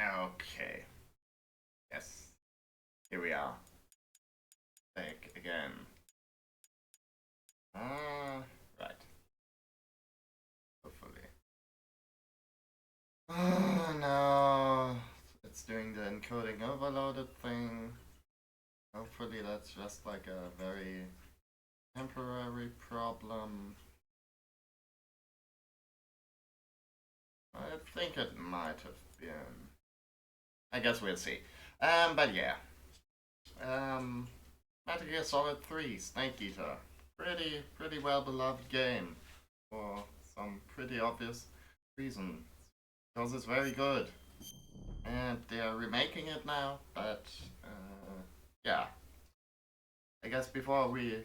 Okay. Yes. Here we are. Back again. Right. Hopefully. Oh no. It's doing the encoding overloaded thing. Hopefully that's just like a very temporary problem. I think it might have been. I guess we'll see. But yeah. Um, Metal Gear Solid 3, Snake Eater. Pretty well beloved game for some pretty obvious reason. Because it's very good. And they are remaking it now, but yeah. I guess before you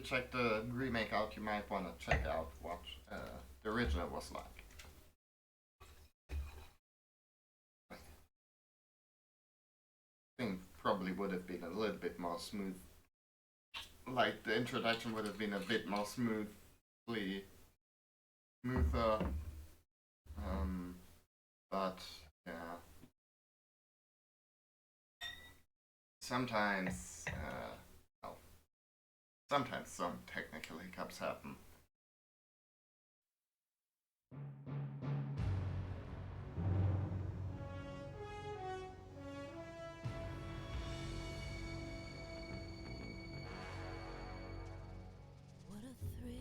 check the remake out, you might want to check out what the original was like. I think probably would have been a little bit more smooth. Like the introduction would have been a bit more smoother. Um, but yeah, sometimes well, sometimes some technical hiccups happen. What a thrill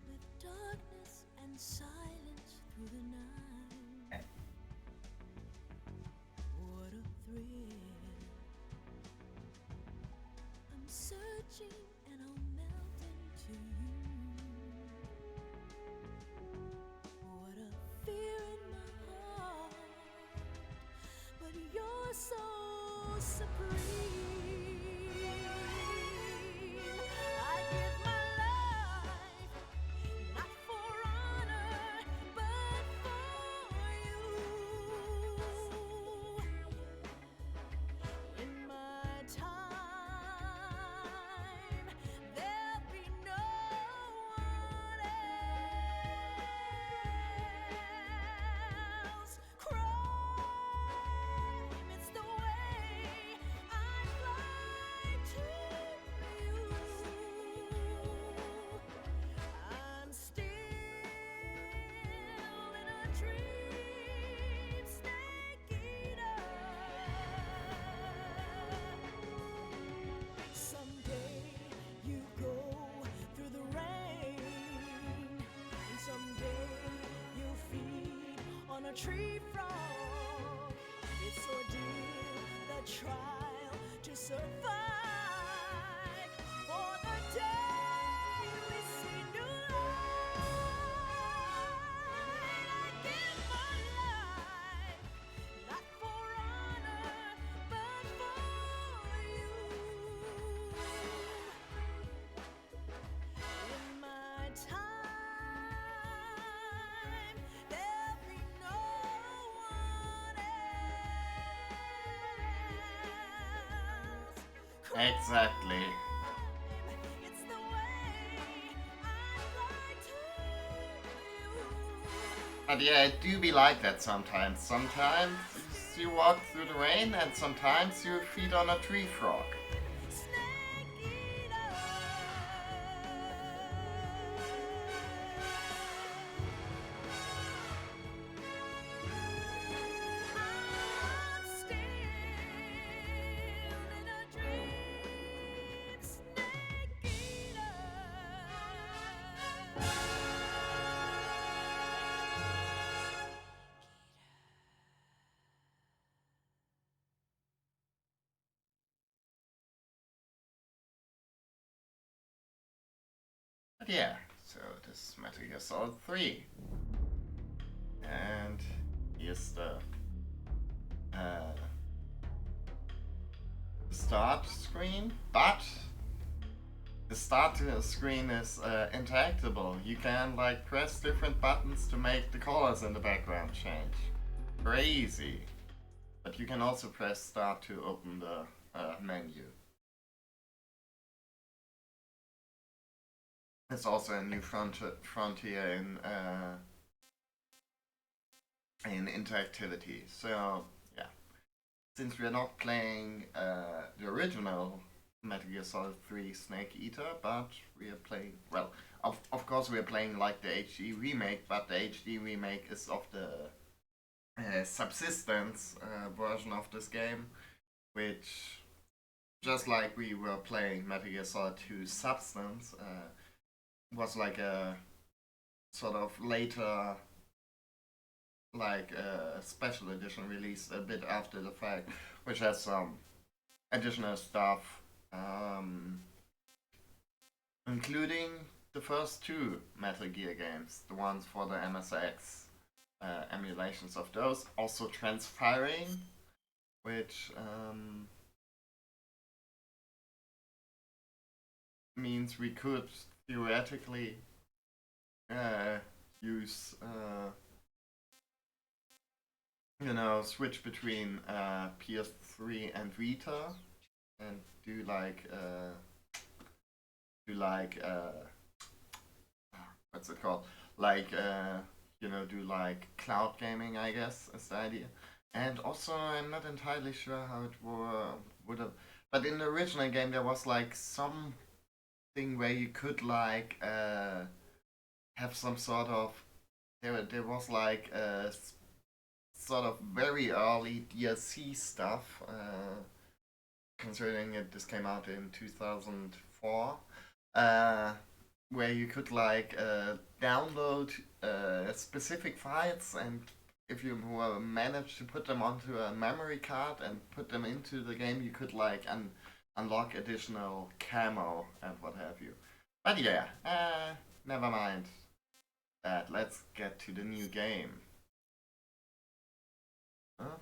with darkness and silence through the night. What a thrill. I'm searching and I'll melt into you. What a fear in my heart, but you're so supreme. I give my life, not for honor, but for you. In my time, there'll be no one else. Crime, it's the way I fly to you. I'm still in a dream, snake eater. Someday you go through the rain, and someday you'll feed on a tree frog. It's ordeal, the trial to survive for the day we see new light. I give my life, not for honor, but for you. In my time, there'll be no one else. Exactly. It's the way I fly to you. But yeah, it do be like that sometimes. Sometimes you walk through the rain, and sometimes you feed on a tree frog. Snake eater. I'm still in a dream, snake eater. But yeah, so this is Metal Gear Solid 3. And here's uh, the start screen, but the start screen is interactable. You can like press different buttons to make the colors in the background change. Crazy. But you can also press start to open the menu. It's also a new frontier in in interactivity. So yeah, since we are not playing the original Metal Gear Solid 3 Snake Eater, but we are playing, well, of course we are playing like the HD remake, but the HD remake is of the Subsistence version of this game, which, just like we were playing Metal Gear Solid 2 Substance, was like a sort of later, like a special edition release a bit after the fact, which has some additional stuff, including the first two Metal Gear games, the ones for the MSX, emulations of those, also transferring, which means we could theoretically use, switch between PS3 and Vita, and do what's it called? Like, do like cloud gaming, I guess, is the idea. And also, I'm not entirely sure how it would have. But in the original game, there was like something where you could like have some sort of. There was like sort of very early DLC stuff. Considering this came out in 2004. Uh, where you could like download specific files, and if you managed to put them onto a memory card and put them into the game, you could like unlock additional camo and what have you. But yeah, never mind that. Let's get to the new game. Huh?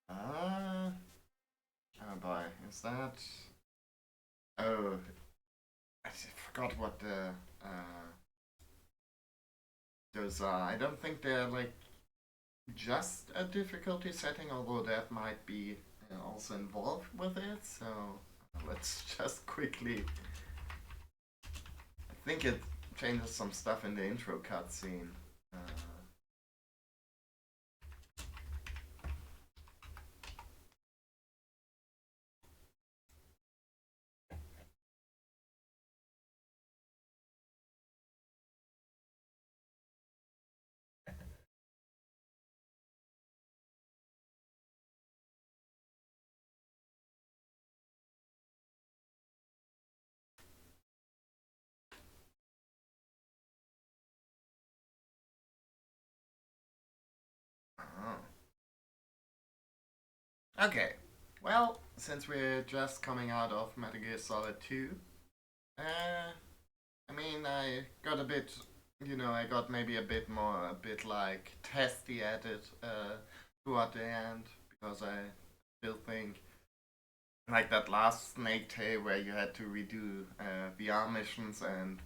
Oh boy, is that? Oh, I forgot what the those are. I don't think they're like just a difficulty setting, although that might be also involved with it. So let's just quickly. I think it changes some stuff in the intro cutscene. Oh. Okay, well, since we're just coming out of Metal Gear Solid 2, I mean, I got a bit, I got maybe a bit like testy at it toward the end, because I still think, like that last Snake Tale where you had to redo VR missions and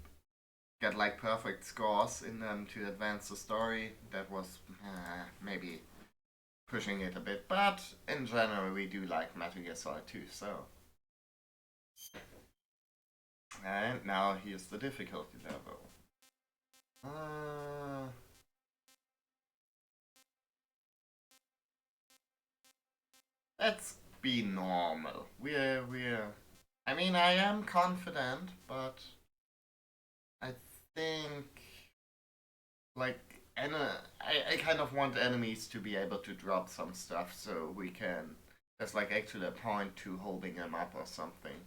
get like perfect scores in them to advance the story, that was maybe pushing it a bit, but in general, we do like Metal Gear Solid 2, so. And now here's the difficulty level. Let's be normal. We're. I mean, I am confident, but I think like I kind of want enemies to be able to drop some stuff so we can. There's like actually a point to holding them up or something.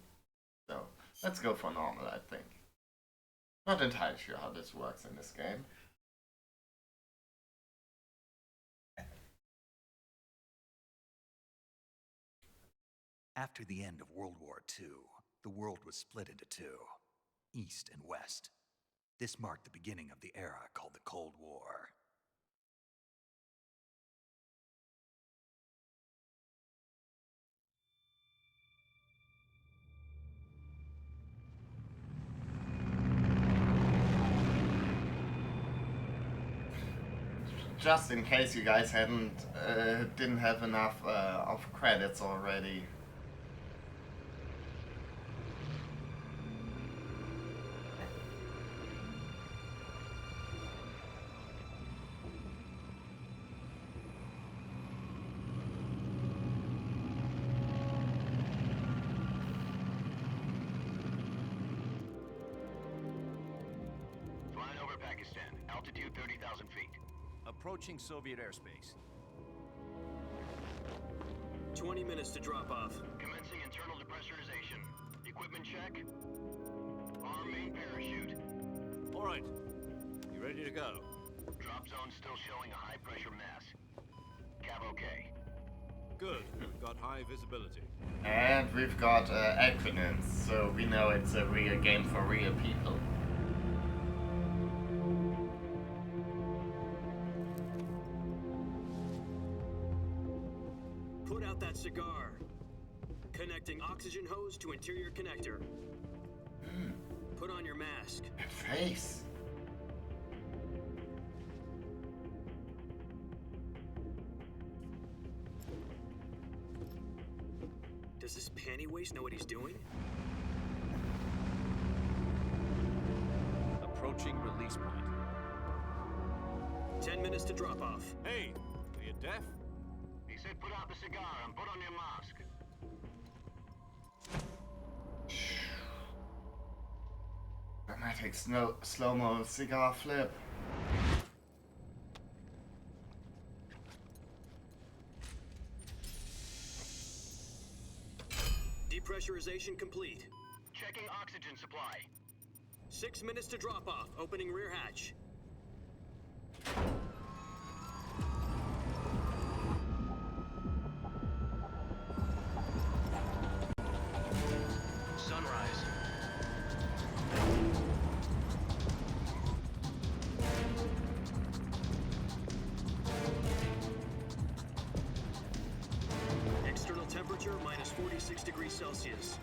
So let's go for normal, I think. Not entirely sure how this works in this game. After the end of World War II, the world was split into two, East and West. This marked the beginning of the era called the Cold War. Just in case you guys didn't have enough of credits already. 30,000 feet. Approaching Soviet airspace. 20 minutes to drop off. Commencing internal depressurization. Equipment check. Arm main parachute. All right. You ready to go? Drop zone still showing a high pressure mass. Cav okay. Good. We've got high visibility. And we've got acronyms, so we know it's a real game for real people. Put out that cigar. Connecting oxygen hose to interior connector. Put on your mask. That face. Does this panty waste know what he's doing? Approaching release point. 10 minutes to drop off. Hey, are you deaf? He said put out the cigar and put on your mask. Dramatic slow-mo cigar flip. Depressurization complete. Checking oxygen supply. 6 minutes to drop off. Opening rear hatch. Sunrise. External temperature minus 46 degrees Celsius.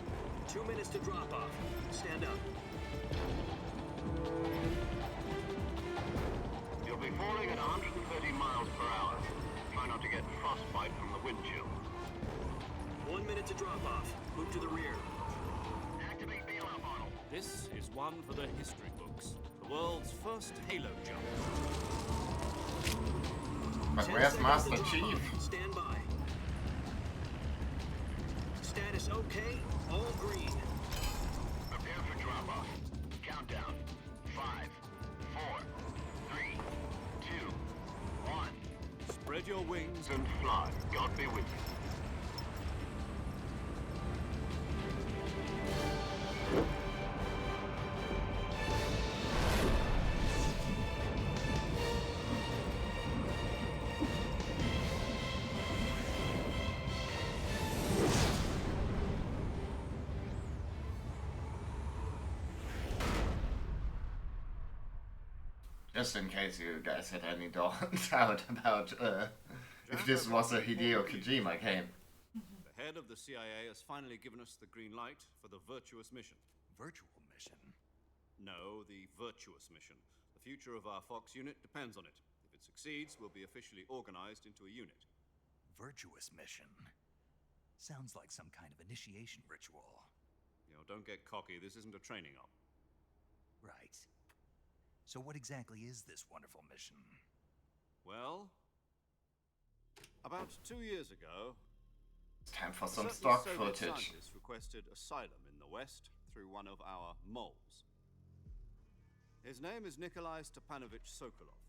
2 minutes to drop off. Stand up. You'll be falling at 130 miles per hour. Try not to get frostbite from the wind chill. 1 minute to drop off. Move to the rear. Activate bailout model. This is one for the history books. The world's first halo jump. But 10 where's seconds Master to drop Chief? off. Stand by. Status okay. All green. Prepare for drop-off. Countdown. 5, 4, 3, 2, 1. Spread your wings And fly. God be with you. Just in case you guys had any doubt about if this was a Hideo Kojima game. The head of the CIA has finally given us the green light for the virtuous mission. Virtual mission? No, the virtuous mission. The future of our Fox unit depends on it. If it succeeds, we'll be officially organized into a unit. Virtuous mission? Sounds like some kind of initiation ritual. You know, don't get cocky. This isn't a training op. Right. So what exactly is this wonderful mission? Well, about 2 years ago, It's time for some certain stock Soviet footage. scientists requested asylum in the West through one of our moles. His name is Nikolai Stepanovich Sokolov.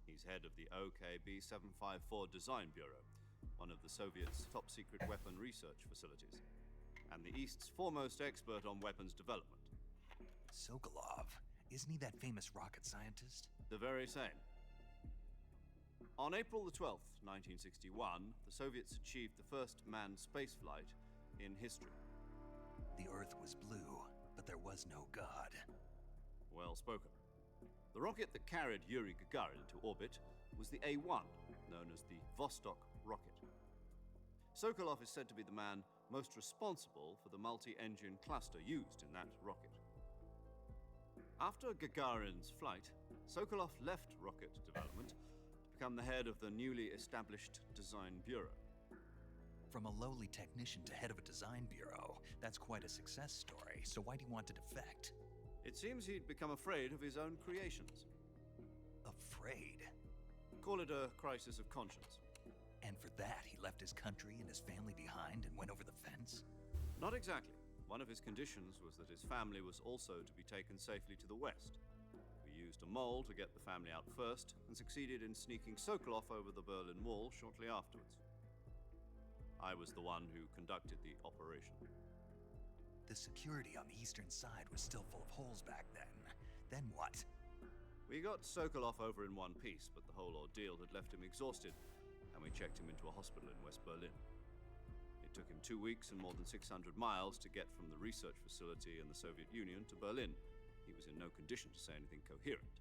He's head of the OKB 754 Design Bureau, one of the Soviets' top-secret weapon research facilities, and the East's foremost expert on weapons development. Sokolov? Isn't he that famous rocket scientist? The very same. On April the 12th, 1961, the Soviets achieved the first manned spaceflight in history. The Earth was blue, but there was no God. Well spoken. The rocket that carried Yuri Gagarin into orbit was the A-1, known as the Vostok rocket. Sokolov is said to be the man most responsible for the multi-engine cluster used in that rocket. After Gagarin's flight, Sokolov left rocket development to become the head of the newly established Design Bureau. From a lowly technician to head of a design bureau, that's quite a success story, so why do you want to defect? It seems he'd become afraid of his own creations. Afraid? Call it a crisis of conscience. And for that, he left his country and his family behind and went over the fence? Not exactly. One of his conditions was that his family was also to be taken safely to the West. We used a mole to get the family out first and succeeded in sneaking Sokolov over the Berlin Wall shortly afterwards. I was the one who conducted the operation. The security on the eastern side was still full of holes back then. Then what? We got Sokolov over in one piece, but the whole ordeal had left him exhausted, and we checked him into a hospital in West Berlin. It took him 2 weeks and more than 600 miles to get from the research facility in the Soviet Union to Berlin. He was in no condition to say anything coherent.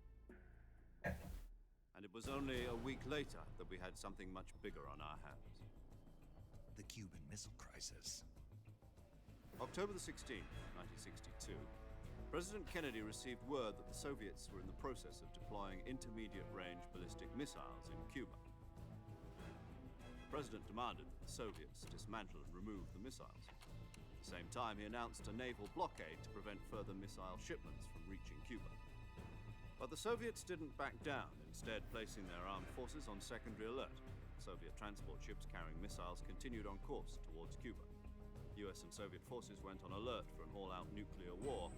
And it was only a week later that we had something much bigger on our hands. The Cuban Missile Crisis. October the 16th, 1962, President Kennedy received word that the Soviets were in the process of deploying intermediate-range ballistic missiles in Cuba. The President demanded that the Soviets dismantle and remove the missiles. At the same time, he announced a naval blockade to prevent further missile shipments from reaching Cuba. But the Soviets didn't back down, instead placing their armed forces on secondary alert. Soviet transport ships carrying missiles continued on course towards Cuba. US and Soviet forces went on alert for an all-out nuclear war.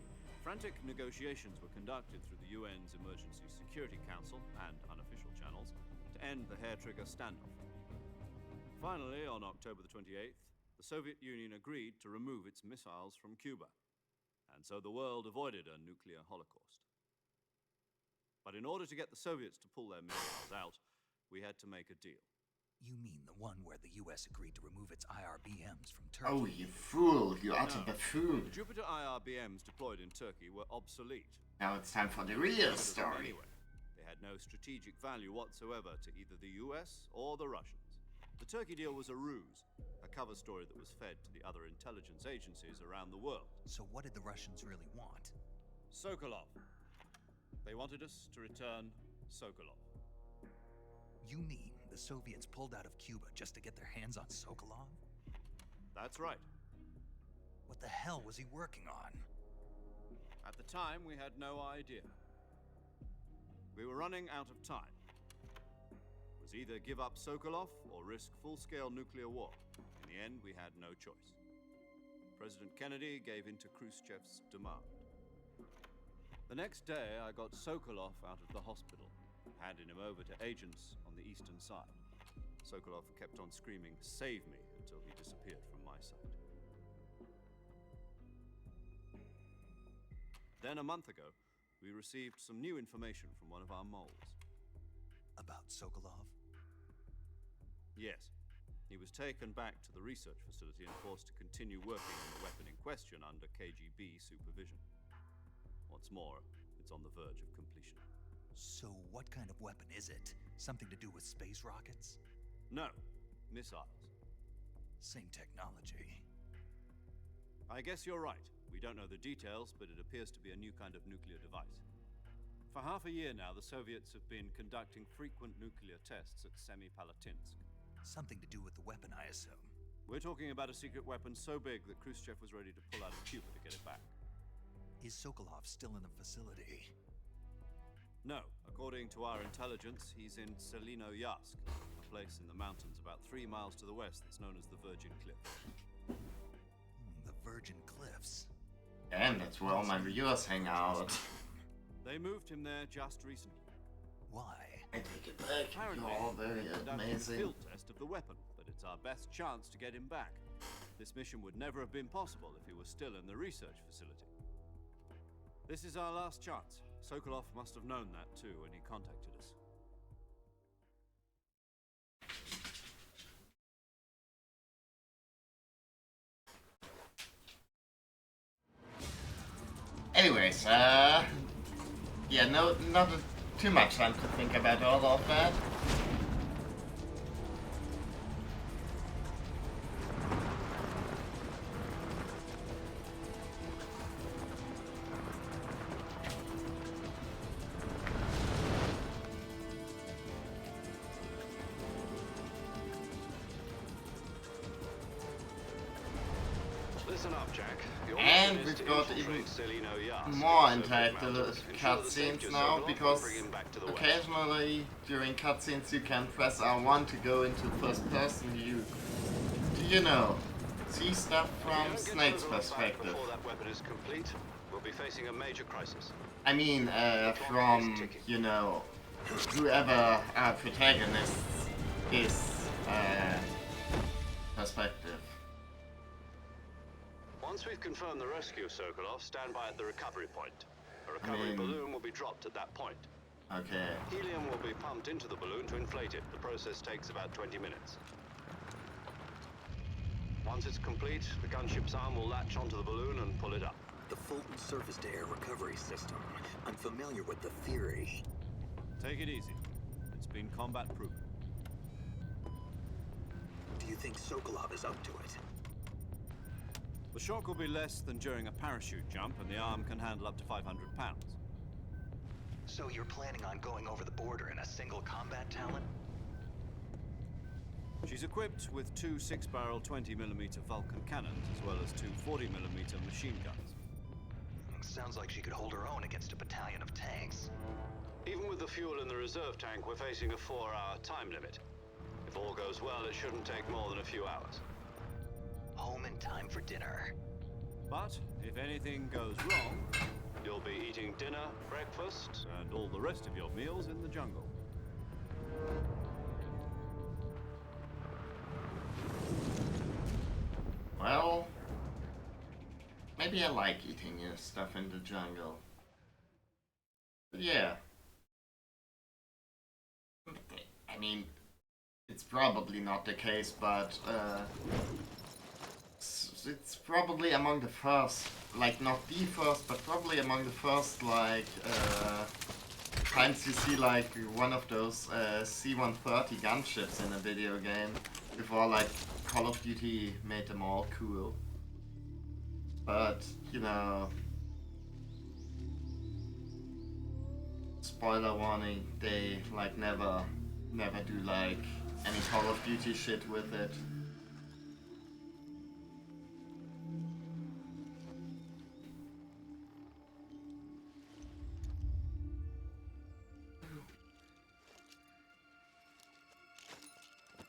Frantic negotiations were conducted through the UN's Emergency Security Council and unofficial channels to end the hair-trigger standoff. Finally, on October the 28th, the Soviet Union agreed to remove its missiles from Cuba, and so the world avoided a nuclear holocaust. But in order to get the Soviets to pull their missiles out, we had to make a deal. You mean the one where the US agreed to remove its IRBMs from Turkey? Oh, you fool, you utter The buffoon. Jupiter IRBMs deployed in Turkey were obsolete. Now it's time for the real Anyway, story. they had no strategic value whatsoever to either the US or the Russians. The Turkey deal was a ruse, a cover story that was fed to the other intelligence agencies around the world. So what did the Russians really want? Sokolov. They wanted us to return Sokolov. You mean the Soviets pulled out of Cuba just to get their hands on Sokolov? That's right. What the hell was he working on? At the time, we had no idea. We were running out of time. It was either give up Sokolov or risk full-scale nuclear war. In the end, we had no choice. President Kennedy gave in to Khrushchev's demand. The next day, I got Sokolov out of the hospital, handing him over to agents on the eastern side. Sokolov kept on screaming, "Save me," until he disappeared from my sight. Then, a month ago, we received some new information from one of our moles. About Sokolov? Yes. He was taken back to the research facility and forced to continue working on the weapon in question under KGB supervision. What's more, it's on the verge of completion. So what kind of weapon is it? Something to do with space rockets? No, missiles. Same technology. I guess you're right. We don't know the details, but it appears to be a new kind of nuclear device. For half a year now, the Soviets have been conducting frequent nuclear tests at Semipalatinsk. Something to do with the weapon, I assume. We're talking about a secret weapon so big that Khrushchev was ready to pull out of Cuba to get it back. Is Sokolov still in the facility? No, according to our intelligence, he's in Selinoyarsk, a place in the mountains about 3 miles to the west that's known as the Virgin Cliff. The Virgin Cliffs. And that's where all my viewers hang out. They moved him there just recently. Why? I take it back. Apparently, You're all very they're conducting a amazing. field test of the weapon, but it's our best chance to get him back. This mission would never have been possible if he was still in the research facility. This is our last chance. Sokolov must have known that too when he contacted us. Anyways, yeah, no, not too much time to think about all of that. Listen up, Jack. Your And mission is we've to got infiltrate even Selinoyarsk more in the Soviet interactive mountains. Ensure the cutscenes safety of now, Sokolov because and bring him back to the West. occasionally during cutscenes you can press R1 to go into first person view. Do you know? See stuff If you from don't get Snake's Sokolov back perspective. Before that weapon is complete, we'll be facing a major crisis. I mean, from, you know, whoever our protagonist is, perspective. Once we've confirmed the rescue of Sokolov, stand by at the recovery point. A recovery balloon will be dropped at that point. Okay. Helium will be pumped into the balloon to inflate it. The process takes about 20 minutes. Once it's complete, the gunship's arm will latch onto the balloon and pull it up. The Fulton surface-to-air recovery system. I'm familiar with the theory. Take it easy. It's been combat-proven. Do you think Sokolov is up to it? The shock will be less than during a parachute jump, and the arm can handle up to 500 pounds. So you're planning on going over the border in a single combat talent? She's equipped with two 6-barrel 20mm Vulcan cannons, as well as two 40mm machine guns. Sounds like she could hold her own against a battalion of tanks. Even with the fuel in the reserve tank, we're facing a 4-hour time limit. If all goes well, it shouldn't take more than a few hours. Home in time for dinner. But if anything goes wrong, you'll be eating dinner, breakfast, and all the rest of your meals in the jungle. Well, maybe I like eating stuff in the jungle. But yeah. I mean, it's probably not the case, but it's probably among the first, like not the first, but probably among the first, like, times you see like one of those C-130 gunships in a video game before like Call of Duty made them all cool. But, you know, spoiler warning, they like never do like any Call of Duty shit with it.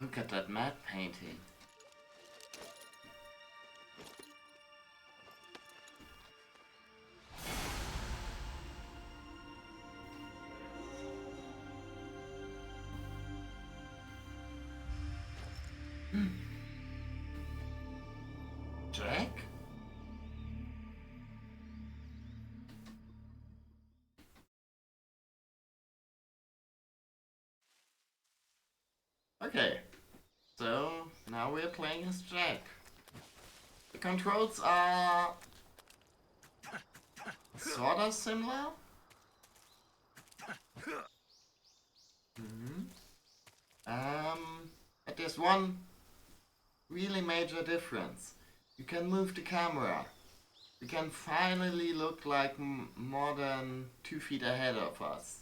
Look at that map painting. Jack? Okay, so now we're playing as Jack. The controls are sorta similar. But there's one really major difference. You can move the camera. You can finally look like more than 2 feet ahead of us.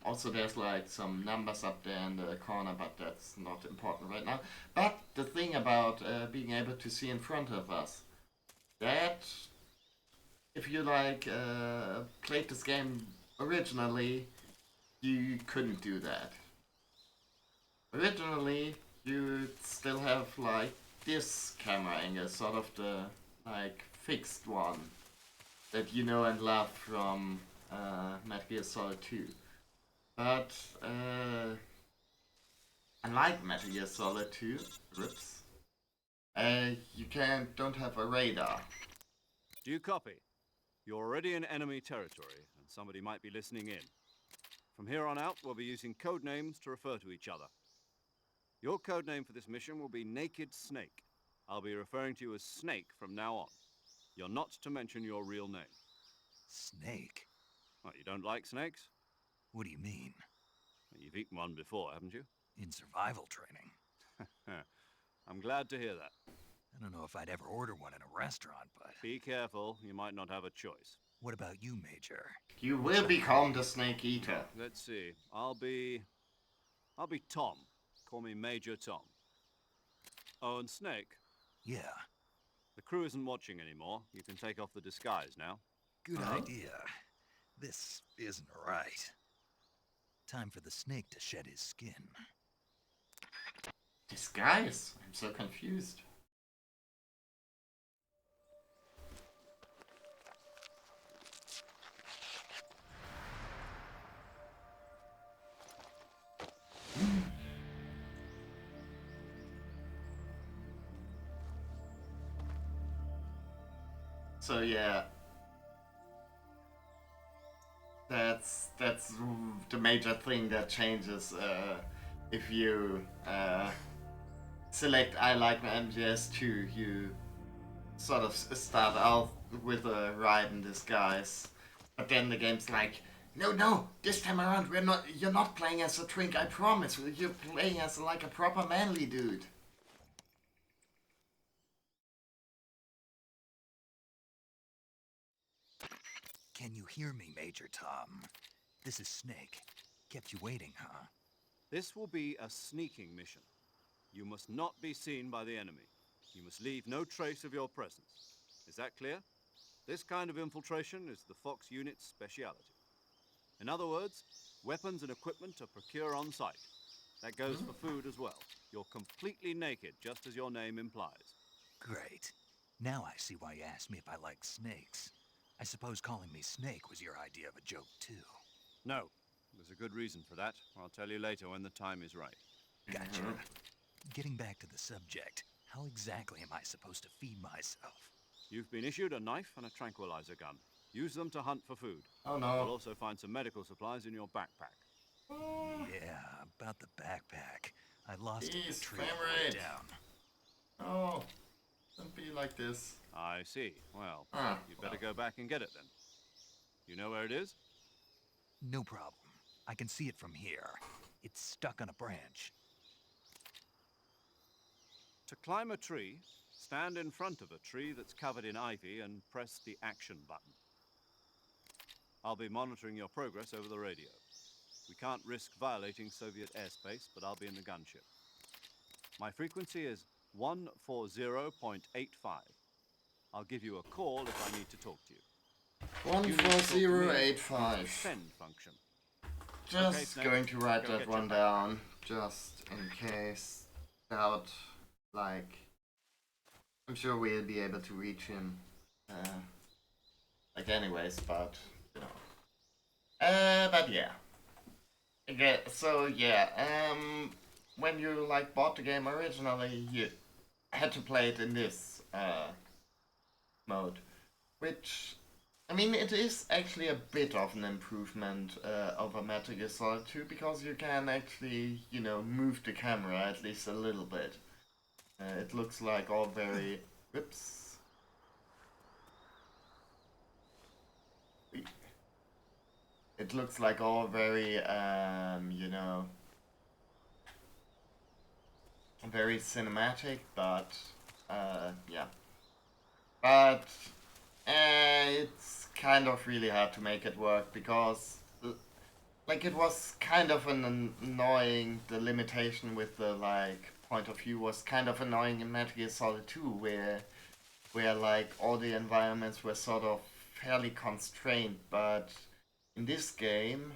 Also there's like some numbers up there in the corner, but that's not important right now. But the thing about being able to see in front of us, that if you like played this game originally, you couldn't do that. Originally, you still have like this camera angle, sort of the like fixed one that you know and love from Metal Gear Solid 2. But unlike Metal Gear Solid 2, you don't have a radar. Do you copy? You're already in enemy territory, and somebody might be listening in. From here on out, we'll be using code names to refer to each other. Your code name for this mission will be Naked Snake. I'll be referring to you as Snake from now on. You're not to mention your real name. Snake? What, you don't like snakes? What do you mean? Well, you've eaten one before, haven't you? In survival training. I'm glad to hear that. I don't know if I'd ever order one in a restaurant, but... Be careful, you might not have a choice. What about you, Major? You will become the Snake Eater. Let's see. I'll be Tom. Call me Major Tom. Oh, and Snake. Yeah, The crew isn't watching anymore. You can take off the disguise now. good idea. This isn't right. Time for the snake to shed his skin. Disguise? I'm so confused. So yeah, that's the major thing that changes if you select I like my MGS2. You sort of start out with a Raiden disguise, but then the game's like, no, this time around you're not playing as a twink, I promise. You're playing as like a proper manly dude. Can you hear me, Major Tom? This is Snake. Kept you waiting, huh? This will be a sneaking mission. You must not be seen by the enemy. You must leave no trace of your presence. Is that clear? This kind of infiltration is the Fox unit's speciality. In other words, weapons and equipment are procured on site. That goes for food as well. You're completely naked, just as your name implies. Great. Now I see why you asked me if I like snakes. I suppose calling me Snake was your idea of a joke, too. No, there's a good reason for that. I'll tell you later when the time is right. Gotcha. Getting back to the subject, how exactly am I supposed to feed myself? You've been issued a knife and a tranquilizer gun. Use them to hunt for food. Oh You'll no. also find some medical supplies in your backpack. Yeah, about the backpack. I lost it in a Jeez, tree frame on the way rate. down. Oh, don't be like this. I see. Well, Ah, you'd better go back and get it then. You know where it is? No problem. I can see it from here. It's stuck on a branch. To climb a tree, stand in front of a tree that's covered in ivy and press the action button. I'll be monitoring your progress over the radio. We can't risk violating Soviet airspace, but I'll be in the gunship. My frequency is 140.85. I'll give you a call if I need to talk to you. You need to talk to me. 14085. Send function. Just Okay, Snake. going to write Go that get one your down, just in case. Doubt, like, I'm sure we'll be able to reach him. Like, anyways, but you know. But yeah. Okay, so yeah. When you like bought the game originally, you had to play it in this mode, which, I mean, it is actually a bit of an improvement over Metal Gear Solid 2 because you can actually, you know, move the camera at least a little bit. It looks like all very. Whoops. It looks like all very, you know, very cinematic, but yeah. But it's kind of really hard to make it work because like it was kind of an annoying, the limitation with the like point of view was kind of annoying in Metal Gear Solid 2 where like all the environments were sort of fairly constrained, but in this game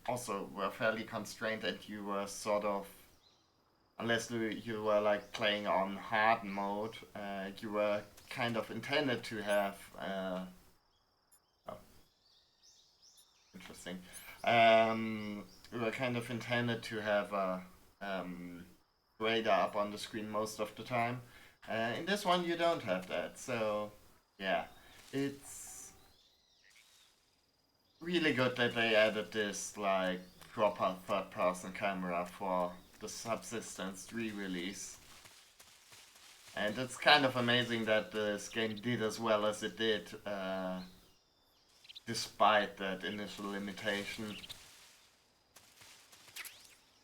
also were fairly constrained and you were sort of, unless you were like playing on hard mode, you were kind of intended to have oh, interesting. We were kind of intended to have a radar up on the screen most of the time. In this one, you don't have that, so yeah, it's really good that they added this like proper third-person camera for the Subsistence 3 release. And it's kind of amazing that this game did as well as it did, despite that initial limitation.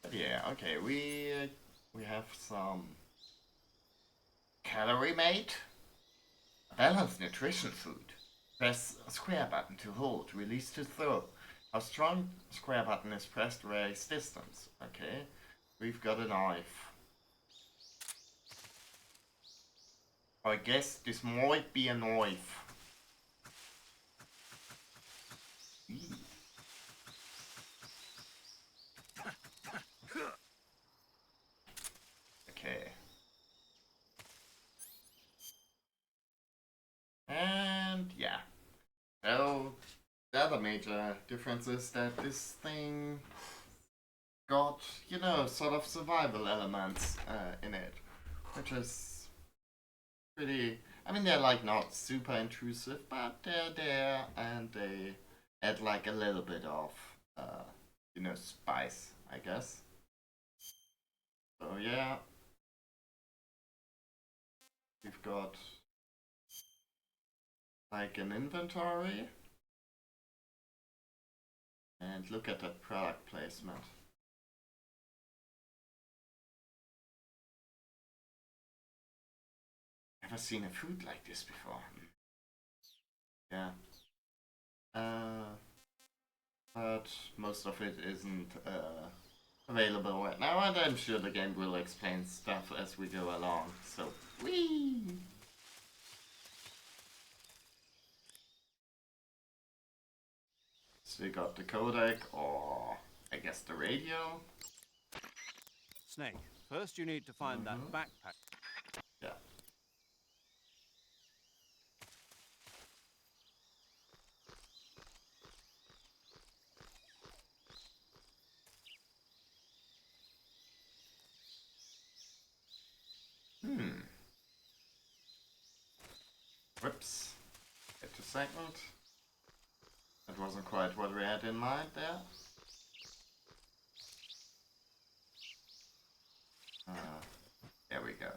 But yeah, okay, we have some Calorie Mate, balanced nutrition food. Press square button to hold, release to throw. How strong square button is pressed varies distance. Okay, we've got a knife. I guess this might be a knife. Okay. And yeah. So the other major difference is that this thing got, you know, sort of survival elements in it, which is pretty. I mean, they're like not super intrusive, but they're there and they add like a little bit of, spice, I guess. So yeah, we've got like an inventory, and look at that product placement. Never seen a food like this before. Yeah. But most of it isn't available right now, and I'm sure the game will explain stuff as we go along. So, whee! So we got the codec, or I guess the radio. Snake, first you need to find that backpack. Yeah. Whoops. Wait a second. That wasn't quite what we had in mind there. There we go.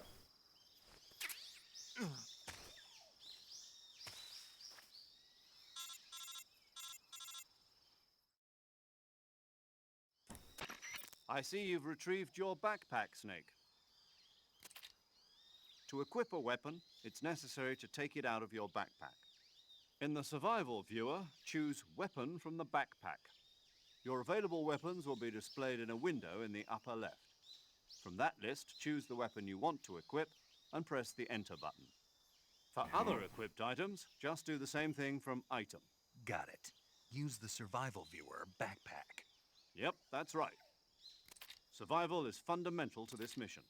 I see you've retrieved your backpack, Snake. To equip a weapon, it's necessary to take it out of your backpack. In the survival viewer, choose Weapon from the backpack. Your available weapons will be displayed in a window in the upper left. From that list, choose the weapon you want to equip and press the Enter button. For other equipped items, just do the same thing from Item. Got it. Use the survival viewer backpack. Yep, that's right. Survival is fundamental to this mission.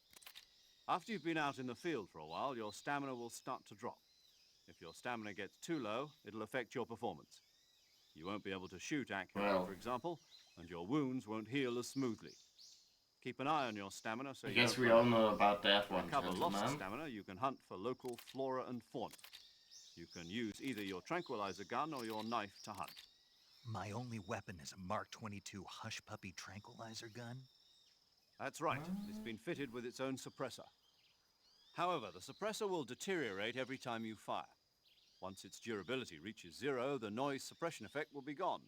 After you've been out in the field for a while, your stamina will start to drop. If your stamina gets too low, it'll affect your performance. You won't be able to shoot accurately, for example, and your wounds won't heal as smoothly. Keep an eye on your stamina so I you guess don't we run all know about that one, recover lost gentlemen. stamina, you can hunt for local flora and fauna. You can use either your tranquilizer gun or your knife to hunt. My only weapon is a Mark 22 Hush Puppy tranquilizer gun? That's right. It's been fitted with its own suppressor. However, the suppressor will deteriorate every time you fire. Once its durability reaches 0, the noise suppression effect will be gone.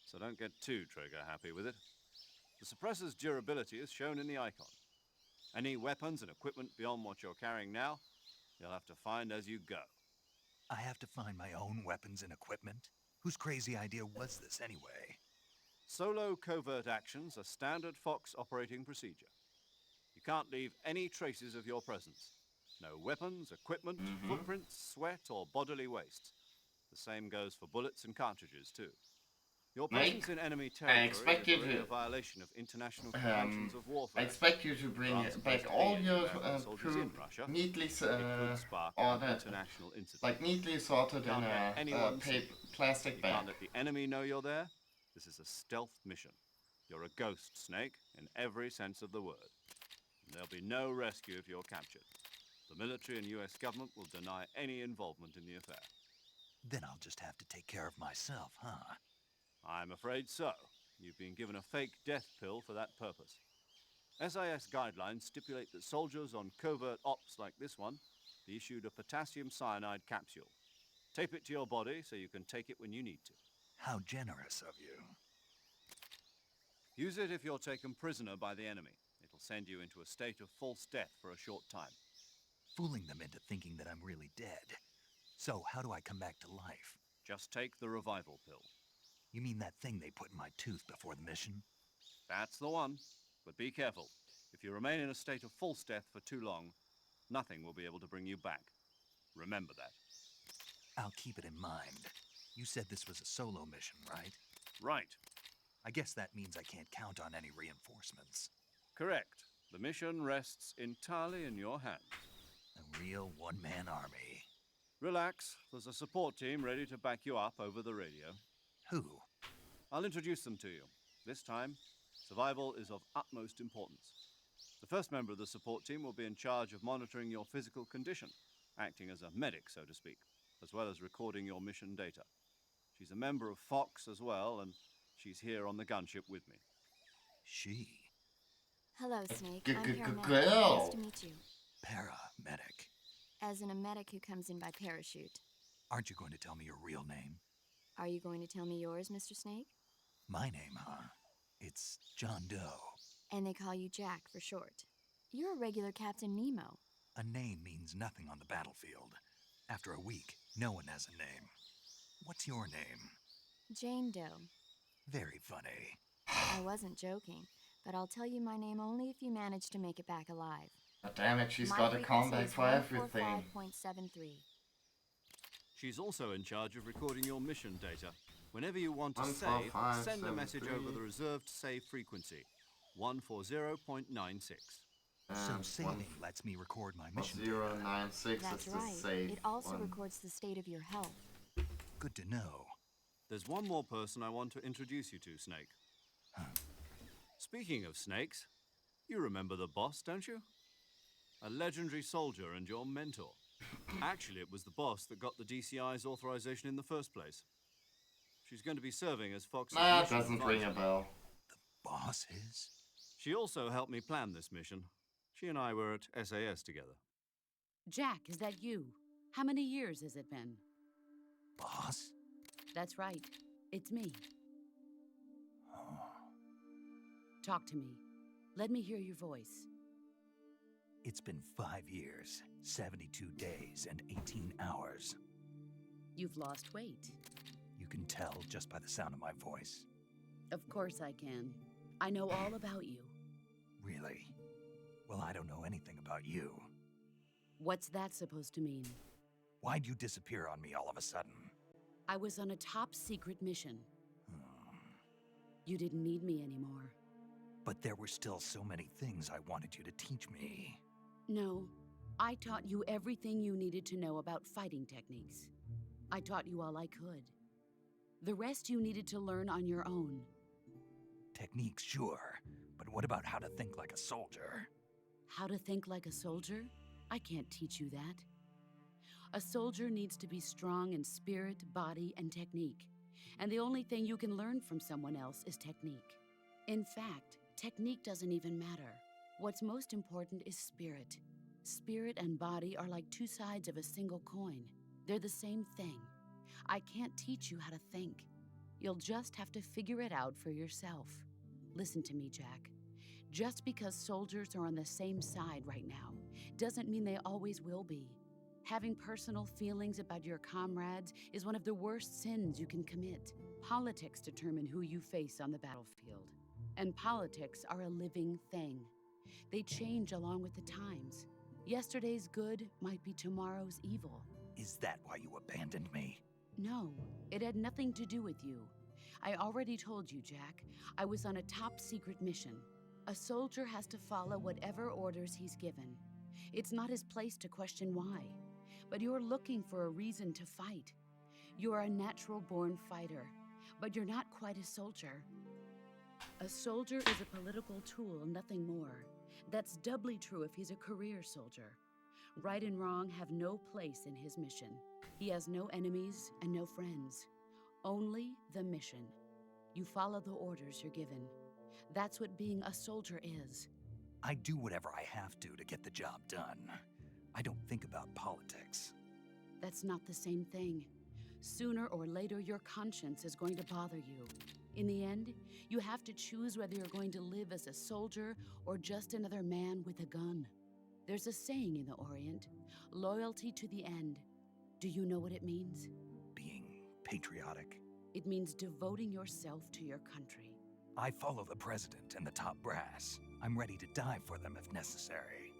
So don't get too trigger happy with it. The suppressor's durability is shown in the icon. Any weapons and equipment beyond what you're carrying now, you'll have to find as you go. I have to find my own weapons and equipment? Whose crazy idea was this anyway? Solo covert actions are standard Fox operating procedure. You can't leave any traces of your presence. No weapons, equipment, footprints, sweat, or bodily waste. The same goes for bullets and cartridges, too. Your presence in enemy territory expect is you already to- a violation of international conventions of I warfare. expect you to bring Aren't supposed back to all be your anywhere but soldiers in Russia. neatly It could spark an ordered, international incident. like neatly sorted in Can't let a anyone see you. plastic You bag. can't let the enemy know you're there. This is a stealth mission. You're a ghost, Snake, in every sense of the word. And there'll be no rescue if you're captured. The military and US government will deny any involvement in the affair. Then I'll just have to take care of myself, huh? I'm afraid so. You've been given a fake death pill for that purpose. SIS guidelines stipulate that soldiers on covert ops like this one be issued a potassium cyanide capsule. Tape it to your body so you can take it when you need to. How generous of you. Use it if you're taken prisoner by the enemy. It'll send you into a state of false death for a short time. Fooling them into thinking that I'm really dead. So, how do I come back to life? Just take the revival pill. You mean that thing they put in my tooth before the mission? That's the one. But be careful. If you remain in a state of false death for too long, nothing will be able to bring you back. Remember that. I'll keep it in mind. You said this was a solo mission, right? Right. I guess that means I can't count on any reinforcements. Correct. The mission rests entirely in your hands. A real one-man army. Relax. There's a support team ready to back you up over the radio. Who? I'll introduce them to you. This time, survival is of utmost importance. The first member of the support team will be in charge of monitoring your physical condition. acting as a medic, so to speak, as well as recording your mission data. She's a member of Fox as well, and she's here on the gunship with me. She? Hello, Snake. G- I'm g- paramedic. girl. Nice to meet you. Paramedic. As in a medic who comes in by parachute. Aren't you going to tell me your real name? Are you going to tell me yours, Mr. Snake? My name, huh? It's John Doe. And they call you Jack for short. You're a regular Captain Nemo. A name means nothing on the battlefield. After a week, no one has a name. What's your name? Jane Doe. Very funny. I wasn't joking, but I'll tell you my name only if you manage to make it back alive. Oh, damn it, she's My got a frequency comeback is for everything. 145.73. She's also in charge of recording your mission data. Whenever you want to save, send a message over the reserved save frequency, 140.96. So saving lets me record my mission data. 096 That's is the right. save It also one. records the state of your health. Good to know. There's one more person I want to introduce you to, Snake. Speaking of snakes, you remember the boss, don't you? A legendary soldier and your mentor. Actually, it was the boss that got the DCI's authorization in the first place. She's going to be serving as Fox's Nah, mission doesn't ring a advisor. bell. Boss is? She also helped me plan this mission. She and I were at SAS together. Jack, is that you? How many years has it been? Boss? That's right. It's me. Oh. Talk to me. Let me hear your voice. It's been 5 years, 72 days, and 18 hours. You've lost weight. You can tell just by the sound of my voice. Of course I can. I know all about you. Really? Well, I don't know anything about you. What's that supposed to mean? Why'd you disappear on me all of a sudden? I was on a top secret mission. Hmm. You didn't need me anymore. But there were still so many things I wanted you to teach me. No, I taught you everything you needed to know about fighting techniques. I taught you all I could. The rest you needed to learn on your own. Techniques, sure. But what about how to think like a soldier? How to think like a soldier? I can't teach you that. A soldier needs to be strong in spirit, body, and technique. And the only thing you can learn from someone else is technique. In fact, technique doesn't even matter. What's most important is spirit. Spirit and body are like two sides of a single coin. They're the same thing. I can't teach you how to think. You'll just have to figure it out for yourself. Listen to me, Jack. Just because soldiers are on the same side right now doesn't mean they always will be. Having personal feelings about your comrades is one of the worst sins you can commit. Politics determine who you face on the battlefield. And politics are a living thing. They change along with the times. Yesterday's good might be tomorrow's evil. Is that why you abandoned me? No, it had nothing to do with you. I already told you, Jack. I was on a top secret mission. A soldier has to follow whatever orders he's given. It's not his place to question why. But you're looking for a reason to fight. You're a natural-born fighter, but you're not quite a soldier. A soldier is a political tool, nothing more. That's doubly true if he's a career soldier. Right and wrong have no place in his mission. He has no enemies and no friends. Only the mission. You follow the orders you're given. That's what being a soldier is. I do whatever I have to get the job done. I don't think about politics. That's not the same thing. Sooner or later, your conscience is going to bother you. In the end, you have to choose whether you're going to live as a soldier or just another man with a gun. There's a saying in the Orient, loyalty to the end. Do you know what it means? Being patriotic. It means devoting yourself to your country. I follow the president and the top brass. I'm ready to die for them if necessary.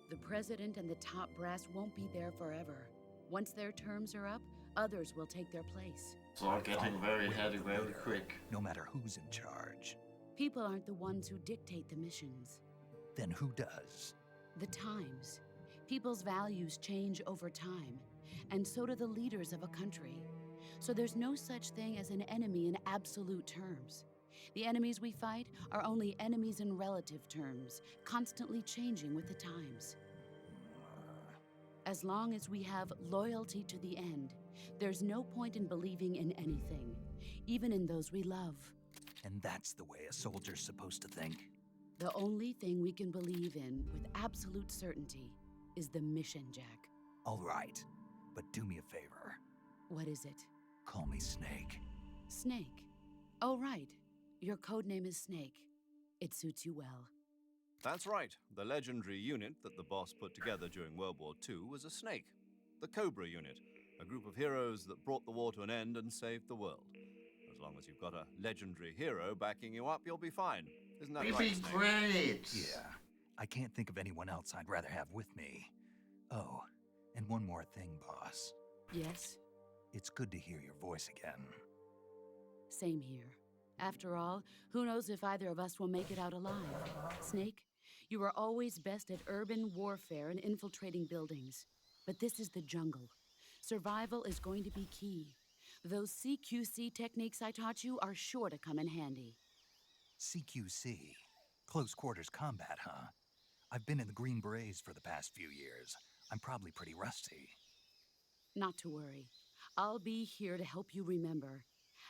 The president and the top brass won't be there forever. Once their terms are up, others will take their place. So I'm getting very heady very quick. No matter who's in charge. People aren't the ones who dictate the missions. Then who does? The times. People's values change over time, and so do the leaders of a country. So there's no such thing as an enemy in absolute terms. The enemies we fight are only enemies in relative terms, constantly changing with the times. As long as we have loyalty to the end, there's no point in believing in anything, even in those we love. And that's the way a soldier's supposed to think. The only thing we can believe in with absolute certainty is the mission, Jack. All right, but do me a favor. What is it? Call me Snake. Snake. Oh, right. Your code name is Snake. It suits you well. That's right. The legendary unit that the boss put together during World War II was a snake. The Cobra unit, a group of heroes that brought the war to an end and saved the world. As long as you've got a legendary hero backing you up, you'll be fine. Isn't that We'd right, be Snake? great. Yeah, I can't think of anyone else I'd rather have with me. Oh, and one more thing, boss. Yes? It's good to hear your voice again. Same here. After all, who knows if either of us will make it out alive? Snake, you are always best at urban warfare and infiltrating buildings. But this is the jungle. Survival is going to be key. Those CQC techniques I taught you are sure to come in handy. CQC? Close quarters combat, huh? I've been in the Green Berets for the past few years. I'm probably pretty rusty. Not to worry. I'll be here to help you remember.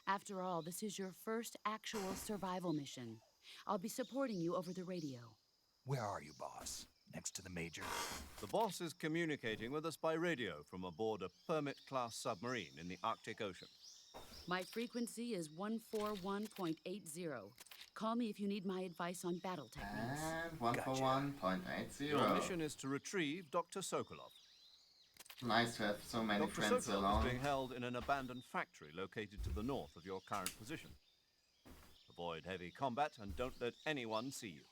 After all, this is your first actual survival mission. I'll be supporting you over the radio. Where are you, boss? Next to the Major? The boss is communicating with us by radio from aboard a Permit-class submarine in the Arctic Ocean. My frequency is 141.80. Call me if you need my advice on battle techniques. And 141.80. Your mission is to retrieve Dr. Sokolov. Nice to have so many Dr. friends Sokolov along. is being held in an abandoned factory located to the north of your current position. Avoid heavy combat and don't let anyone see you.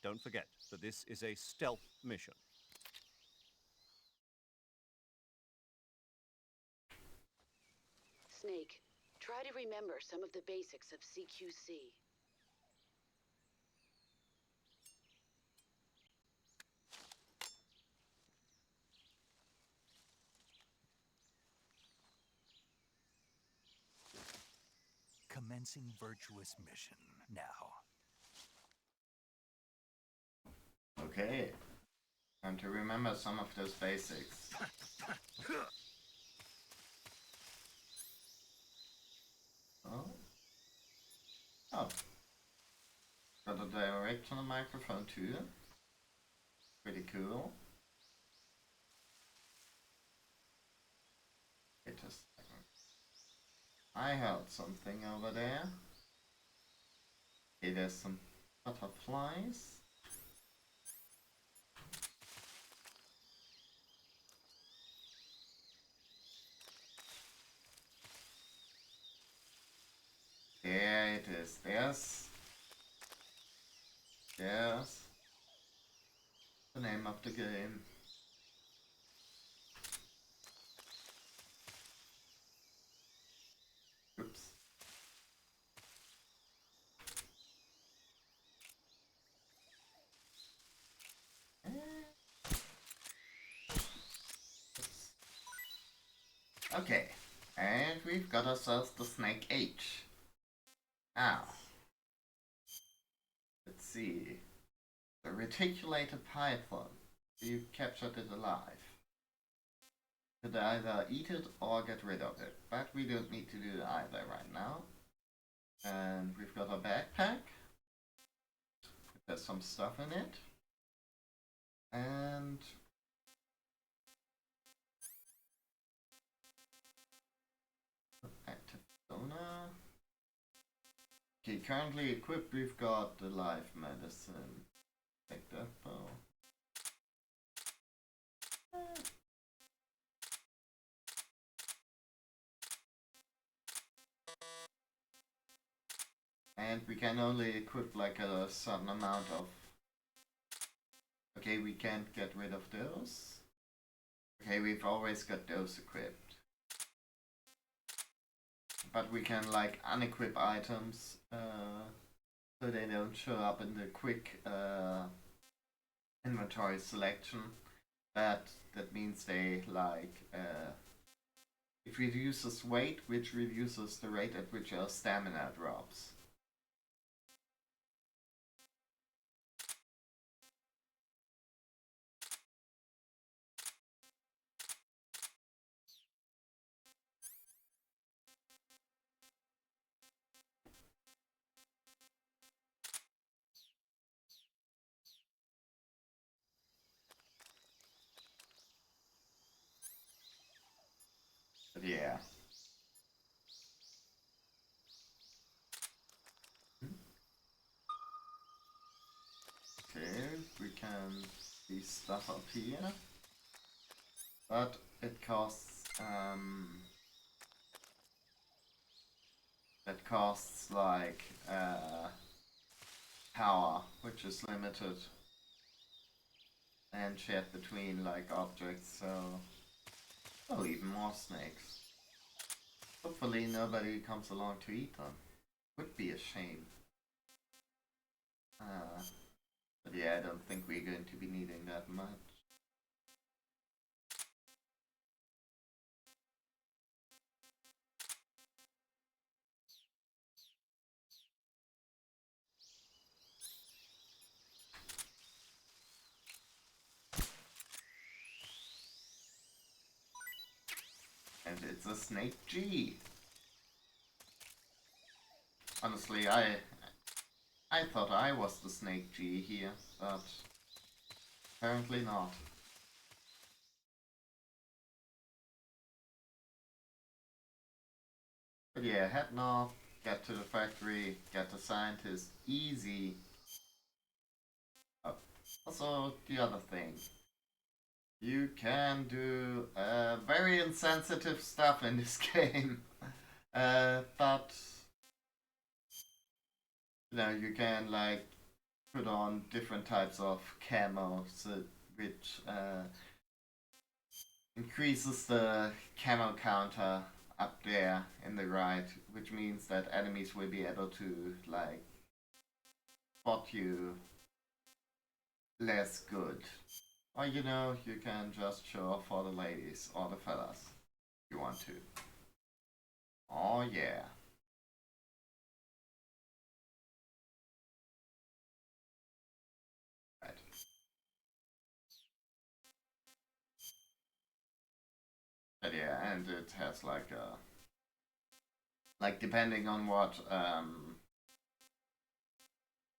Don't forget that this is a stealth mission. Snake, try to remember some of the basics of CQC. Commencing virtuous mission now. Okay. Time to remember some of those basics. Oh. Oh. Got a direct on the microphone too. Pretty cool. Wait a second. I heard something over there. Okay, there's some butterflies. There it is. There's the name of the game. Oops. Okay, and we've got ourselves the Snake H. Now, let's see. The reticulated python. You captured it alive. Could either eat it or get rid of it, but we don't need to do either right now. And we've got a backpack. There's some stuff in it. And active donor. Okay, currently equipped, we've got the life medicine. Take that bow. And we can only equip like a certain amount of... Okay, we can't get rid of those. Okay, we've always got those equipped. But we can like unequip items so they don't show up in the quick inventory selection. That means they like it reduces weight, which reduces the rate at which our stamina drops. can see stuff up here. But it costs like power, which is limited, and shared between like objects, so oh, even more snakes. Hopefully nobody comes along to eat them. Would be a shame. But yeah, I don't think we're going to be needing that much. And it's a Snake G. Honestly, I thought I was the Snake G here, but apparently not. But yeah, head north, get to the factory, get the scientist, easy. Oh, also, the other thing. You can do very insensitive stuff in this game. But you know, you can like put on different types of camos, which increases the camo counter up there in the right, which means that enemies will be able to like spot you less good. Or you know, you can just show off for the ladies or the fellas if you want to. Oh yeah. Right. But yeah, and it has like a like depending on what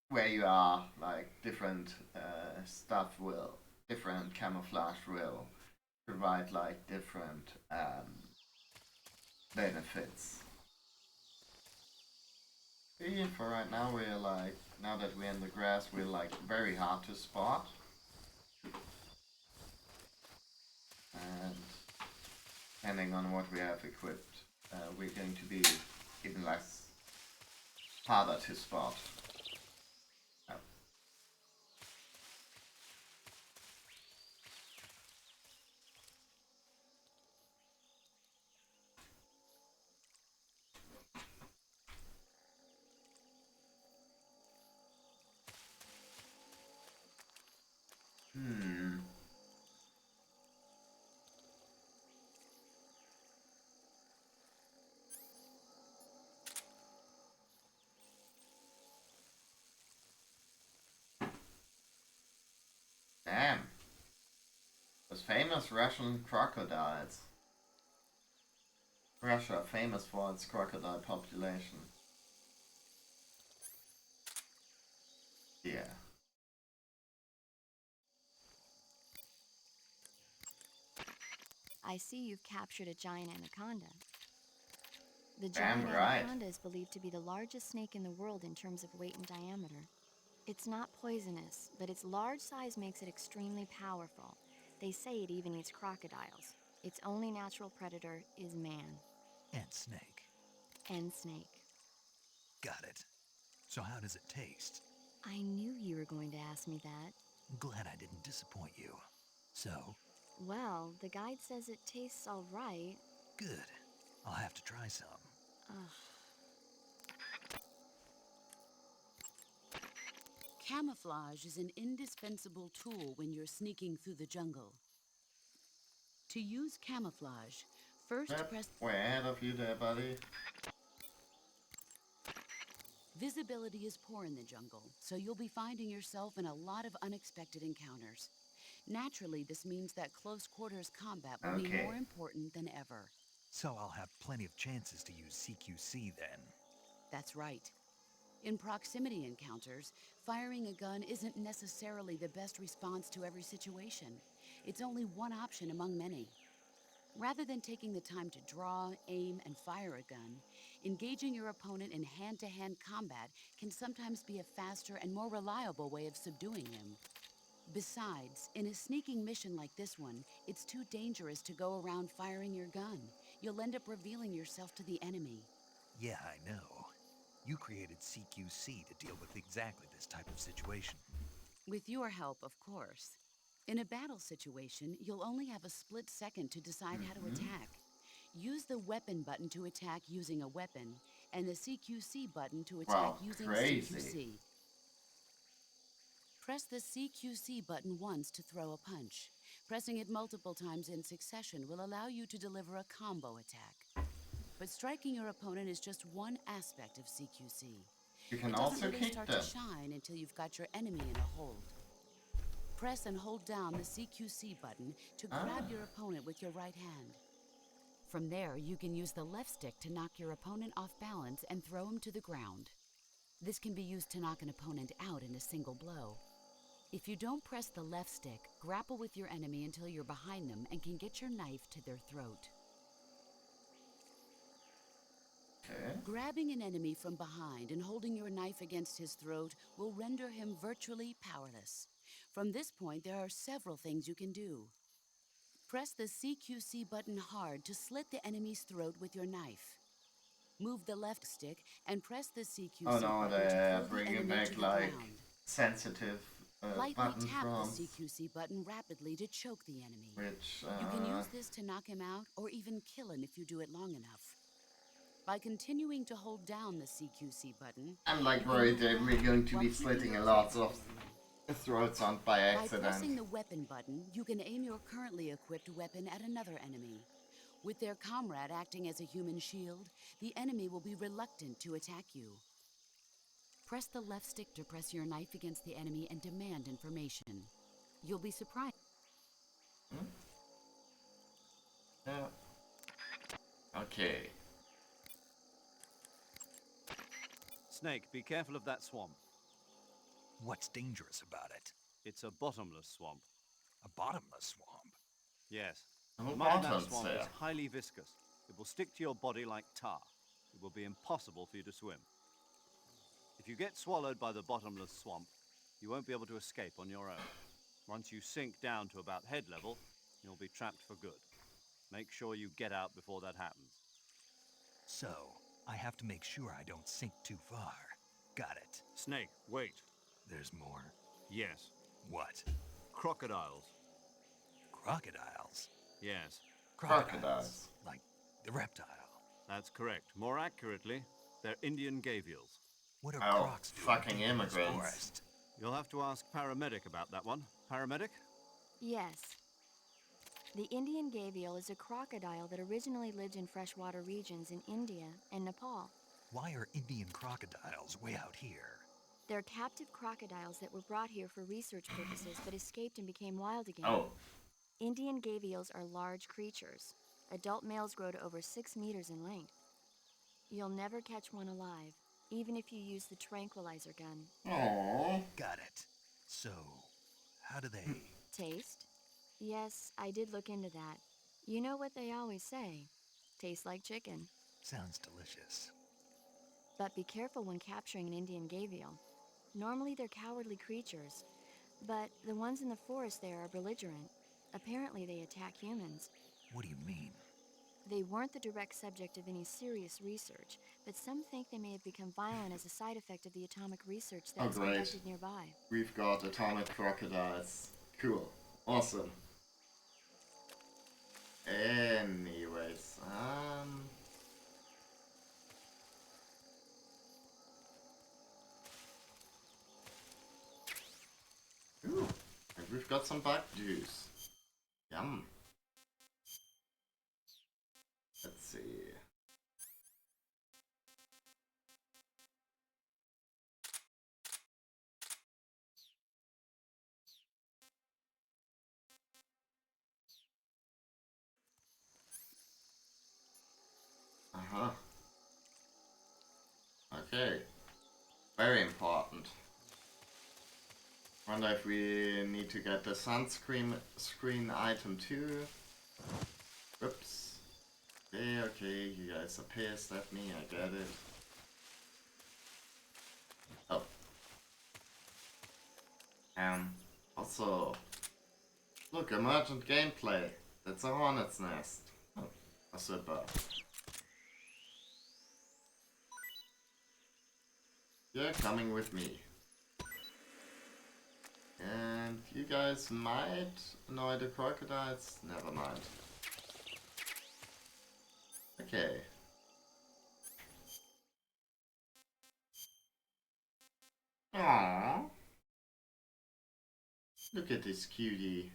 where you are, like different stuff will different camouflage will provide like different benefits. See, for right now we're like now that we're in the grass we're like very hard to spot. And depending on what we have equipped, we're going to be even less harder to spot. Oh. Damn. Those famous Russian crocodiles. Russia, famous for its crocodile population. Yeah. I see you've captured a giant anaconda. The Damn giant right. anaconda is believed to be the largest snake in the world in terms of weight and diameter. It's not poisonous, but its large size makes it extremely powerful. They say it even eats crocodiles. Its only natural predator is man. And snake. And snake. Got it. So how does it taste? I knew you were going to ask me that. Glad I didn't disappoint you. So, Well, the guide says it tastes all right. good. I'll have to try some. Camouflage is an indispensable tool when you're sneaking through the jungle. To use camouflage, first Yep, press... we're ahead of you there, buddy. Visibility is poor in the jungle, so you'll be finding yourself in a lot of unexpected encounters. Naturally, this means that close quarters combat will be Okay. more important than ever. So I'll have plenty of chances to use CQC then. That's right. In proximity encounters, firing a gun isn't necessarily the best response to every situation. It's only one option among many. Rather than taking the time to draw, aim, and fire a gun, engaging your opponent in hand-to-hand combat can sometimes be a faster and more reliable way of subduing him. Besides, in a sneaking mission like this one, it's too dangerous to go around firing your gun. You'll end up revealing yourself to the enemy. Yeah, I know. You created CQC to deal with exactly this type of situation. With your help, of course. In a battle situation, you'll only have a split second to decide how to attack. Use the weapon button to attack using a weapon, and the CQC button to attack Wow, using crazy. CQC. Press the CQC button once to throw a punch. Pressing it multiple times in succession will allow you to deliver a combo attack. But striking your opponent is just one aspect of CQC. You can It doesn't also really kick start them. to shine until you've got your enemy in a hold. Press and hold down the CQC button to grab your opponent with your right hand. From there, you can use the left stick to knock your opponent off balance and throw him to the ground. This can be used to knock an opponent out in a single blow. If you don't press the left stick, grapple with your enemy until you're behind them and can get your knife to their throat. Okay. Grabbing an enemy from behind and holding your knife against his throat will render him virtually powerless. From this point, there are several things you can do. Press the CQC button hard to slit the enemy's throat with your knife. Move the left stick and press the CQC Oh no, button to they're pull the bringing enemy back to the like ground. sensitive Lightly button tap prompts, the CQC button rapidly to choke the enemy. which You can use this to knock him out or even kill him if you do it long enough. By continuing to hold down the CQC button, I'm like you can worried move that we're around going to while be keeping slitting your a lot focus of on the enemy. throats on by By pressing accident. the weapon button, you can aim your currently equipped weapon at another enemy. With their comrade acting as a human shield, the enemy will be reluctant to attack you. Press the left stick to press your knife against the enemy and demand information. You'll be surprised. Yeah. Okay. Snake, be careful of that swamp. What's dangerous about it? It's a bottomless swamp. A bottomless swamp? Yes. No The mud in that bottoms swamp there. is highly viscous. It will stick to your body like tar. It will be impossible for you to swim. If you get swallowed by the bottomless swamp, you won't be able to escape on your own. Once you sink down to about head level, you'll be trapped for good. Make sure you get out before that happens. So, I have to make sure I don't sink too far. Got it. Snake, wait. There's more. Yes. What? Crocodiles. Crocodiles? Yes. Crocodiles. Like the reptile. That's correct. More accurately, they're Indian gavials. What are Oh, crocs doing fucking deep in this immigrants. forest? You'll have to ask Paramedic about that one. Paramedic? Yes. The Indian gavial is a crocodile that originally lived in freshwater regions in India and Nepal. Why are Indian crocodiles way out here? They're captive crocodiles that were brought here for research purposes but escaped and became wild again. Oh, Indian gavials are large creatures. Adult males grow to over 6 meters in length. You'll never catch one alive, even if you use the tranquilizer gun. oh. Got it. So, how do they... Taste? Yes, I did look into that. You know what they always say. Tastes like chicken. Sounds delicious. But be careful when capturing an Indian gavial. Normally they're cowardly creatures, but the ones in the forest there are belligerent. Apparently they attack humans. What do you mean? They weren't the direct subject of any serious research, but some think they may have become violent as a side effect of the atomic research that Oh, was great. conducted nearby. We've got atomic crocodiles. Cool. Awesome. Anyways, Ooh, and we've got some bug juice. Yum. Let's see. Uh-huh. Okay. Very important. Wonder if we need to get the sunscreen screen item too. Oops. Okay, you guys are pissed at me, I get it. Oh. Also, look, emergent gameplay. That's a hornet's nest. Oh, a zipper. You're coming with me. And you guys might annoy the crocodiles. Never mind. Okay. Aww. Look at this cutie.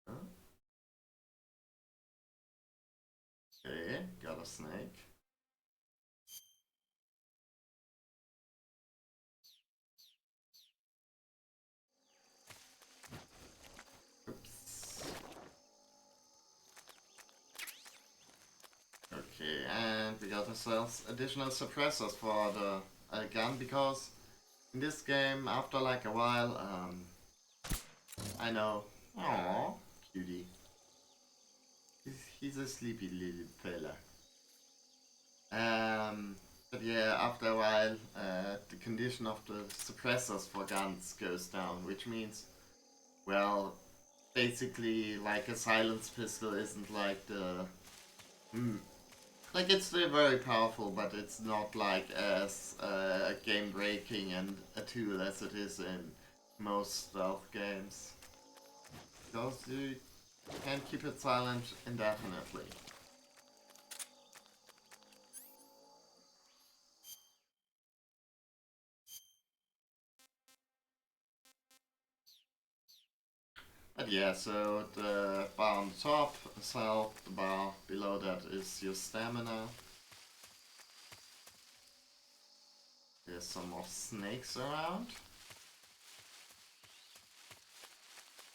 Huh? Okay, got a snake. Oops. Okay, and we got ourselves additional suppressors for the gun, because in this game, after like a while, I know. Aww, cutie. He's a sleepy little fella. But yeah, after a while, the condition of the suppressors for guns goes down, which means, well, basically, like a silence pistol isn't like the... like, it's still very powerful, but it's not like as game-breaking and a tool as it is in most stealth games. Because you can't keep it silent indefinitely. But yeah, so the bar on top is health, the bar below that is your stamina. There's some more snakes around.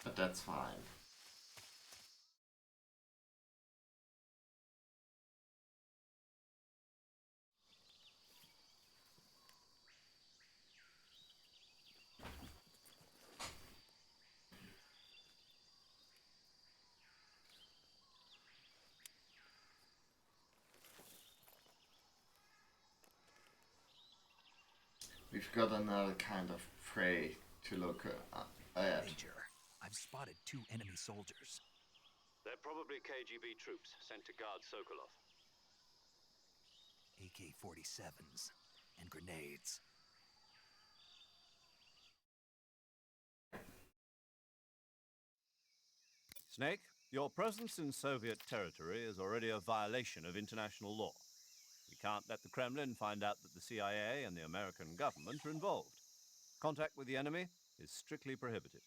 But that's fine. We've got another kind of prey to look at. Major, I've spotted 2 enemy soldiers. They're probably KGB troops sent to guard Sokolov. AK-47s and grenades. Snake, your presence in Soviet territory is already a violation of international law. We can't let the Kremlin find out that the CIA and the American government are involved. Contact with the enemy is strictly prohibited.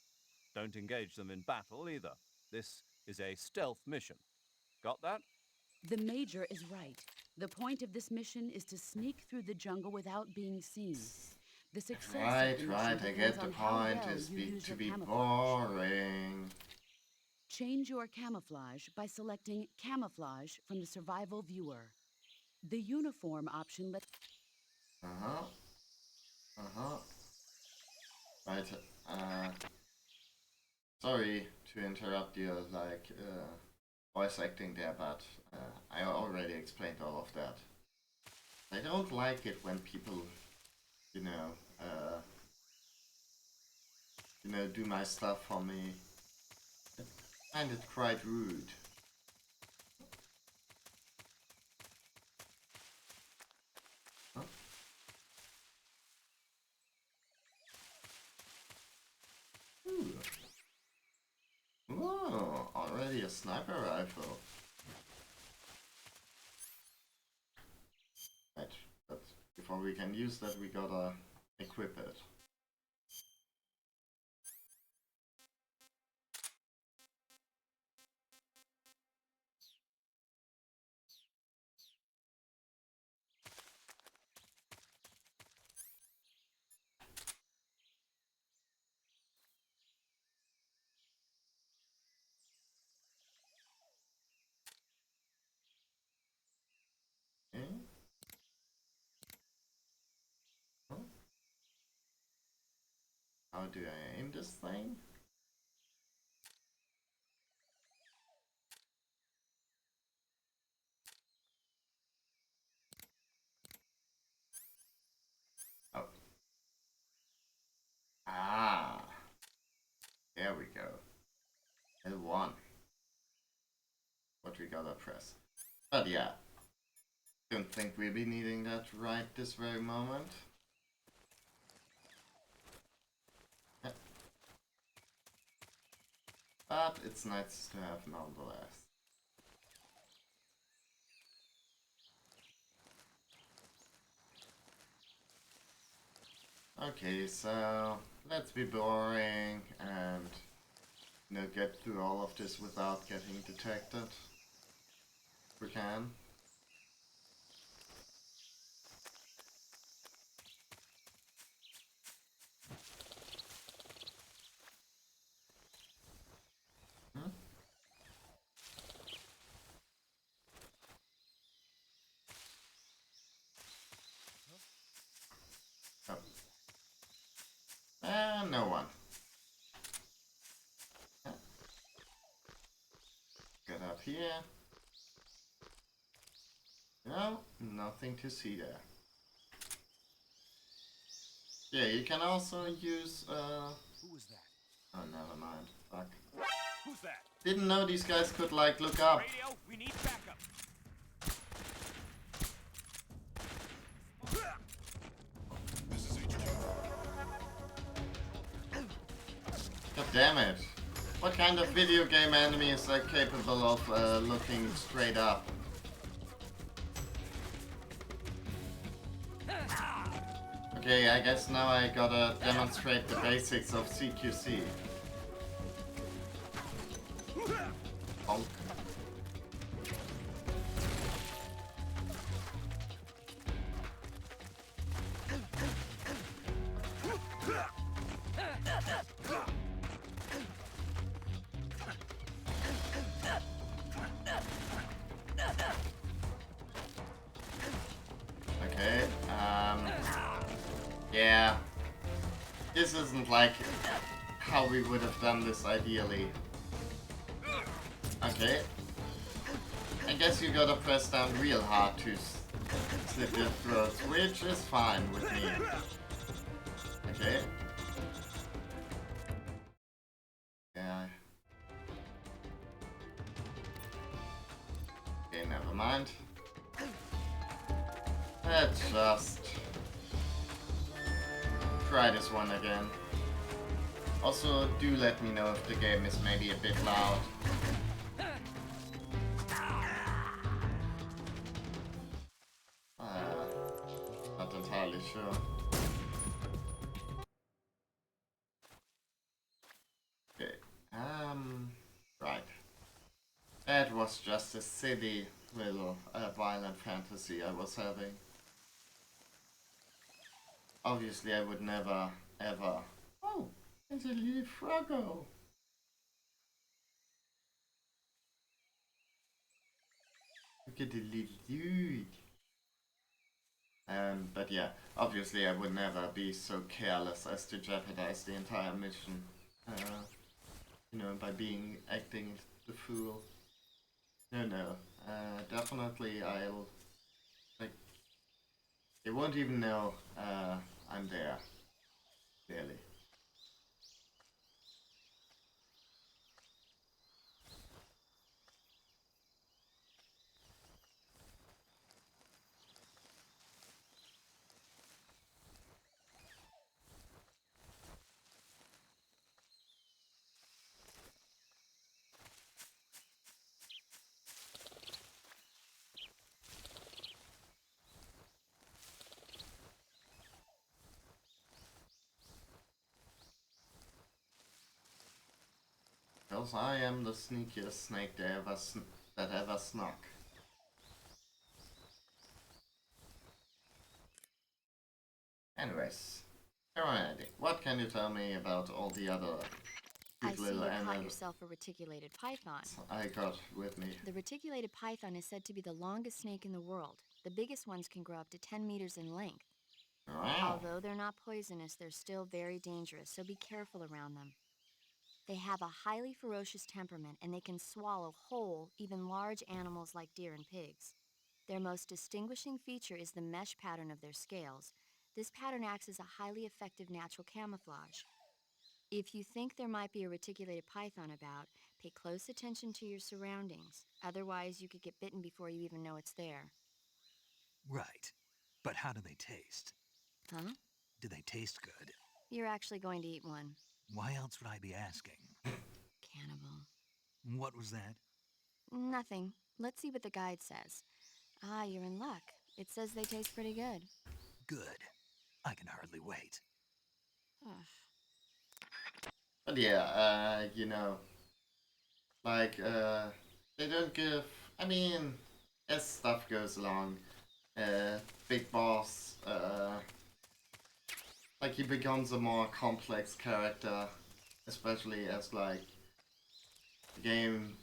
Don't engage them in battle either. This is a stealth mission. Got that? The Major is right. The point of this mission is to sneak through the jungle without being seen. The success of the mission Right, I depends get the on how point. well Is you use to your be camouflage. boring. Change your camouflage by selecting Camouflage from the Survival Viewer. The Uniform option lets... Right, sorry to interrupt your, voice acting there, but I already explained all of that. I don't like it when people, do my stuff for me. I find it quite rude. Huh? Ooh. Oh, already a sniper rifle. Right, but before we can use that, we gotta equip it. Okay. Huh? How do I aim this thing? There we go. L1. What we gotta press. But yeah. Don't think we'll be needing that right this very moment. Yeah. But it's nice to have nonetheless. Okay, so let's be boring and get through all of this without getting detected. If we can. Hmm? Oh. And no one. Get up here. No, nothing to see there. Yeah, you can also use, Who was that? oh, never mind. Fuck. Who's that? Didn't know these guys could, like, look up. Radio, we need backup. God damn it. What kind of video game enemy is capable of looking straight up? Okay, I guess now I gotta demonstrate the basics of CQC. Bonk. Okay, yeah. This isn't like how we would have done this ideally. Okay. I guess you gotta press down real hard to slit their throats, which is fine with me. Okay. Yeah. Okay, never mind. Let's just try this one again. Also, do let me know if the game is maybe a bit loud. Not entirely sure. Okay, right. That was just a silly little violent fantasy I was having. Obviously, I would never, ever... Oh, there's a little froggo. Look at the little dude. But yeah, obviously I would never be so careless as to jeopardize the entire mission. By acting the fool. No. Definitely I'll... Like... They won't even know, I'm there. Clearly. Because I am the sneakiest snake that ever snuck. Anyways, Serenity, what can you tell me about all the other I cute see little you caught animals yourself a reticulated python. I got with me? The reticulated python is said to be the longest snake in the world. The biggest ones can grow up to 10 meters in length. Wow. Although they're not poisonous, they're still very dangerous, so be careful around them. They have a highly ferocious temperament and they can swallow whole, even large animals like deer and pigs. Their most distinguishing feature is the mesh pattern of their scales. This pattern acts as a highly effective natural camouflage. If you think there might be a reticulated python about, pay close attention to your surroundings. Otherwise, you could get bitten before you even know it's there. Right. But how do they taste? Huh? Do they taste good? You're actually going to eat one. Why else would I be asking? Cannibal. What was that? Nothing. Let's see what the guide says. Ah, you're in luck. It says they taste pretty good. Good. I can hardly wait. But yeah, you know, like, they don't give. I mean, as stuff goes along, Big Boss, like, he becomes a more complex character, especially as, like, the game,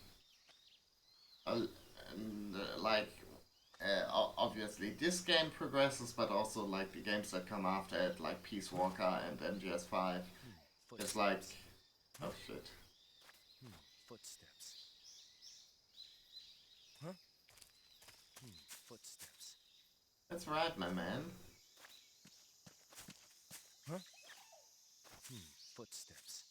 and, like, obviously this game progresses, but also, like, the games that come after it, like Peace Walker and MGS5, it's like, oh shit. Footsteps. Huh? Footsteps. That's right, my man. Huh? Footsteps.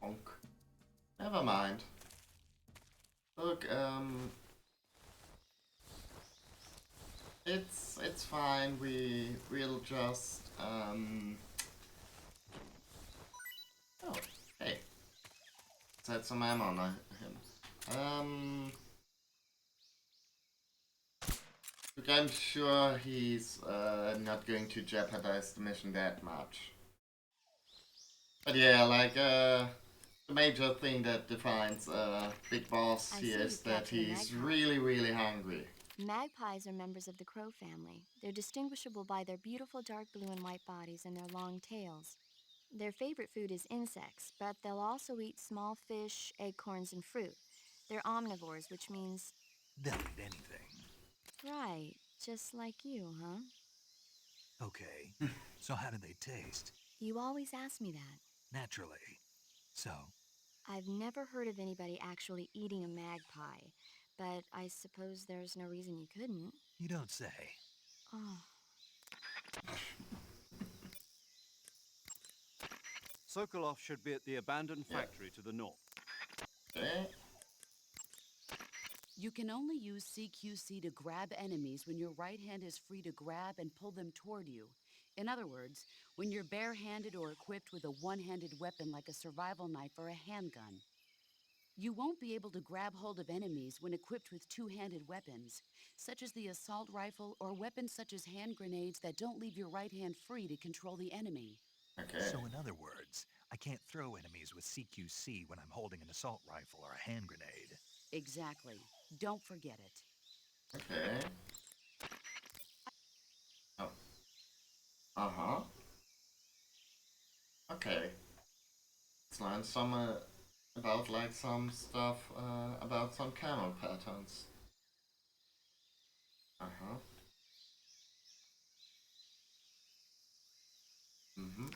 Honk. Never mind. Look, it's fine. We'll just Oh, hey. Set some ammo on him. Look, I'm sure he's not going to jeopardize the mission that much. But yeah, like the major thing that defines Big Boss I here see is you've that captured a he's magpie. really, really hungry. Magpies are members of the crow family. They're distinguishable by their beautiful dark blue and white bodies and their long tails. Their favorite food is insects, but they'll also eat small fish, acorns, and fruit. They're omnivores, which means, They'll eat anything. right, just like you, huh? Okay. So how do they taste? You always ask me that. Naturally. So, I've never heard of anybody actually eating a magpie, but I suppose there's no reason you couldn't. you don't say. Oh, Sokolov should be at the abandoned factory to the north. Okay. You can only use CQC to grab enemies when your right hand is free to grab and pull them toward you. In other words, when you're barehanded or equipped with a one-handed weapon like a survival knife or a handgun. You won't be able to grab hold of enemies when equipped with two-handed weapons, such as the assault rifle or weapons such as hand grenades that don't leave your right hand free to control the enemy. Okay. So in other words, I can't throw enemies with CQC when I'm holding an assault rifle or a hand grenade. Exactly. Don't forget it. Okay. Oh. Uh-huh. Okay. Let's learn some about like some stuff about some camo patterns. Uh-huh. Mm-hmm.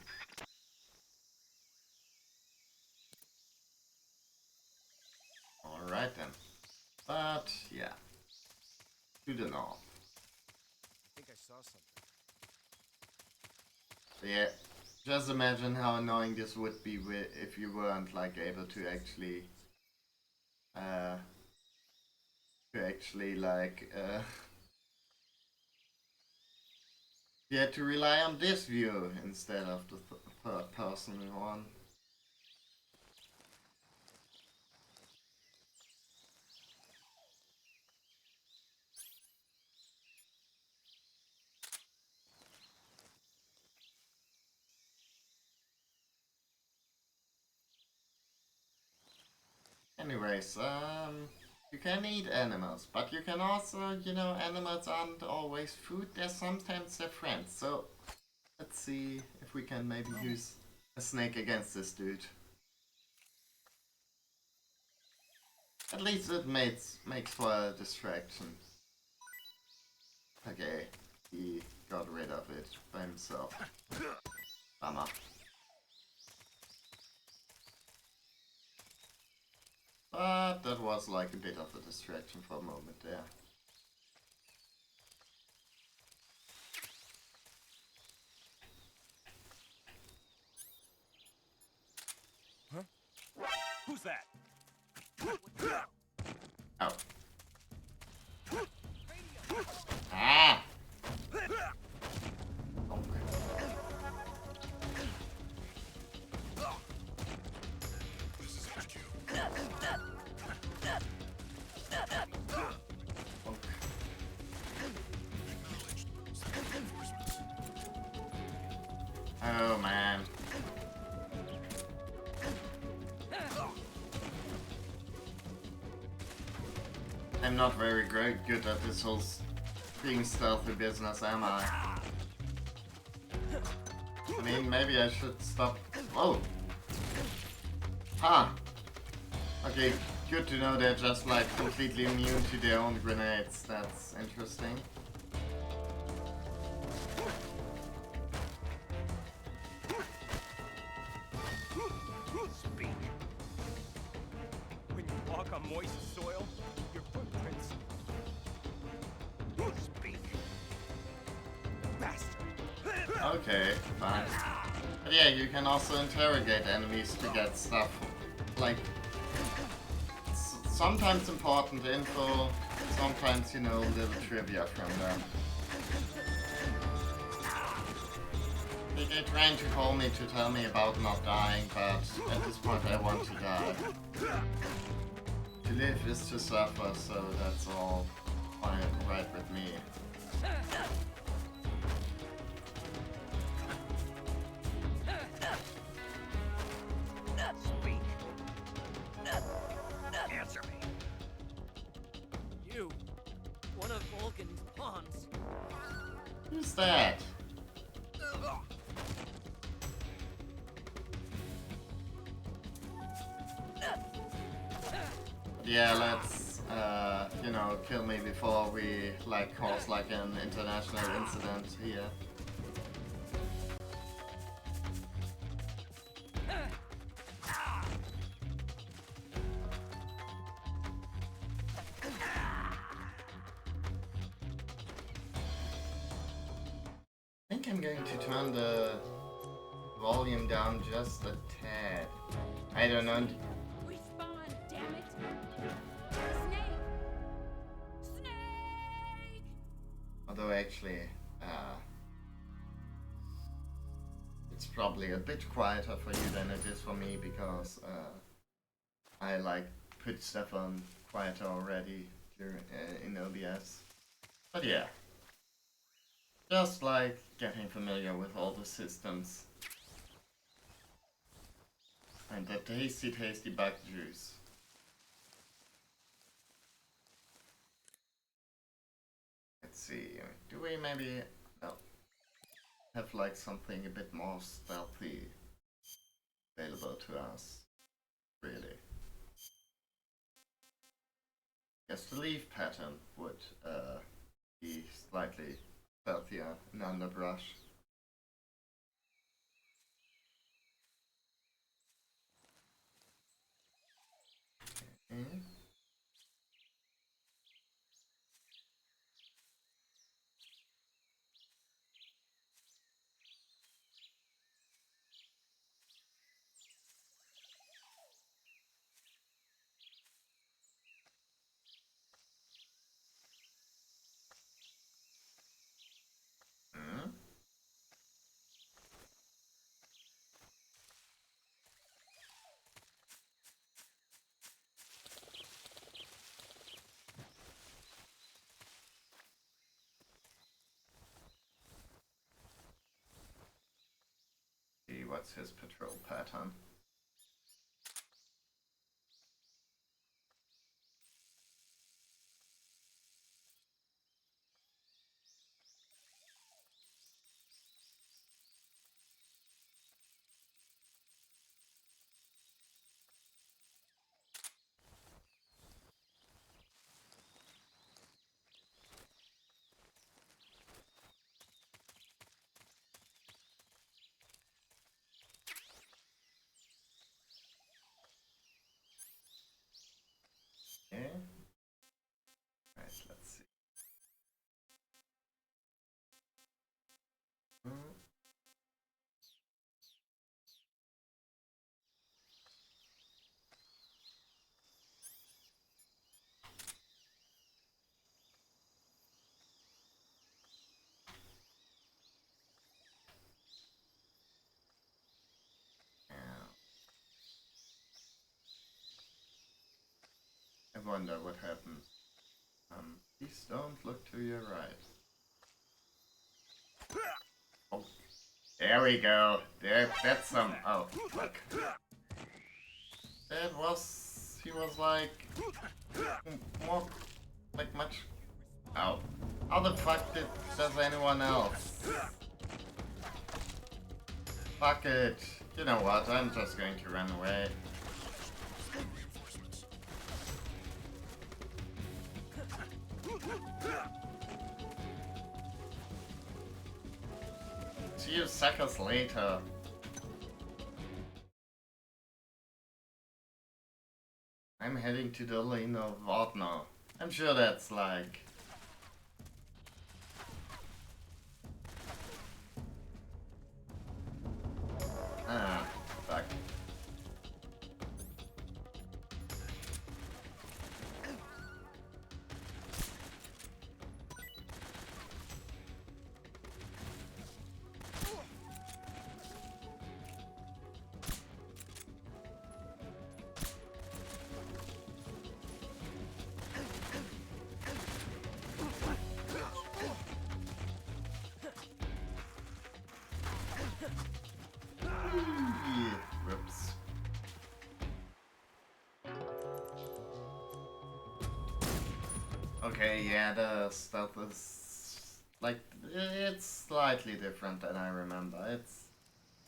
Alright then. But yeah. To the north. I think I saw something. Yeah. Just imagine how annoying this would be if you weren't like able to actually you had to rely on this view instead of the third person one. Anyways, you can eat animals, but you can also, you know, animals aren't always food, they're sometimes their friends. So, let's see if we can maybe use a snake against this dude. At least it makes for a distraction. Okay, he got rid of it by himself. Bummer. But that was like a bit of a distraction for a moment there. Who's that? Oh. Ah! Oh man. I'm not very good at this whole being stealthy business, am I? I mean, maybe I should stop. Whoa! Huh! Okay, good to know they're just like completely immune to their own grenades. That's interesting. Speak. When you walk on moist soil, your footprints. Speak. Bastard. Okay, fine. But yeah, you can also interrogate enemies to get stuff like sometimes important info, sometimes, you know, little trivia from them. They trying to call me to tell me about not dying, but at this point I want to die. To live is to suffer, so that's all fine, right with me. Speak. Answer me. You, one of Vulcan's pawns. Who's that? Yeah, let's, you know, kill me before we, like, cause, like, an international incident here. I think I'm going to turn the volume down just a tad. I don't know. Respawn, damn it! Snake! Snake! Although actually, it's probably a bit quieter for you than it is for me because I like put stuff on quieter already during, in OBS. But yeah, just like getting familiar with all the systems. And the tasty, tasty bug juice. Let's see, do we maybe have like something a bit more stealthy available to us? Really? Guess the leaf pattern would be slightly stealthier in underbrush. Okay. See what's his patrol pattern. wonder what happened. Please don't look to your right. Oh, there we go. That's some. Oh, fuck. That was. He was like. More. Like much. Oh. How the fuck does anyone else? Fuck it. You know what? I'm just going to run away. See you suckers later. I'm heading to the lane of Vodno. I'm sure that's like... Ah, fuck. Whoops. Okay, yeah, the stuff is like it's slightly different than I remember.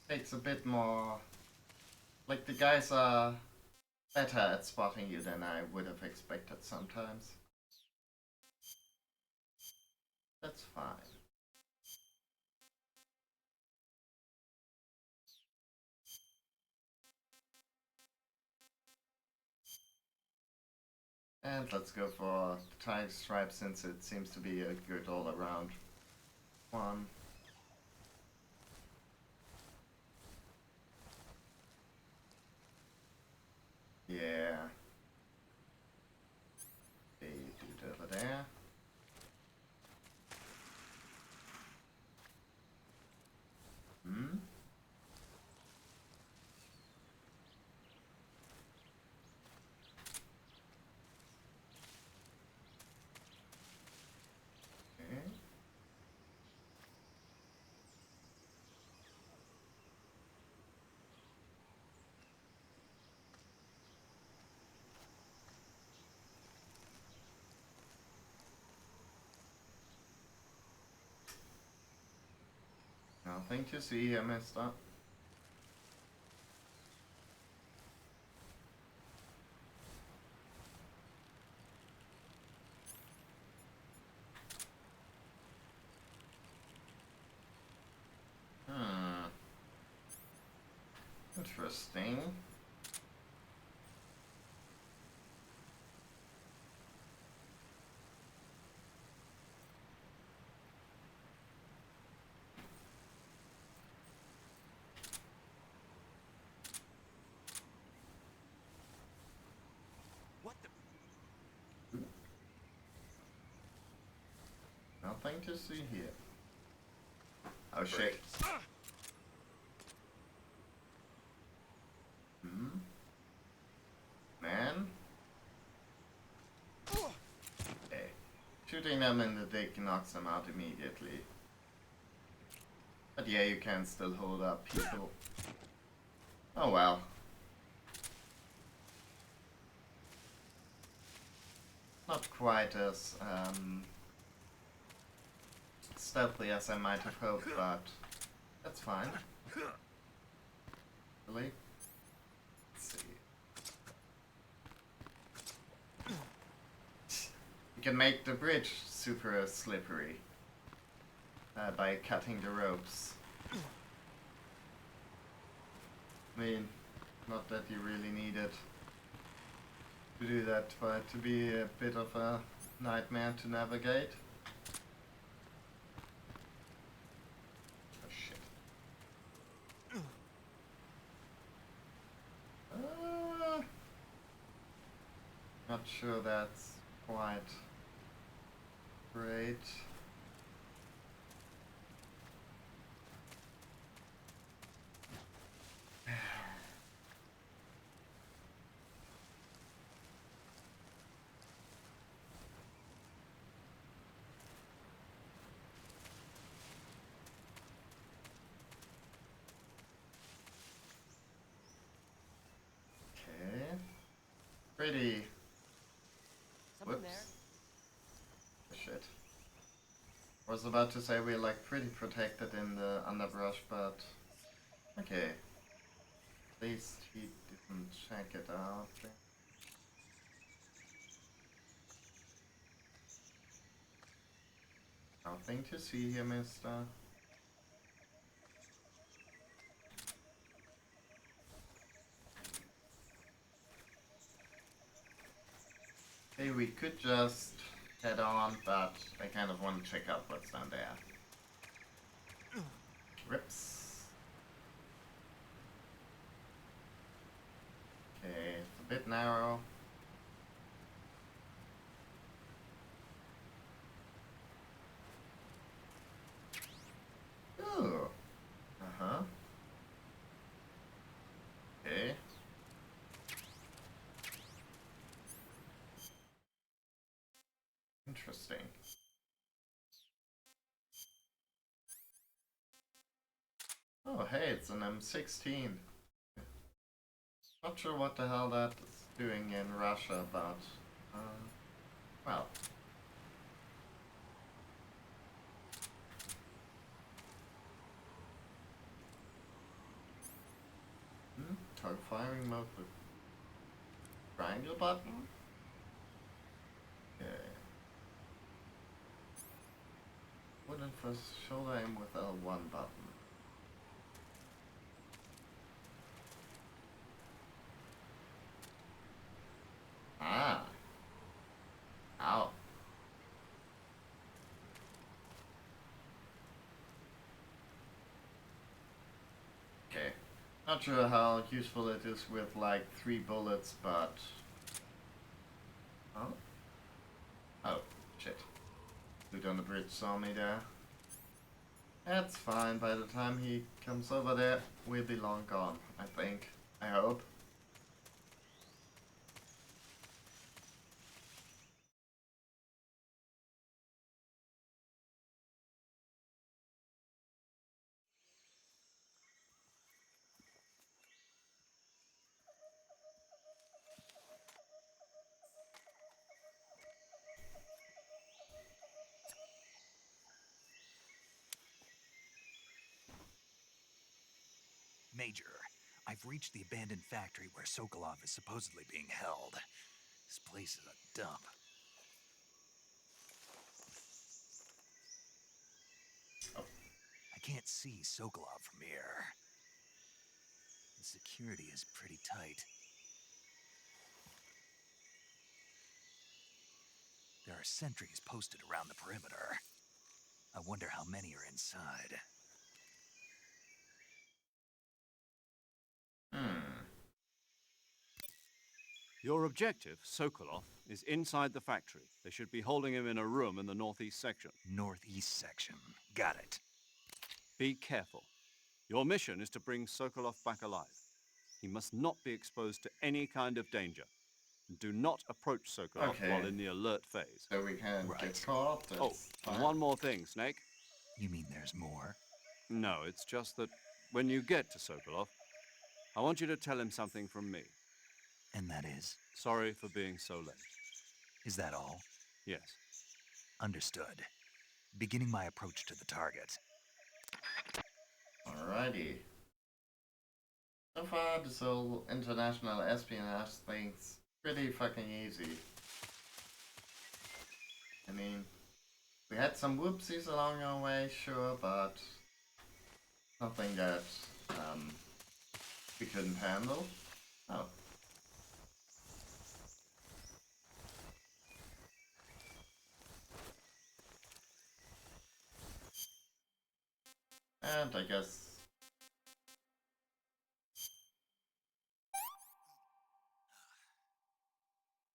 Takes a bit more. Like the guys are better at spotting you than I would have expected sometimes. That's fine. And let's go for Tiger Stripe since it seems to be a good all-around one. Yeah. They do it over there. Hmm? Okay. Nothing to see here, mister. Interesting. What the? Nothing to see here. Oh shit. Hmm? Man? Okay. Shooting them in the dick knocks them out immediately. But yeah, you can still hold up people. Oh well. Not quite as stealthy as I might have hoped, but that's fine. Really? Let's see. You can make the bridge super slippery by cutting the ropes. I mean, not that you really need it to do that for it to be a bit of a nightmare to navigate. Oh shit. Not sure that's quite great. pretty. Someone Whoops. there. Shit. I was about to say we're like pretty protected in the underbrush, but okay. At least he didn't check it out. Nothing to see here, mister. Hey, we could just head on, but I kind of want to check out what's down there. Rips. Okay, it's a bit narrow. Ooh. Uh-huh. Okay. Interesting. Oh, hey, it's an M16. Not sure what the hell that is doing in Russia, but, well. Tug firing mode with triangle button? Okay. Wooden first shoulder aim with L1 button. Ah. Ow. Okay. Not sure how useful it is with like 3 bullets, but... Oh? Oh, shit. Dude on the bridge saw me there. That's fine, by the time he comes over there, we'll be long gone, I think. I hope. Major, I've reached the abandoned factory where Sokolov is supposedly being held. This place is a dump. I can't see Sokolov from here. The security is pretty tight. There are sentries posted around the perimeter. I wonder how many are inside. Your objective, Sokolov, is inside the factory. They should be holding him in a room in the northeast section. Northeast section. Got it. Be careful. Your mission is to bring Sokolov back alive. He must not be exposed to any kind of danger. Do not approach Sokolov while in the alert phase. So we can get caught. Oh, and one more thing, Snake. You mean there's more? No, it's just that when you get to Sokolov, I want you to tell him something from me. And that is? Sorry for being so late. Is that all? Yes. Understood. Beginning my approach to the target. Alrighty. So far, this whole international espionage thing's pretty fucking easy. I mean, we had some whoopsies along our way, sure, but nothing that we couldn't handle. Oh. And I guess...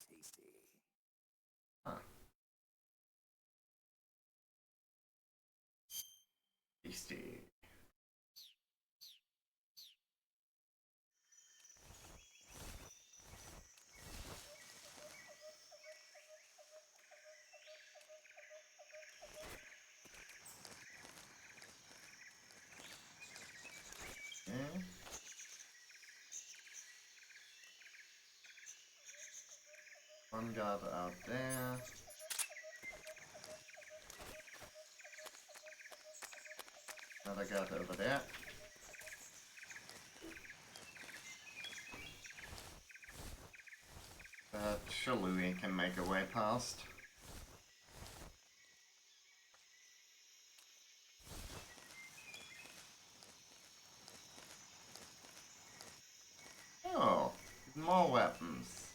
Tasty. Huh. Tasty. Okay. guard out there. Another guard over there. But surely we can make a way past. Oh, more weapons.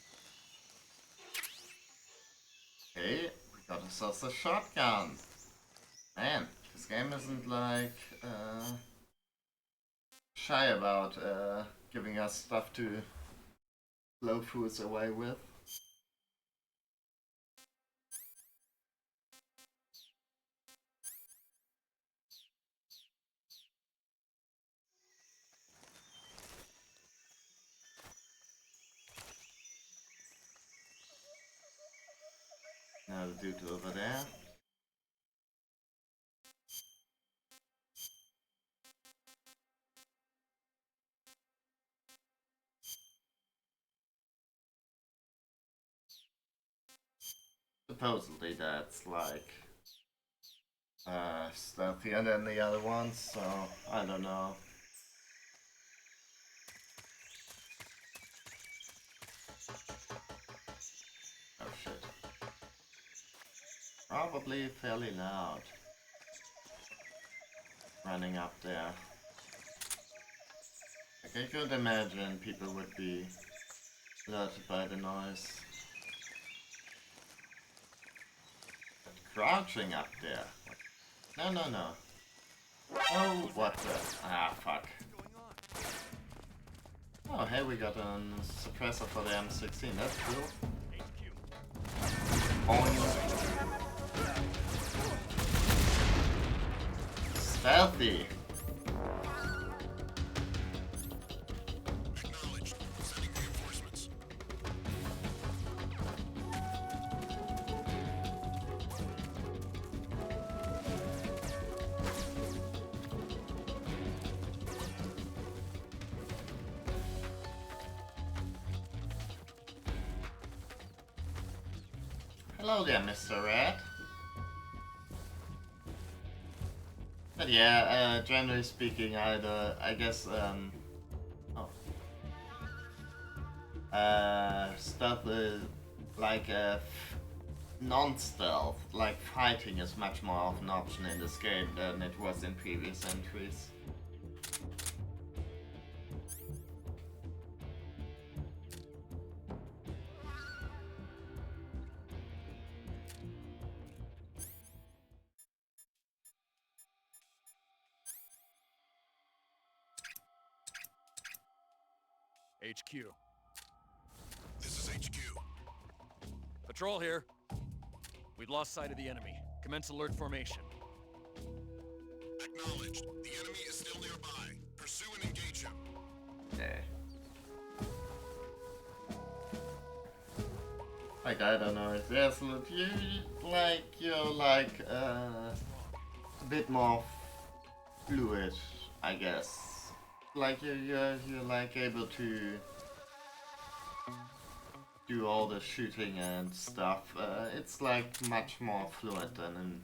Okay, we got ourselves a shotgun. Man, this game isn't like shy about giving us stuff to blow fools away with. Now the dude over there. Supposedly that's like stealthier than the other ones, so I don't know. Oh shit. Probably fairly loud. Running up there. Like I could imagine people would be alerted by the noise. But crouching up there. No, no, no. Oh, what the? Ah, fuck. Oh, hey, we got a suppressor for the M16. That's cool. Stealthy. Acknowledged. Sending reinforcements. Hello there, Mr. Red. But yeah, generally speaking, I guess, stuff like non-stealth, like fighting is much more of an option in this game than it was in previous entries. HQ. This is HQ. Patrol here. We've lost sight of the enemy. Commence alert formation. Acknowledged. The enemy is still nearby. Pursue and engage him. Okay. Like, I don't know, if there's you're like a bit more fluid, I guess. Like you're like able to do all the shooting and stuff. It's like much more fluid than in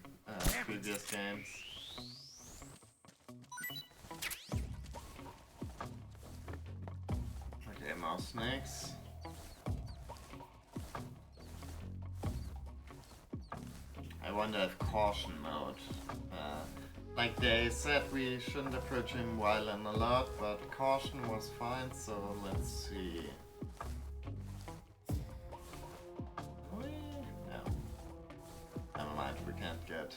previous games. Okay, more snakes. I wonder if caution mode. Like they said we shouldn't approach him while on alert, but caution was fine, so let's see. No. Never mind, we can't get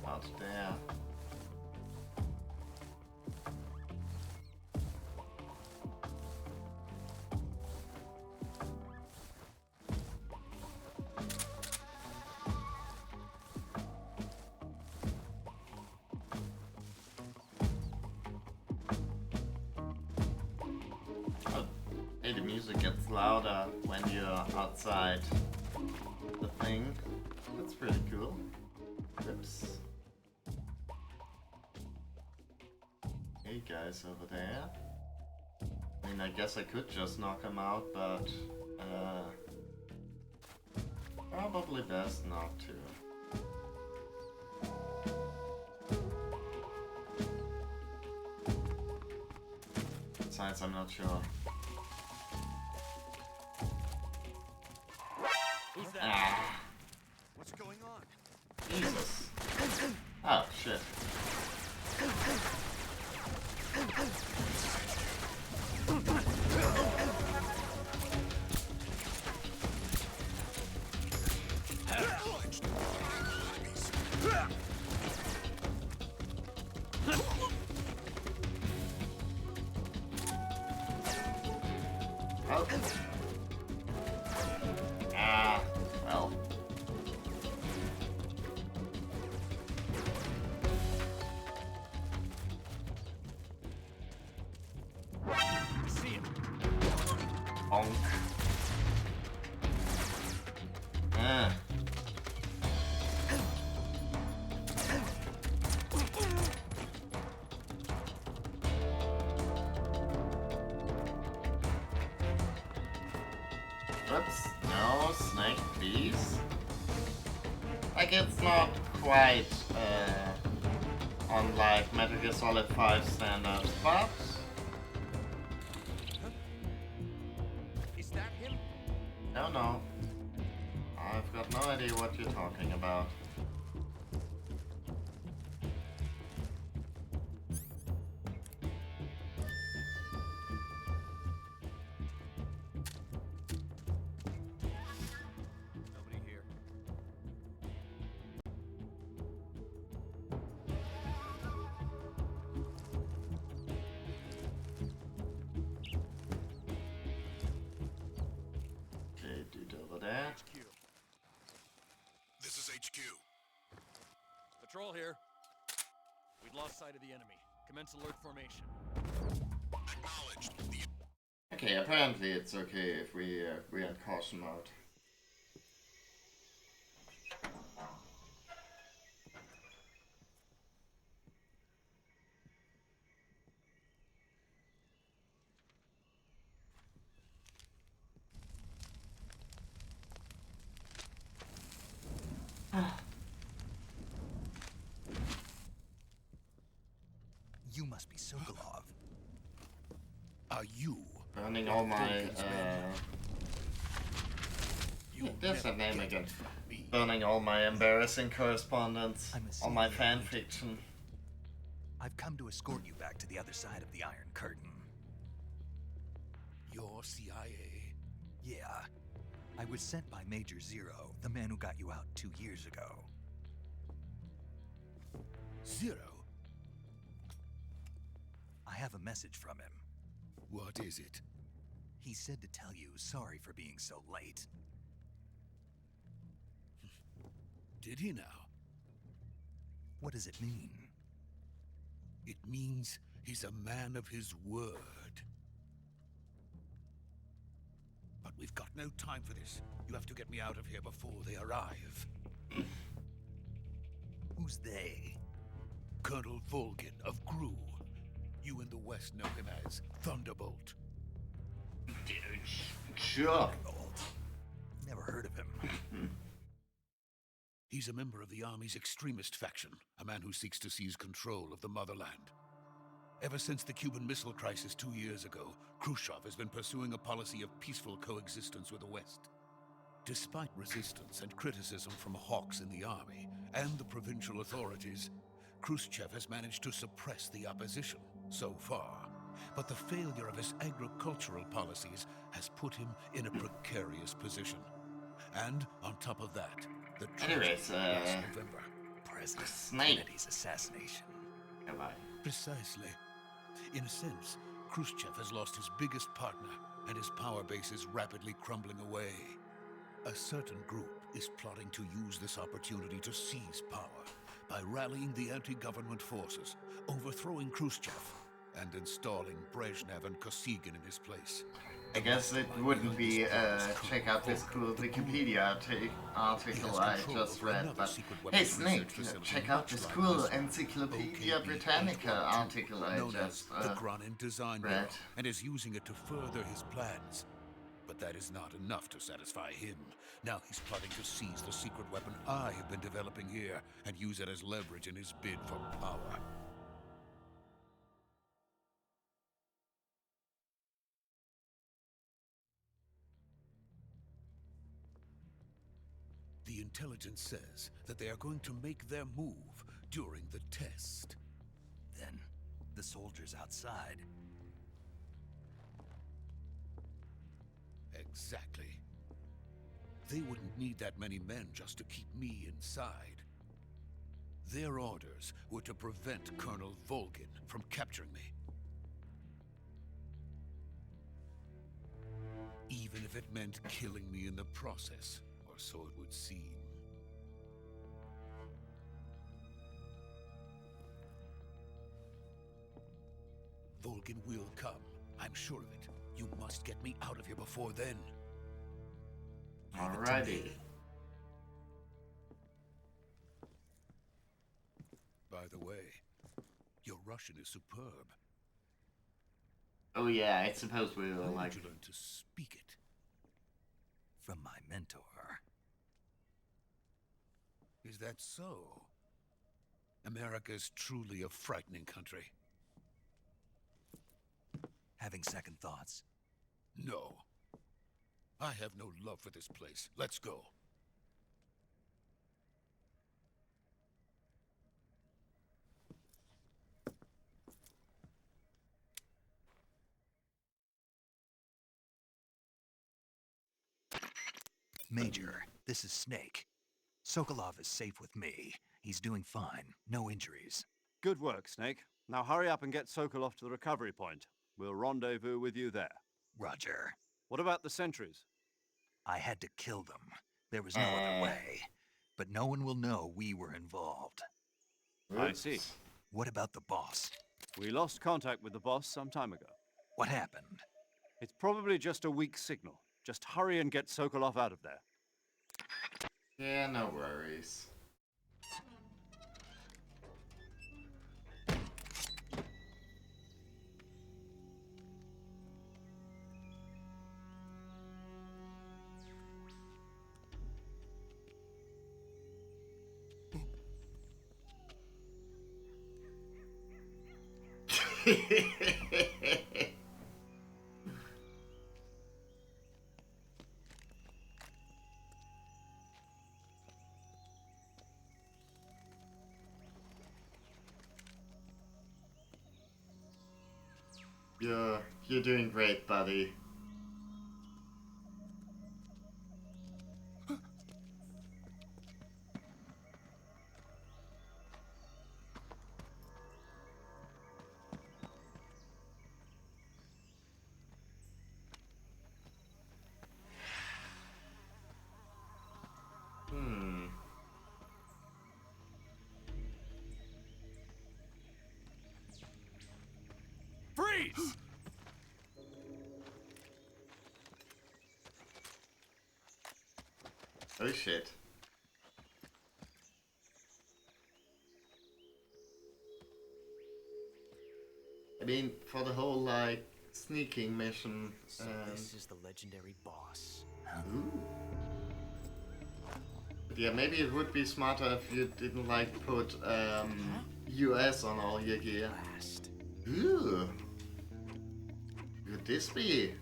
out there. Hey, the music gets louder when you're outside the thing. That's pretty cool. Oops. Hey guys over there. I mean, I guess I could just knock him out, but Probably best not to. Besides, I'm not sure. Who's that? Ah, What's going on? Jesus. Oh, shit. Oh. Ah, well. See him. Bonk. Ah. Whoops, no, snake, please. Like, it's not quite, on, like, Metal Gear Solid 5 standards, but... Is that him? No. I've got no idea what you're talking about. Nobody here. Okay, dude over there. HQ. This is HQ. Patrol here. We've lost sight of the enemy. Commence alert formation. Acknowledged. The Okay, apparently it's okay if we had caution mode. You must be Sokolov. Are you? Burning all my, there's that name again. Burning all my embarrassing correspondence, I'm a all my CIA fan agent. fiction. I've come to escort you back to the other side of the Iron Curtain. Your CIA? Yeah. I was sent by Major Zero, the man who got you out 2 years ago. Zero? I have a message from him. What is it? He said to tell you sorry for being so late. Did he now? What does it mean? It means he's a man of his word. But we've got no time for this. You have to get me out of here before they arrive. Who's they? Colonel Volgin of GRU. You in the West know him as Thunderbolt. Sure. Never heard of him. He's a member of the Army's extremist faction, a man who seeks to seize control of the motherland. Ever since the Cuban Missile Crisis 2 years ago, Khrushchev has been pursuing a policy of peaceful coexistence with the West. Despite resistance and criticism from hawks in the army and the provincial authorities, Khrushchev has managed to suppress the opposition so far. But the failure of his agricultural policies has put him in a precarious position. And on top of that, the Anyways, last November. President Snake. Kennedy's assassination. Goodbye. Precisely. In a sense, Khrushchev has lost his biggest partner, and his power base is rapidly crumbling away. A certain group is plotting to use this opportunity to seize power by rallying the anti-government forces, overthrowing Khrushchev, and installing Brezhnev and Kosygin in his place. I guess it wouldn't be, check out this cool Wikipedia article I just read, but hey Snake, check out this cool Encyclopedia Britannica article I known just as the Gronin Design read. Bureau, and is using it to further his plans. But that is not enough to satisfy him. Now he's plotting to seize the secret weapon I have been developing here and use it as leverage in his bid for power. The intelligence says that they are going to make their move during the test. Then, the soldiers outside. Exactly. They wouldn't need that many men just to keep me inside. Their orders were to prevent Colonel Volgin from capturing me. Even if it meant killing me in the process, or so it would seem. Volgin will come. I'm sure of it. You must get me out of here before then. Alrighty. By the way, your Russian is superb. Oh yeah, I suppose we were How like... did you learn to speak it? From my mentor. Is that so? America's truly a frightening country. Having second thoughts? No. I have no love for this place. Let's go. Major, this is Snake. Sokolov is safe with me. He's doing fine. No injuries. Good work, Snake. Now hurry up and get Sokolov to the recovery point. We'll rendezvous with you there. Roger. What about the sentries? I had to kill them. There was no other way. But no one will know we were involved. I see. What about the boss? We lost contact with the boss some time ago. What happened? It's probably just a weak signal. Just hurry and get Sokolov out of there. Yeah, no worries. You're doing great, buddy. Freeze! Oh shit. I mean, for the whole, like, sneaking mission, So this is the legendary boss. Ooh. Yeah, maybe it would be smarter if you didn't, like, put, US on all your gear. Last. Ooh. Could this be?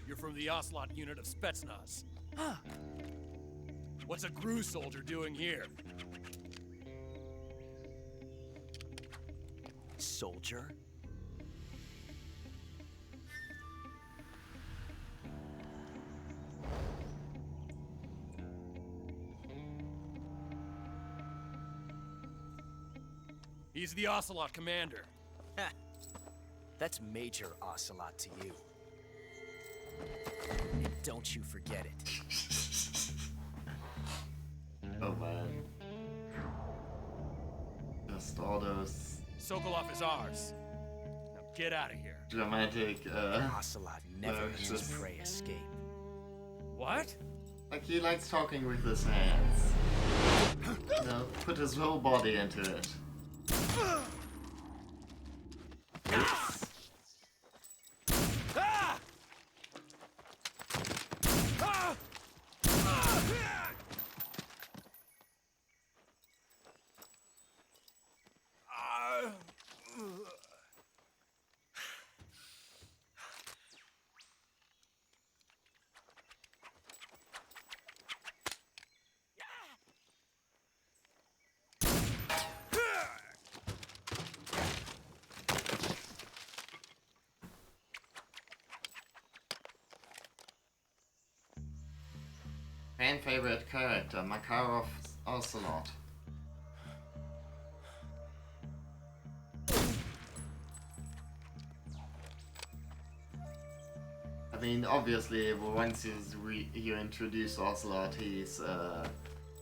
You're from the Ocelot unit of Spetsnaz. Huh. What's a GRU soldier doing here? Soldier? He's the Ocelot commander. Ha! That's Major Ocelot to you. And don't you forget it. Oh man. Just all those Sokolov is ours. Now get out of here. dramatic, Ocelot never lets his just- prey escape. What? like he likes talking with his hands. You know, put his whole body into it. Oops. fan favorite character, Makarov Ocelot. I mean, obviously, once you introduce Ocelot, he's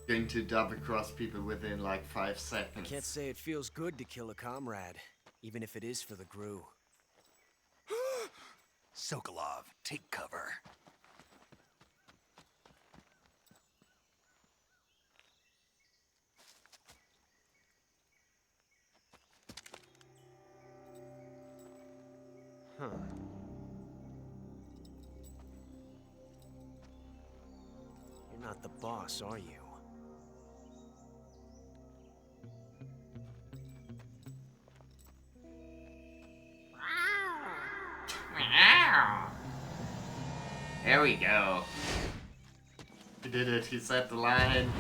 going to double cross people within like 5 seconds. Can't say it feels good to kill a comrade, even if it is for the Gru. Sokolov, take cover. Huh. You're not the boss, are you? There we go. He did it, he set the line.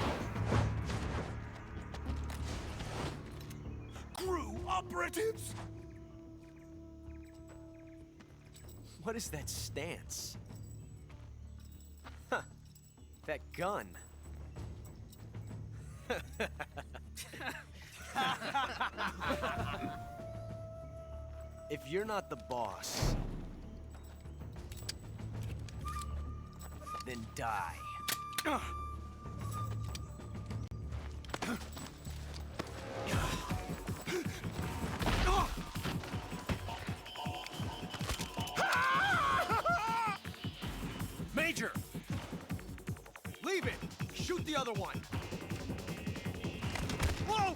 Gru operatives? What is that stance? Huh. That gun. If you're not the boss, then die. Major! Leave it! Shoot the other one! Whoa!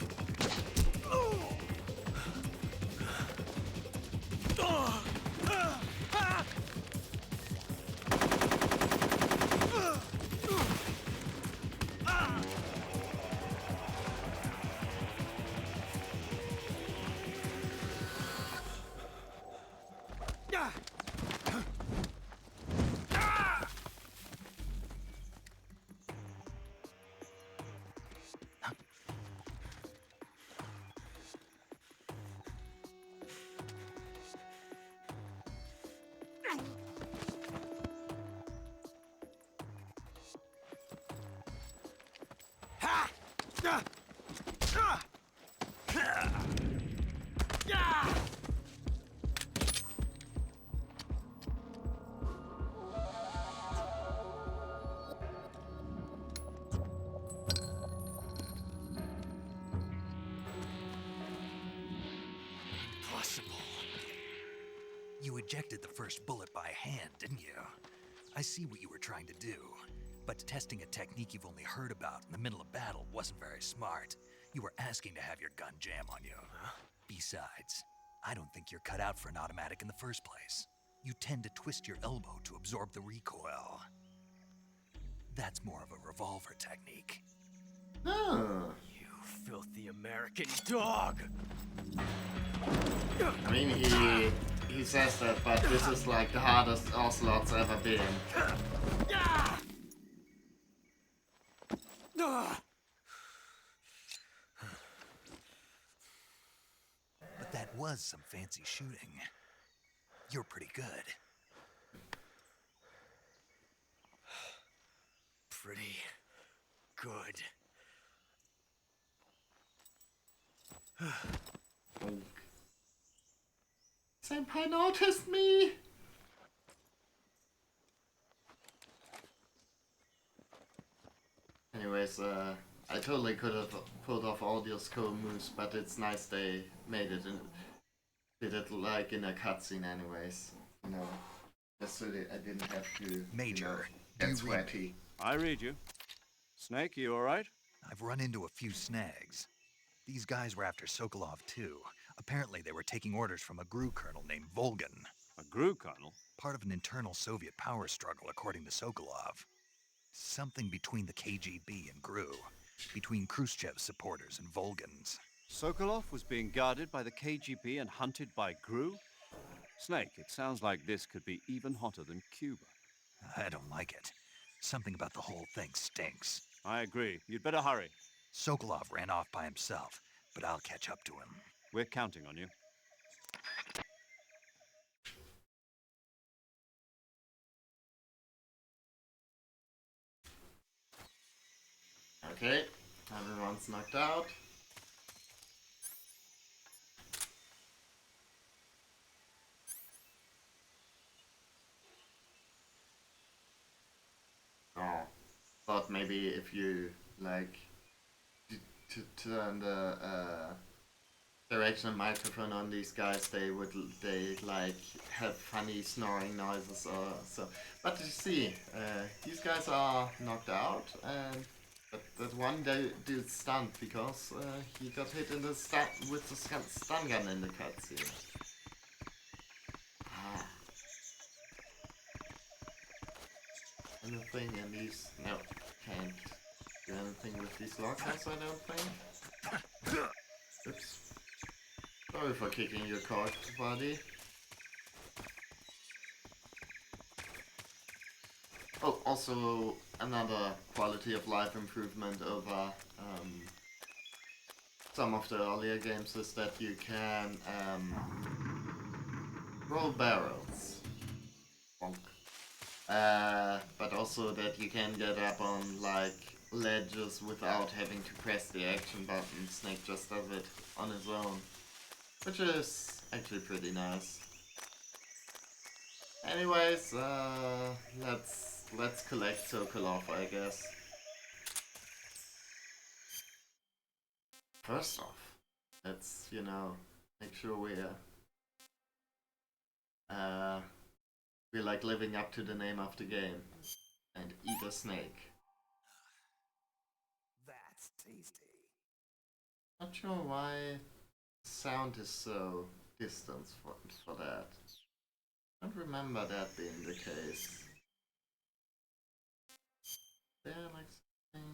Impossible. You ejected the first bullet by hand, didn't you? I see what you were trying to do. But testing a technique you've only heard about in the middle of battle wasn't very smart. You were asking to have your gun jam on you. Besides, I don't think you're cut out for an automatic in the first place. You tend to twist your elbow to absorb the recoil. That's more of a revolver technique. Oh. You filthy American dog! I mean, he says that, but this is like the hardest Ocelot's ever been. But that was some fancy shooting. You're pretty good. Pretty good. Senpai noticed me! Anyways, I totally could have pulled off all those cool moves, but it's nice they made it and did it like in a cutscene anyways. You know, just so that I didn't have to, Major, get you sweaty. I read you. Snake, you alright? I've run into a few snags. These guys were after Sokolov too. Apparently they were taking orders from a GRU colonel named Volgan. A GRU colonel? Part of an internal Soviet power struggle, according to Sokolov. Something between the KGB and GRU. Between Khrushchev's supporters and Volgan's. Sokolov was being guarded by the KGB and hunted by GRU? Snake, it sounds like this could be even hotter than Cuba. I don't like it. Something about the whole thing stinks. I agree. You'd better hurry. Sokolov ran off by himself, but I'll catch up to him. We're counting on you. Okay, everyone's knocked out. Oh, thought maybe if you like to turn the direction microphone on these guys, they like have funny snoring noises or so. But you see, these guys are knocked out, and that one dude's stunned because he got hit in the with the stun gun in the cutscene. Ah. Anything in these? No, can't do anything with these lockers, I don't think. Oops. Sorry for kicking your corpse, buddy. Oh, also another quality of life improvement over some of the earlier games is that you can roll barrels. Bonk. But also that you can get up on like ledges without having to press the action button. Snake just does it on his own, which is actually pretty nice. Anyways, let's collect Sokolov, I guess. First off, let's make sure we're like living up to the name of the game and eat a snake. That's tasty. Not sure why sound is so distant for that. I don't remember that being the case. There, like something.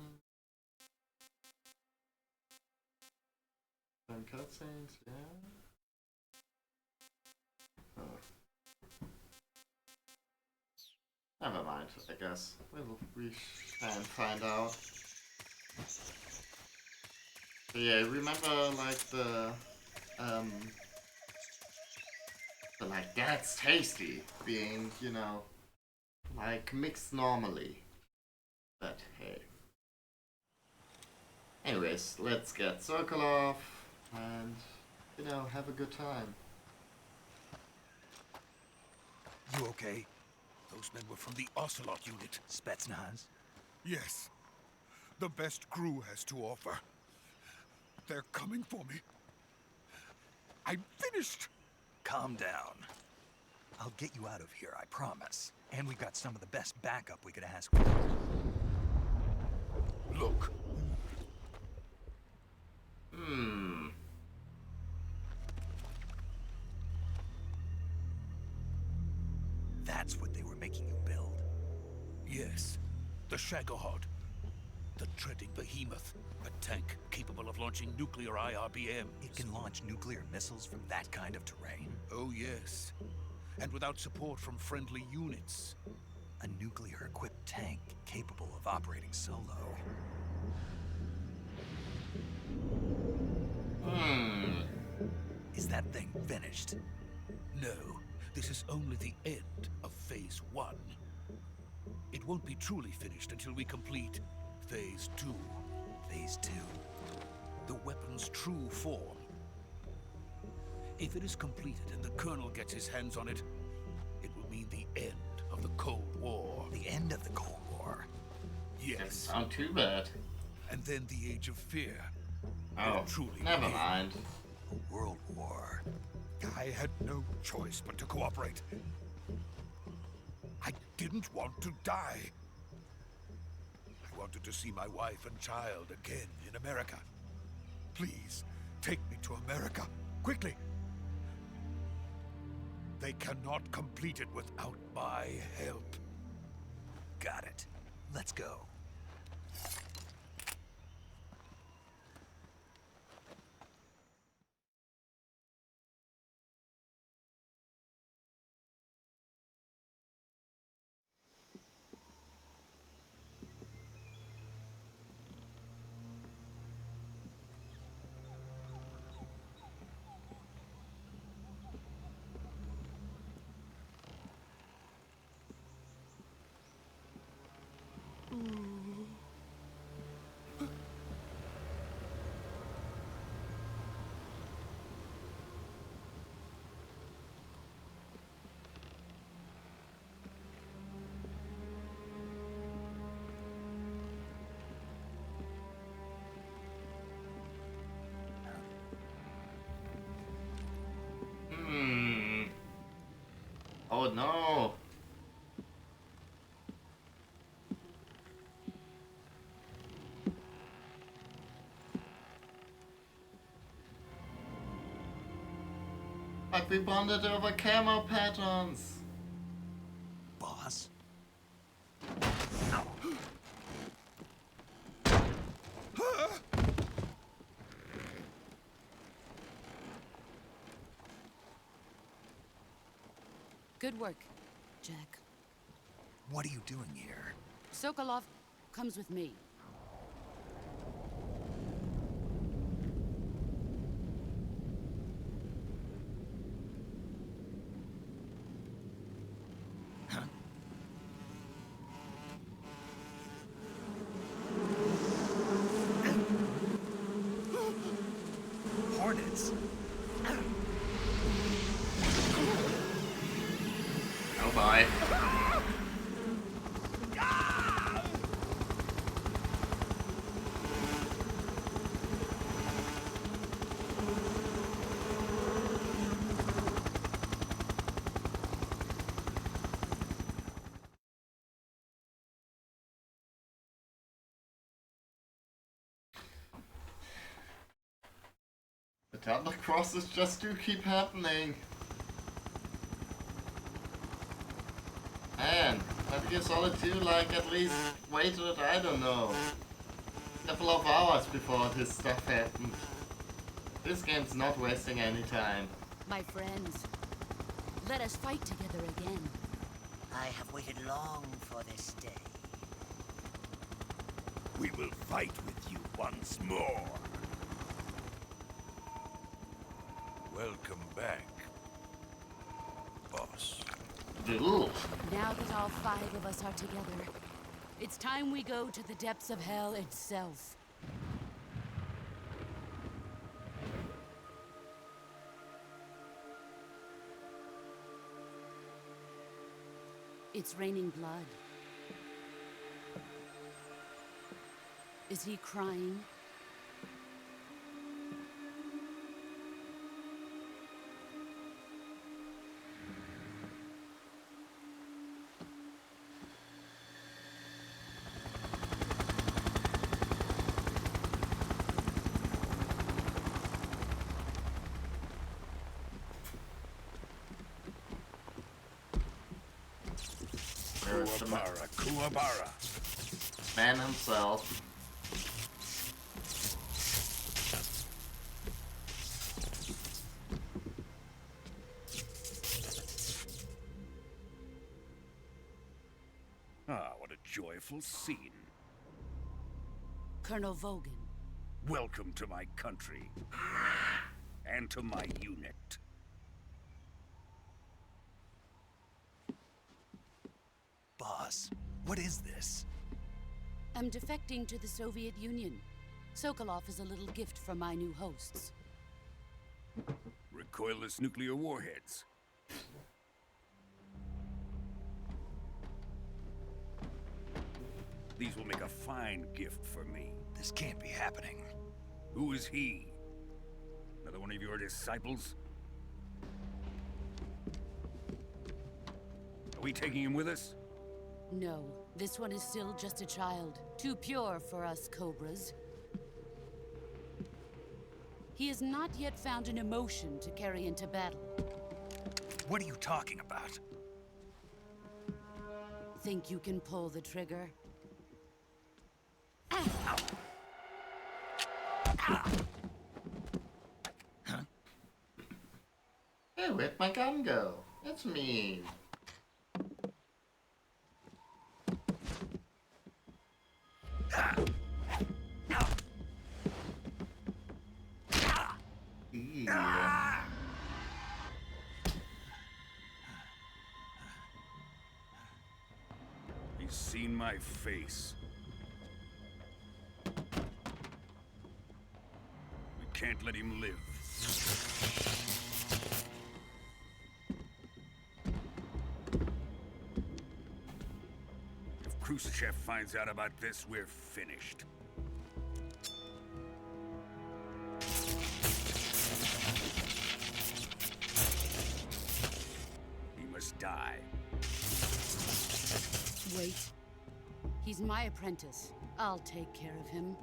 Some cutscenes, yeah. Oh. Never mind, I guess. We can find out. So yeah, remember like the like that's tasty being, like mixed normally. But hey. Anyways, let's get Sokolov and have a good time. You okay? Those men were from the Ocelot unit. Spetsnaz? Yes. The best crew has to offer. They're coming for me. I'm finished! Calm down. I'll get you out of here, I promise. And we've got some of the best backup we could ask for. Look. That's what they were making you build? Yes. The Shagohod. The treading behemoth. A tank capable of launching nuclear IRBM. It can launch nuclear missiles from that kind of terrain? Oh, yes. And without support from friendly units. A nuclear-equipped tank capable of operating solo. Is that thing finished? No. This is only the end of Phase 1. It won't be truly finished until we complete Phase 2. Phase 2? The weapon's true form. If it is completed and the Colonel gets his hands on it, it will mean the end of the Cold War. The end of the Cold War? Yes. Doesn't sound too bad. And then the Age of Fear. Oh, truly never mind. A world war. I had no choice but to cooperate. I didn't want to die. I wanted to see my wife and child again in America. Please, take me to America, quickly. They cannot complete it without my help. Got it. Let's go. Ooh. Oh no! But we bonded over camo patterns! Boss? Good work, Jack. What are you doing here? Sokolov comes with me. Hornets? Oh bye. The Tatler crosses just do keep happening. Man, Metal Gear Solid 2 like at least waited, I don't know, a couple of hours before this stuff happened. This game's not wasting any time. My friends, let us fight together again. I have waited long for this day. We will fight with you once more. Welcome back, boss. Ooh. Now that all 5 of us are together, it's time we go to the depths of hell itself. It's raining blood. Is he crying? Kuwabara, Kuwabara. Man himself. Ah, what a joyful scene. Colonel Vogan. Welcome to my country. And to my unit. Boss, what is this? I'm defecting to the Soviet Union. Sokolov is a little gift from my new hosts. Recoilless nuclear warheads. These will make a fine gift for me. This can't be happening. Who is he? Another one of your disciples? Are we taking him with us? No, this one is still just a child. Too pure for us Cobras. He has not yet found an emotion to carry into battle. What are you talking about? Think you can pull the trigger? Hey, where'd my gun go? That's mean. Yeah. He's seen my face. We can't let him live. If Khrushchev finds out about this, we're finished. He must die. Wait. He's my apprentice. I'll take care of him.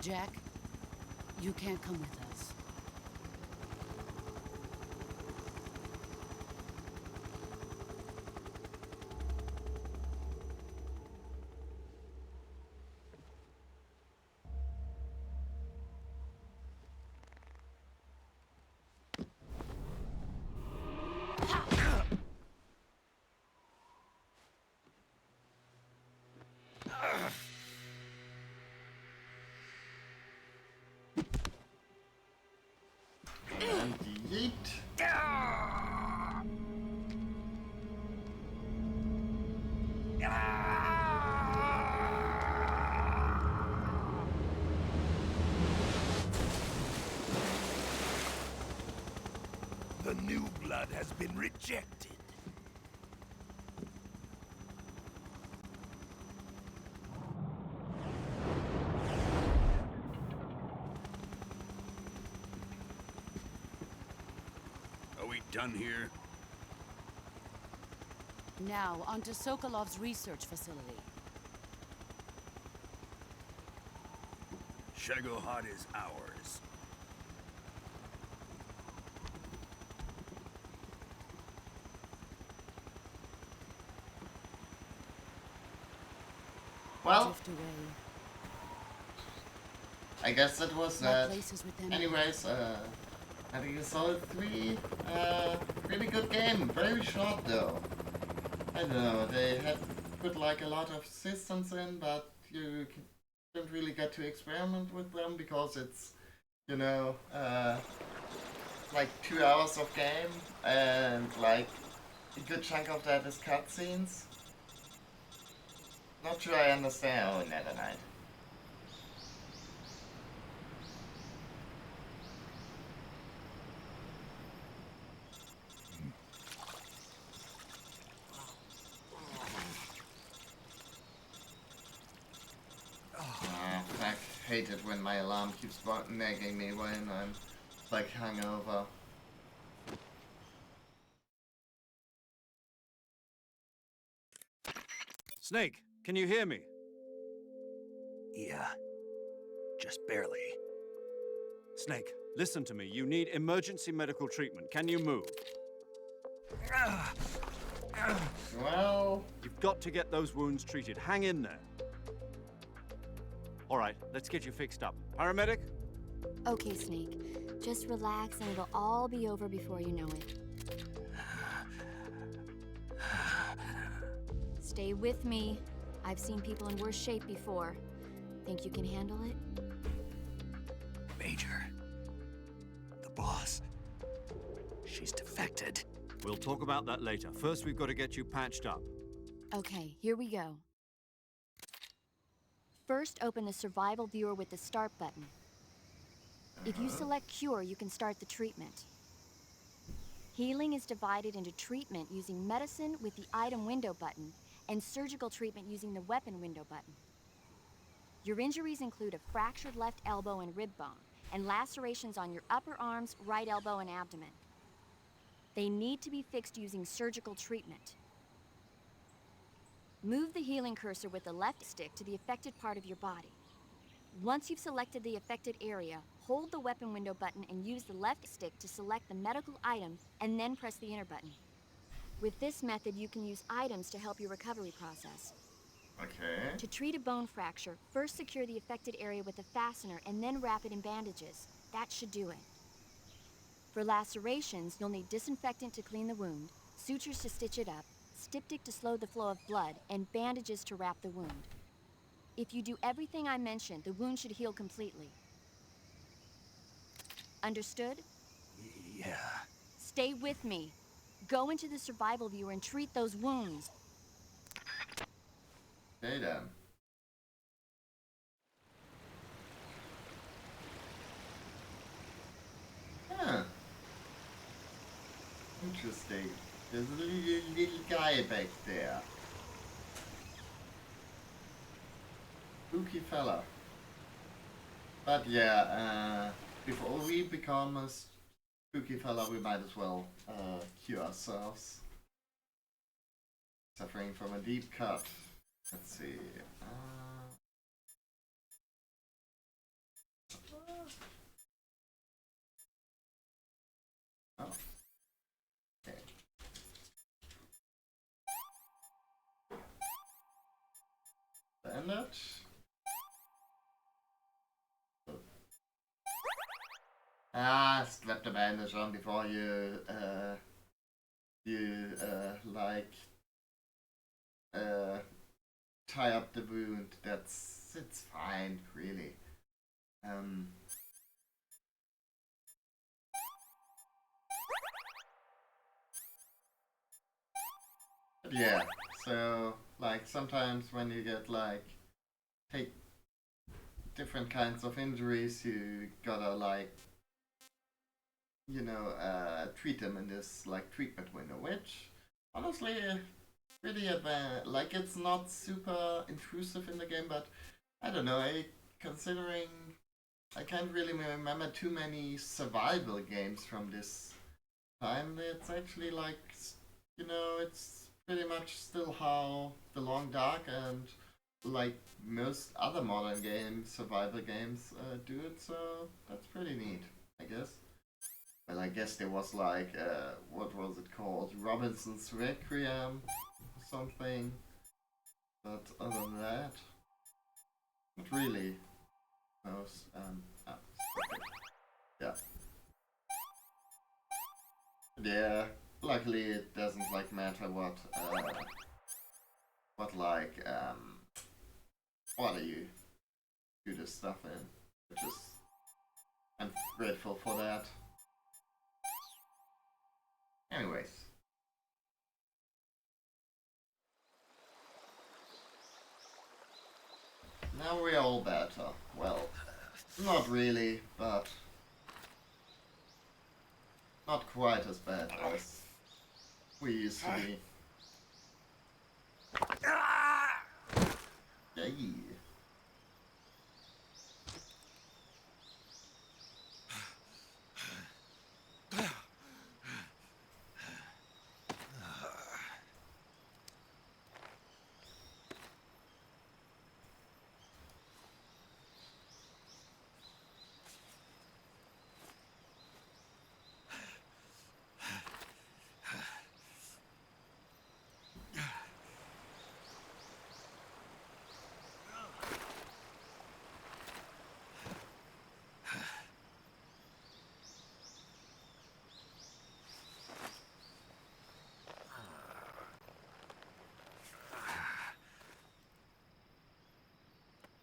Jack, you can't come with us. And yeet. The new blood has been rejected. Are we done here? Now, onto Sokolov's research facility. Shagohod is ours. Well, Drift away. I guess that was What that. places with them? Anyways, Metal Gear Solid 3, really good game. Very short though. I don't know, they had put like a lot of systems in, but you don't really get to experiment with them because it's, you know, like 2 hours of game and like a good chunk of that is cutscenes. Not sure I understand. Oh, never mind. I hate it when my alarm keeps nagging me when I'm like hungover. Snake, can you hear me? Yeah. Just barely. Snake, listen to me. You need emergency medical treatment. Can you move? Well... You've got to get those wounds treated. Hang in there. All right, let's get you fixed up. Paramedic? Okay, Snake. Just relax and it'll all be over before you know it. Stay with me. I've seen people in worse shape before. Think you can handle it? Major. The boss. She's defected. We'll talk about that later. First, we've got to get you patched up. Okay, here we go. First, open the survival viewer with the start button. If you select cure, you can start the treatment. Healing is divided into treatment using medicine with the item window button and surgical treatment using the weapon window button. Your injuries include a fractured left elbow and rib bone, and lacerations on your upper arms, right elbow, and abdomen. They need to be fixed using surgical treatment. Move the healing cursor with the left stick to the affected part of your body. Once you've selected the affected area, hold the weapon window button and use the left stick to select the medical item, and then press the enter button. With this method, you can use items to help your recovery process. Okay. To treat a bone fracture, first secure the affected area with a fastener and then wrap it in bandages. That should do it. For lacerations, you'll need disinfectant to clean the wound, sutures to stitch it up, styptic to slow the flow of blood, and bandages to wrap the wound. If you do everything I mentioned, the wound should heal completely. Understood? Yeah. Stay with me. Go into the survival viewer and treat those wounds. Okay then. Huh. Interesting. There's a little guy back there. Spooky fella. But yeah, before we become a spooky fella, we might as well cure ourselves. Suffering from a deep cut. Let's see. Oh. Okay. Bandage. Slap the bandage on before you tie up the wound. It's fine, really. But yeah, so like sometimes when you get like take different kinds of injuries, you gotta like treat them in this like treatment window, which honestly really like it's not super intrusive in the game, but I don't know, considering I can't really remember too many survival games from this time, it's actually like, it's pretty much still how The Long Dark and like most other modern survival games do it, so that's pretty neat, I guess. Well, I guess there was like, what was it called? Robinson's Requiem or something. But other than that, not really. No, yeah. Yeah, luckily it doesn't like matter what order you do this stuff in, which is, I'm grateful for that. Anyways. Now we're all better. Well, not really, but not quite as bad as we used to be. Yeah.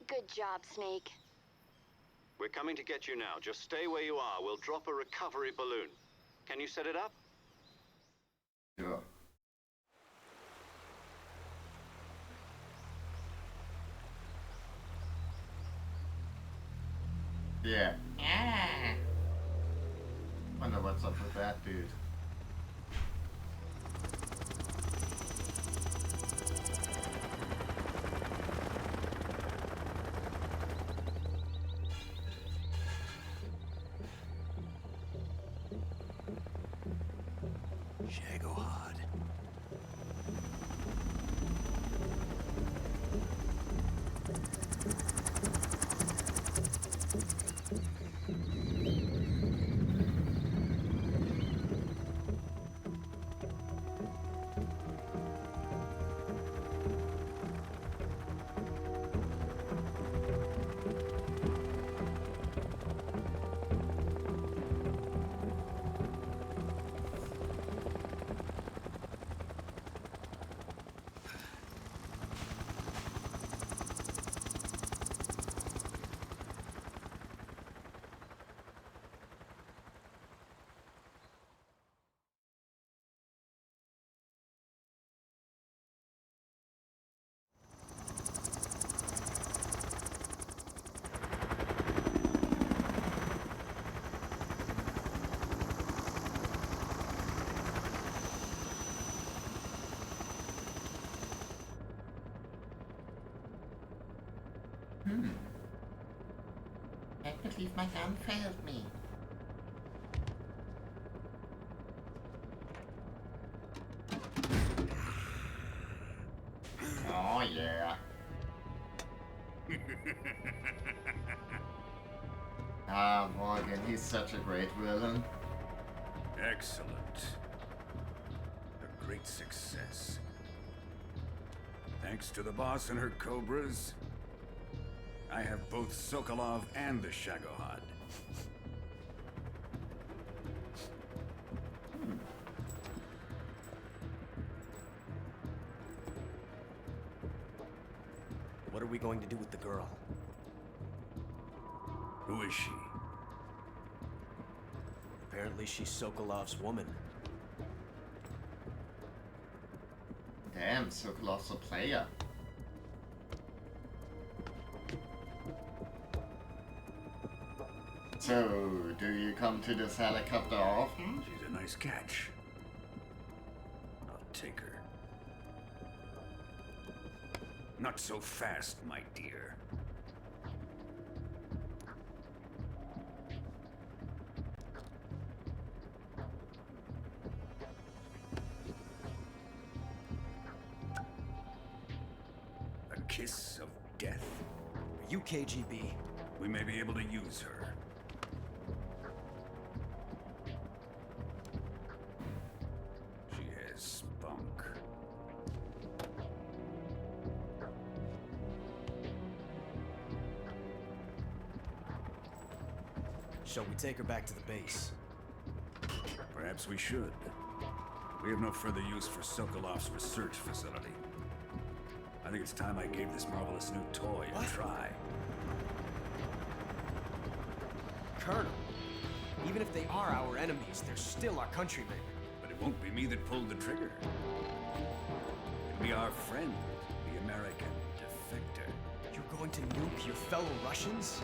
Good job, Snake. We're coming to get you now. Just stay where you are. We'll drop a recovery balloon. Can you set it up? Sure. Yeah. Wonder what's up with that dude. Shagohod. can't believe my gun failed me. Oh yeah. Ah, Morgan, he's such a great villain. Excellent. A great success. Thanks to the boss and her cobras, I have both Sokolov and the Shagohod. What are we going to do with the girl? Who is she? Apparently she's Sokolov's woman. Damn, Sokolov's a player. So, do you come to this helicopter often? She's a nice catch. I'll take her. Not so fast, my dear. A kiss of death? Are you KGB? We may be able to use her. She has spunk. Shall we take her back to the base? Perhaps we should. We have no further use for Sokolov's research facility. I think it's time I gave this marvelous new toy a try. Colonel, even if they are our enemies, they're still our countrymen. But it won't be me that pulled the trigger. It'll be our friend, the American defector. You're going to nuke your fellow Russians?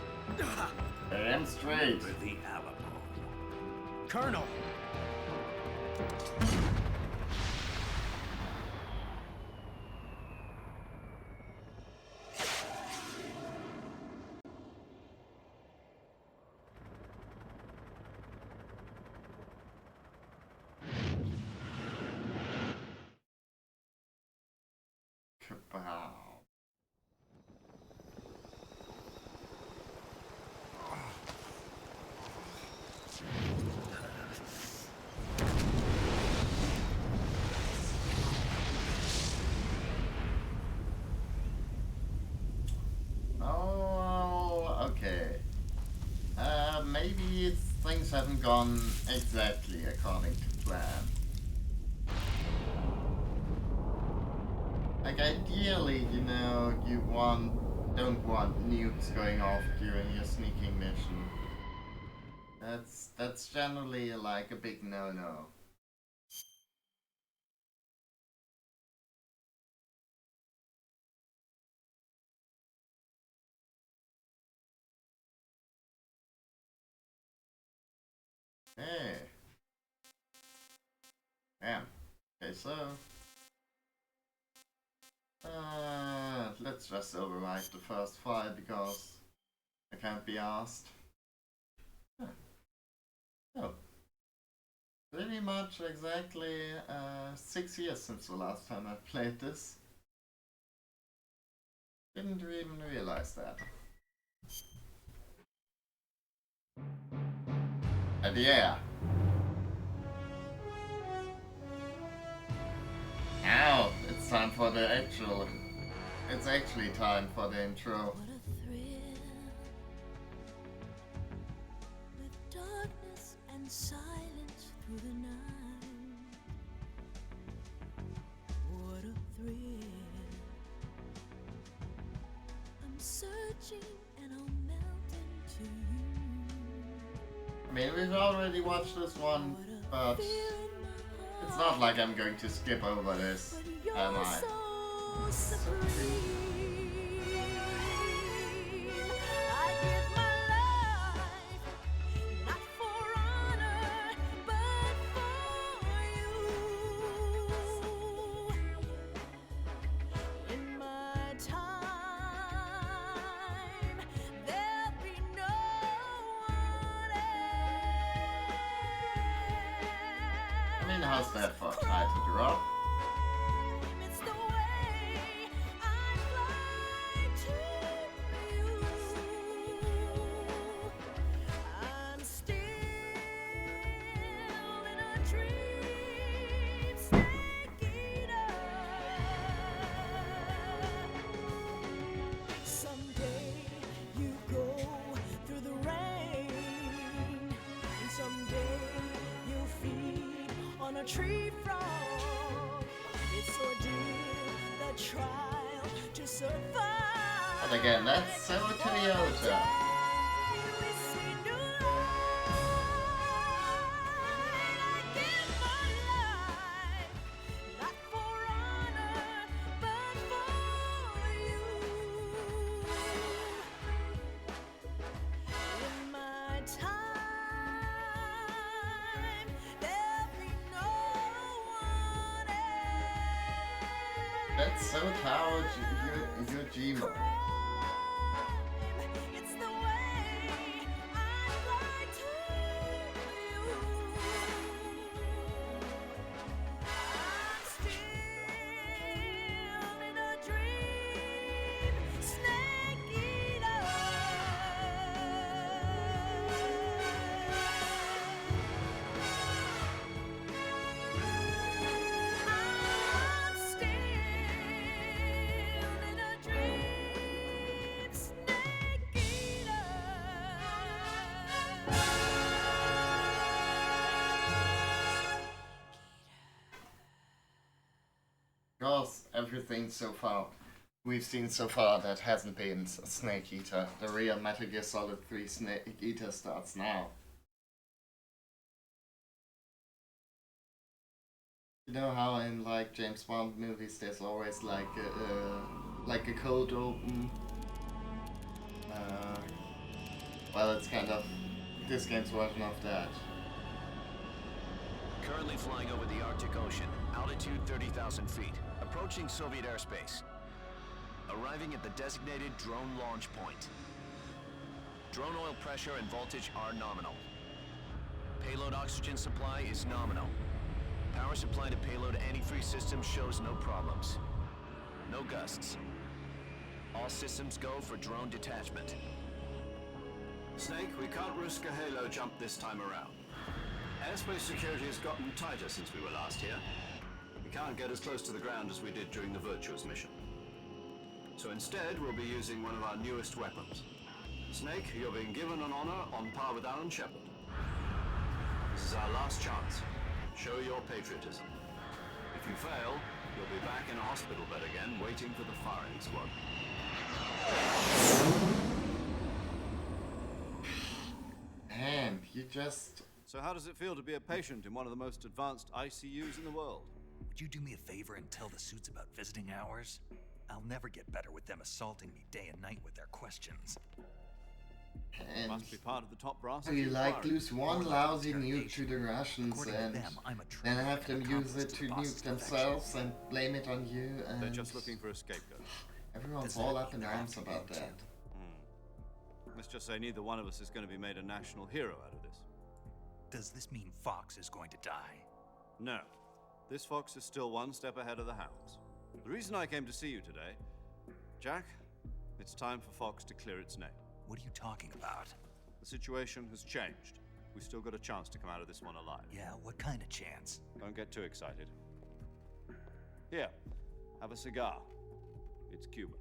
Damn straight. Over the Alamo. Colonel! Kabow. Oh, okay. Maybe things haven't gone exactly according to plan. Like ideally, you know, don't want nukes going off during your sneaking mission. That's generally like a big no-no. Hey. Damn. Okay, so let's just override the first file because I can't be asked. Huh. Oh. Pretty much exactly 6 years since the last time I played this. Didn't even realize that. And yeah. Now it's time for the actual. It's actually time for the intro. What a thrill, with darkness and silence through the night. What a thrill. I'm searching and I'll melt into you. I mean, we've already watched this one, but it's not like I'm going to skip over this, am I? So supreme. I give my life, not for honor, but for you. In my time, there'll be no mean, how's that for a title drop? It's the way I fly to you. I'm still in a dream, snake eater. Someday you go through the rain, and someday you'll feed on a tree frog. It's ordeal, the trial to survive. And again, that's so Toyota. We see new light. I give my life, not for honor, but for you. In my time, there'll be no one else. That's so Tao Yojima. It's the way I fly to you. I'm still in a dream, snake eater. I'm still in a dream, snake eater. Because everything so far we've seen so far that hasn't been Snake Eater. The real Metal Gear Solid 3 Snake Eater starts now. You know how in like James Bond movies there's always like a cold open. Well, it's kind of this game's version of that. Currently flying over the Arctic Ocean, altitude 30,000 feet, approaching Soviet airspace. Arriving at the designated drone launch point. Drone oil pressure and voltage are nominal. Payload oxygen supply is nominal. Power supply to payload antifreeze system shows no problems. No gusts. All systems go for drone detachment. Snake, we can't risk a halo jump this time around. Airspace security has gotten tighter since we were last here. We can't get as close to the ground as we did during the Virtuous mission. So instead, we'll be using one of our newest weapons. Snake, you're being given an honor on par with Alan Shepard. This is our last chance. Show your patriotism. If you fail, you'll be back in a hospital bed again, waiting for the firing squad. Man, you just... So how does it feel to be a patient in one of the most advanced ICUs in the world? Would you do me a favor and tell the suits about visiting hours? I'll never get better with them assaulting me day and night with their questions. And must be part of the top brass. we like lose one lousy nuke to the Russians and then have them use it to nuke themselves and blame it on you, and They're just looking for a scapegoat. Everyone's all up in arms about that. Let's just say neither one of us is going to be made a national hero out of this. Does this mean Fox is going to die? No. This Fox is still one step ahead of the Hounds. The reason I came to see you today, Jack, it's time for Fox to clear its name. What are you talking about? The situation has changed. We've still got a chance to come out of this one alive. Yeah, what kind of chance? Don't get too excited. Here, have a cigar. It's Cuban.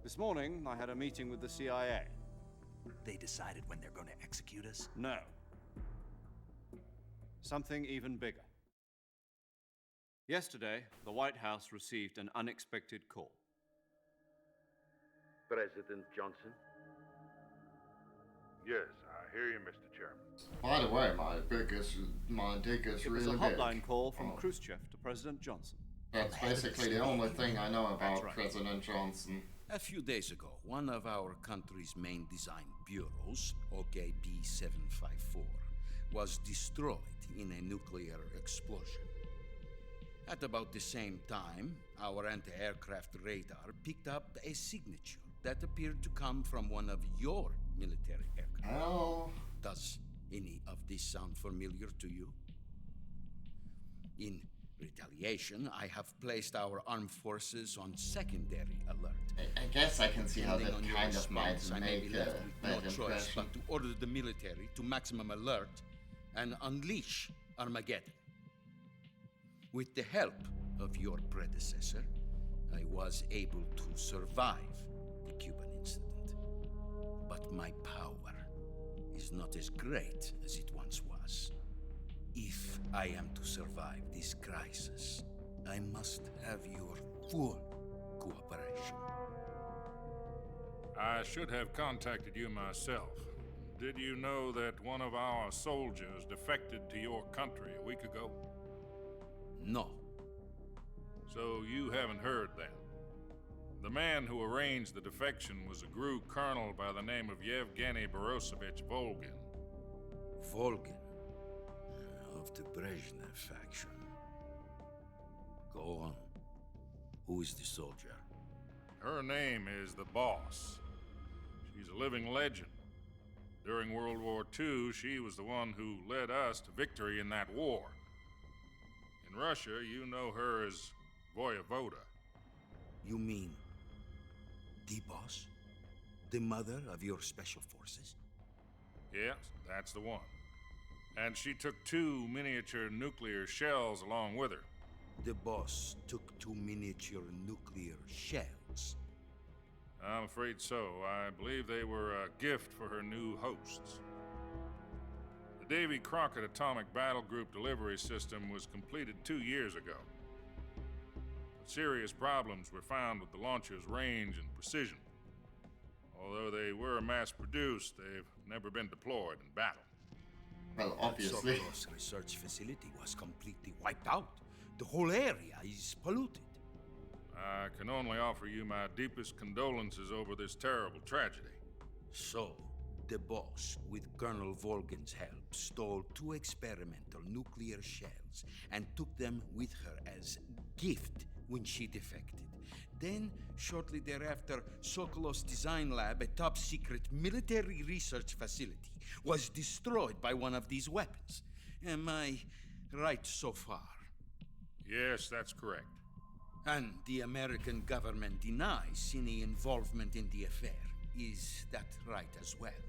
This morning, I had a meeting with the CIA. They decided when they're going to execute us? No. Something even bigger. Yesterday, the White House received an unexpected call. President Johnson? Yes, I hear you, Mr. Chairman. By the way, my dick is It was really a hotline big. call from Khrushchev to President Johnson. That's basically the only thing I know about President Johnson. A few days ago, one of our country's main design bureaus, OKB 754, was destroyed in a nuclear explosion. At about the same time, our anti-aircraft radar picked up a signature that appeared to come from one of your military aircraft. Oh. Does any of this sound familiar to you? In retaliation, I have placed our armed forces on secondary alert. I guess I can see how that Depending on kind your of might response, I may make be a left with bad no choice impression. but to order the military to maximum alert and unleash Armageddon. With the help of your predecessor, I was able to survive the Cuban incident. But my power is not as great as it once was. If I am to survive this crisis, I must have your full cooperation. I should have contacted you myself. Did you know that one of our soldiers defected to your country a week ago? No. So you haven't heard then. The man who arranged the defection was a GRU colonel by the name of Yevgeny Borosovich Volgin. Volgin, of the Brezhnev faction. Go on. Who is the soldier? Her name is the Boss. She's a living legend. During World War II, she was the one who led us to victory in that war. In Russia, you know her as Voyevoda. You mean the Boss? The mother of your special forces? Yes, that's the one. And she took 2 miniature nuclear shells along with her. The Boss took 2 miniature nuclear shells. I'm afraid so. I believe they were a gift for her new hosts. The Davy Crockett Atomic Battle Group delivery system was completed 2 years ago. Serious problems were found with the launcher's range and precision. Although they were mass-produced, they've never been deployed in battle. Well, obviously. Sokolov's research facility was completely wiped out. The whole area is polluted. I can only offer you my deepest condolences over this terrible tragedy. So, the Boss, with Colonel Volgin's help, stole 2 experimental nuclear shells and took them with her as gift when she defected. Then, shortly thereafter, Sokolov's design lab, a top-secret military research facility, was destroyed by one of these weapons. Am I right so far? Yes, that's correct. And the American government denies any involvement in the affair. Is that right as well?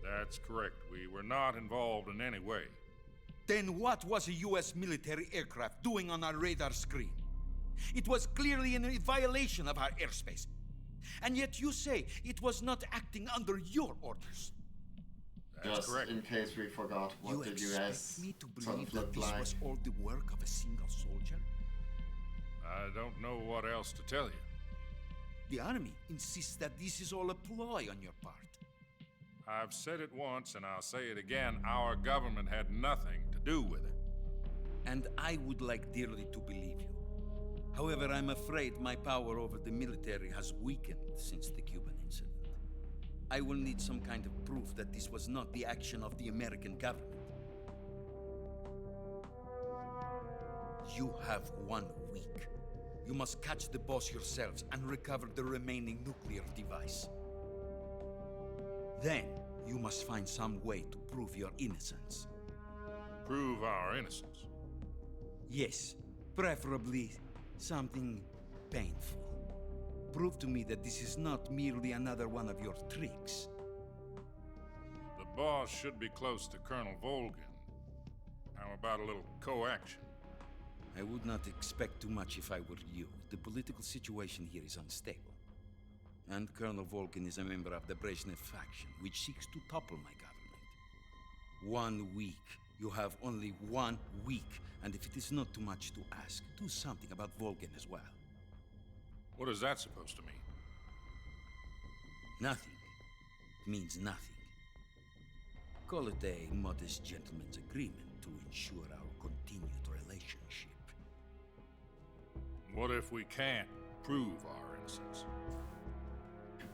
That's correct. We were not involved in any way. Then what was a U.S. military aircraft doing on our radar screen? It was clearly in violation of our airspace. And yet you say it was not acting under your orders. That's Just correct. in case we forgot what the US Me to sort believe of that looked this like. was all the work of a single soldier? I don't know what else to tell you. The army insists that this is all a ploy on your part. I've said it once and I'll say it again. Our government had nothing to do with it. And I would like dearly to believe you. However, I'm afraid my power over the military has weakened since the Cuban incident. I will need some kind of proof that this was not the action of the American government. You have 1 week. You must catch the Boss yourselves and recover the remaining nuclear device. Then, you must find some way to prove your innocence. Prove our innocence? Yes, preferably something painful. Prove to me that this is not merely another one of your tricks. The Boss should be close to Colonel Volgin. How about a little co-action? I would not expect too much if I were you. The political situation here is unstable. And Colonel Volgin is a member of the Brezhnev faction, which seeks to topple my government. 1 week. You have only 1 week. And if it is not too much to ask, do something about Volgin as well. What is that supposed to mean? Nothing. It means nothing. Call it a modest gentleman's agreement to ensure our continued relationship. What if we can't prove our innocence?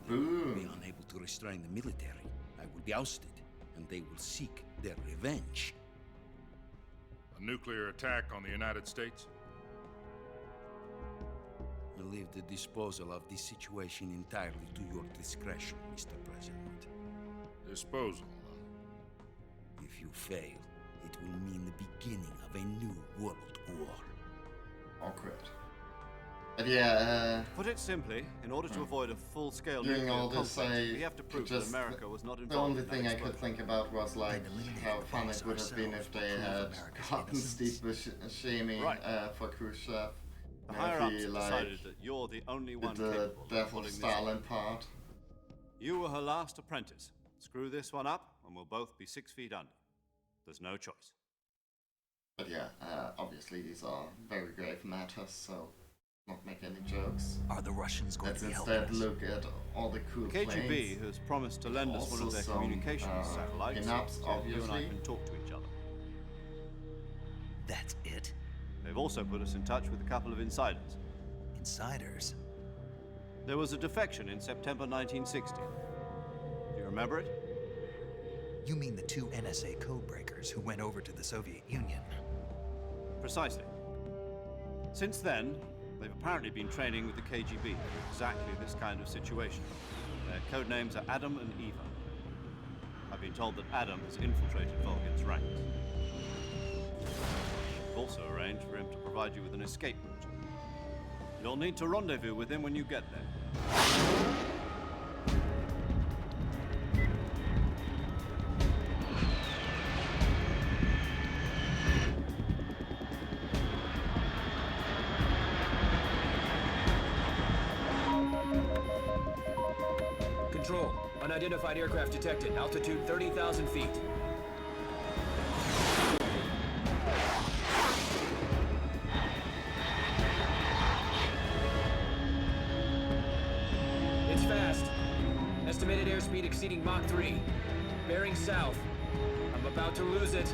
Be unable to restrain the military. I will be ousted, and they will seek their revenge. A nuclear attack on the United States? leave the disposal of this situation entirely to your discretion, Mr. President. Disposal? If you fail, it will mean the beginning of a new world war. Awkward. But yeah, Put it simply, in order to avoid a full-scale during nuclear all this, conflict, we have to prove that America was not the involved only in that thing I explosion. could think about was like how fun it would have been if they had gotten Steve Buscemi for Khrushchev. The And if higher-ups he, have like, decided that you're the only one did the capable of Death pulling of this Stalin off. part. You were her last apprentice. Screw this one up, and we'll both be 6 feet under. There's no choice. But yeah, obviously these are very grave matters, so not make any jokes. Are the Russians going Let's to help instead us? look at all the cool The KGB planes. has promised to lend us one of Also their some, communications satellites, pin-ups, so you and I obviously. can talk to each other. That's it? They've also put us in touch with a couple of insiders. Insiders? There was a defection in September 1960. Do you remember it? You mean the 2 NSA codebreakers who went over to the Soviet Union? Precisely. Since then, they've apparently been training with the KGB for exactly this kind of situation. Their code names are Adam and Eva. I've been told that Adam has infiltrated Volgin's ranks. We've also arranged for him to provide you with an escape route. You'll need to rendezvous with him when you get there. Control. Unidentified aircraft detected. Altitude 30,000 feet. It's fast. Estimated airspeed exceeding Mach 3. Bearing south. I'm about to lose it.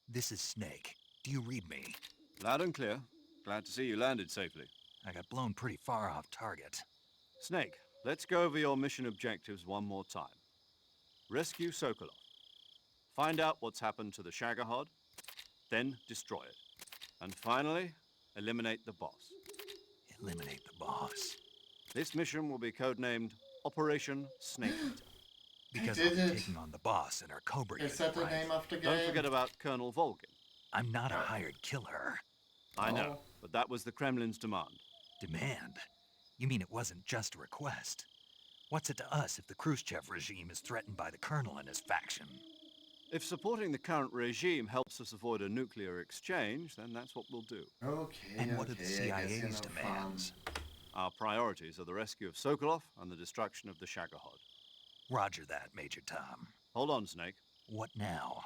This is Snake. Do you read me? Loud and clear. Glad to see you landed safely. I got blown pretty far off target. Snake, let's go over your mission objectives one more time. Rescue Sokolov. Find out what's happened to the Shagohod, then destroy it. And finally, eliminate the boss. Eliminate the boss. This mission will be codenamed Operation Snake Eater. Because did I'm it. taking on the boss and our Cobra Is that the unit, right? name of the game? Don't forget about Colonel Volgin. I'm not a hired killer. I Oh. know, but that was the Kremlin's demand. Demand? You mean it wasn't just a request? What's it to us if the Khrushchev regime is threatened by the Colonel and his faction? If supporting the current regime helps us avoid a nuclear exchange, then that's what we'll do. Okay, And what are the okay, I guess, you CIA's know, demands? Our priorities are the rescue of Sokolov and the destruction of the Shagohod. Roger that, Major Tom. Hold on, Snake. What now?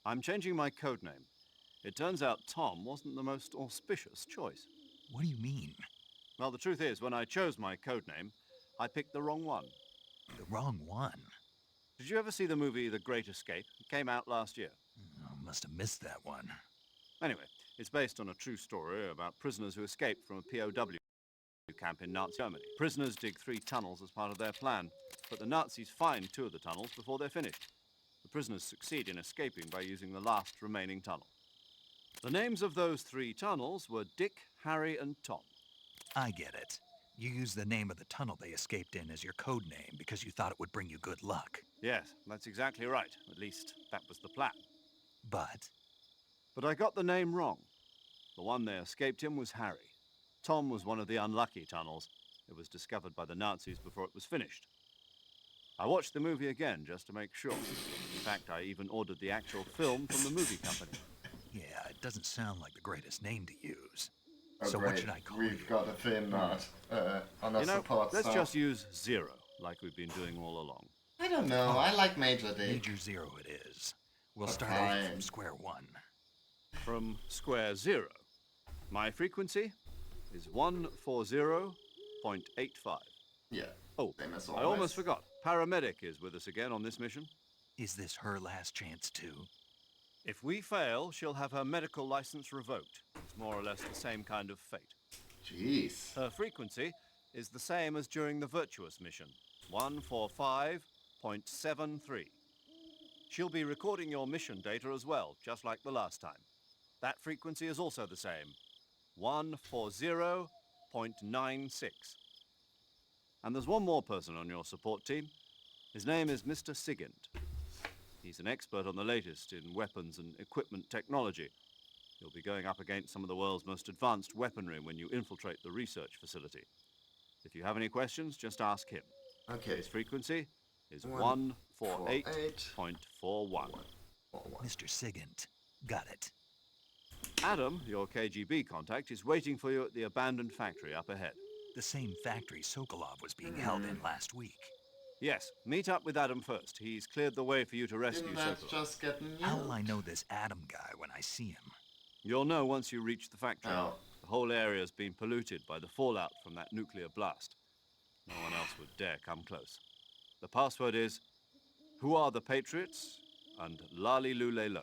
I'm changing my codename. It turns out Tom wasn't the most auspicious choice. What do you mean? Well, the truth is, when I chose my codename, I picked the wrong one. The wrong one? Did you ever see the movie The Great Escape? It came out last year. Oh, must have missed that one. Anyway, it's based on a true story about prisoners who escaped from a POW camp in Nazi Germany. Prisoners dig 3 tunnels as part of their plan, but the Nazis find 2 of the tunnels before they're finished. The prisoners succeed in escaping by using the last remaining tunnel. The names of those 3 tunnels were Dick, Harry, and Tom. I get it. You used the name of the tunnel they escaped in as your code name because you thought it would bring you good luck. Yes, that's exactly right. At least, that was the plan. But But I got the name wrong. The one they escaped in was Harry. Tom was one of the unlucky tunnels. It was discovered by the Nazis before it was finished. I watched the movie again just to make sure. In fact, I even ordered the actual film from the movie company. yeah, it doesn't sound like the greatest name to use. Oh, So great. what should I call We've got a thin knot on our You know, support let's staff. just use Zero, like we've been doing all along. I don't know. I like Major D. Major Zero it is. We'll But start over fine. from square one. From square 0. My frequency is 140.85. Yeah. Oh, same as I always. almost forgot. Paramedic is with us again on this mission. Is this her last chance too? If we fail, she'll have her medical license revoked. It's more or less the same kind of fate. Jeez. Her frequency is the same as during the Virtuous mission, 145.73. She'll be recording your mission data as well, just like the last time. That frequency is also the same, 140.96. And there's one more person on your support team. His name is Mr. Sigint. He's an expert on the latest in weapons and equipment technology. You'll be going up against some of the world's most advanced weaponry when you infiltrate the research facility. If you have any questions, just ask him. Okay. His frequency is 148.41. 148.41. Mr. Sigint. Got it. Adam, your KGB contact, is waiting for you at the abandoned factory up ahead. The same factory Sokolov was being held in last week. Yes, meet up with Adam first. He's cleared the way for you to rescue Didn't that Sokolov. just get nuked? How will I know this Adam guy when I see him? You'll know once you reach the factory. Oh. The whole area's been polluted by the fallout from that nuclear blast. No one else would dare come close. The password is, "Who are the Patriots?" and Lali Lule Lo.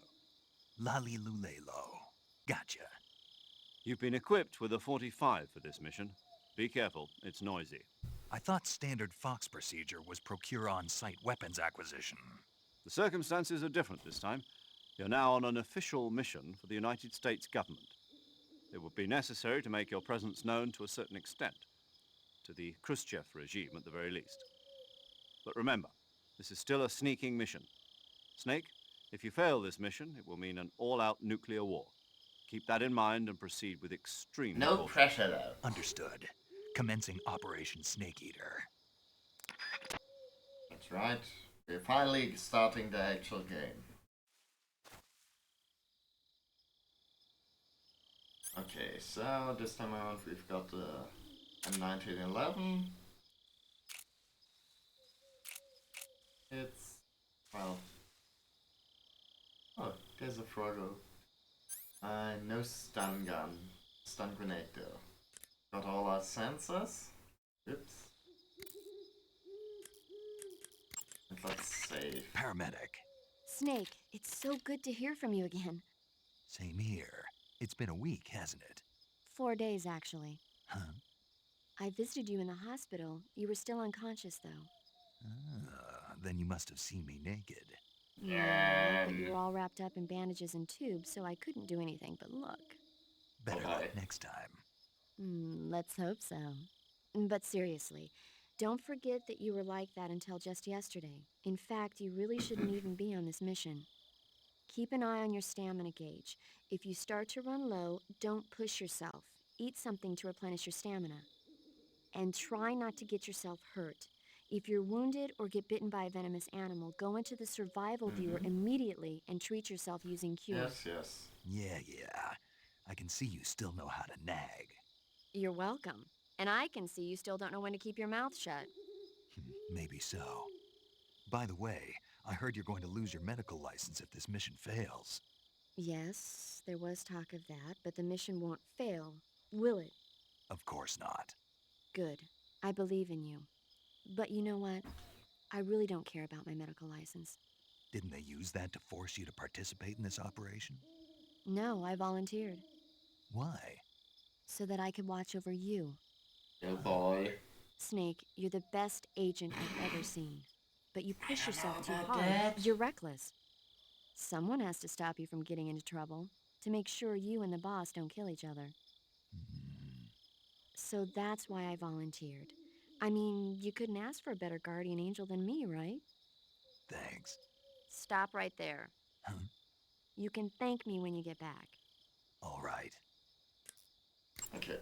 Lali Lulelo. Gotcha. You've been equipped with a 45 for this mission. Be careful, it's noisy. I thought standard Fox procedure was procure on-site weapons acquisition. The circumstances are different this time. You're now on an official mission for the United States government. It would be necessary to make your presence known to a certain extent, to the Khrushchev regime at the very least. But remember, this is still a sneaking mission. Snake, if you fail this mission, it will mean an all-out nuclear war. Keep that in mind and proceed with extreme No caution. pressure though. Understood. Commencing Operation Snake Eater. That's right. We're finally starting the actual game. Okay, so this time around we've got the M1911. It's, well... Oh, there's a Froggo. No stun gun. Stun grenade though. Got all our sensors. Oops. And let's save. Paramedic. Snake, it's so good to hear from you again. Same here. It's been a week, hasn't it? 4 days, actually. Huh? I visited you in the hospital. You were still unconscious, though. Then you must have seen me naked. Yeah, but you were all wrapped up in bandages and tubes, so I couldn't do anything but look. Better luck next time. Let's hope so. But seriously, don't forget that you were like that until just yesterday. In fact, you really shouldn't even be on this mission. Keep an eye on your stamina gauge. If you start to run low, don't push yourself. Eat something to replenish your stamina. And try not to get yourself hurt. If you're wounded or get bitten by a venomous animal, go into the survival viewer immediately and treat yourself using cure. Yes. Yeah. I can see you still know how to nag. You're welcome. And I can see you still don't know when to keep your mouth shut. Maybe so. By the way, I heard you're going to lose your medical license if this mission fails. Yes, there was talk of that, but the mission won't fail, will it? Of course not. Good. I believe in you. But you know what? I really don't care about my medical license. Didn't they use that to force you to participate in this operation? No, I volunteered. Why? So that I could watch over you. Oh boy. Snake, you're the best agent I've ever seen. But you push yourself too about hard. that. You're reckless. Someone has to stop you from getting into trouble to make sure you and the boss don't kill each other. So that's why I volunteered. I mean, you couldn't ask for a better guardian angel than me, right? Thanks. Stop right there. Huh? You can thank me when you get back. All right. Okay.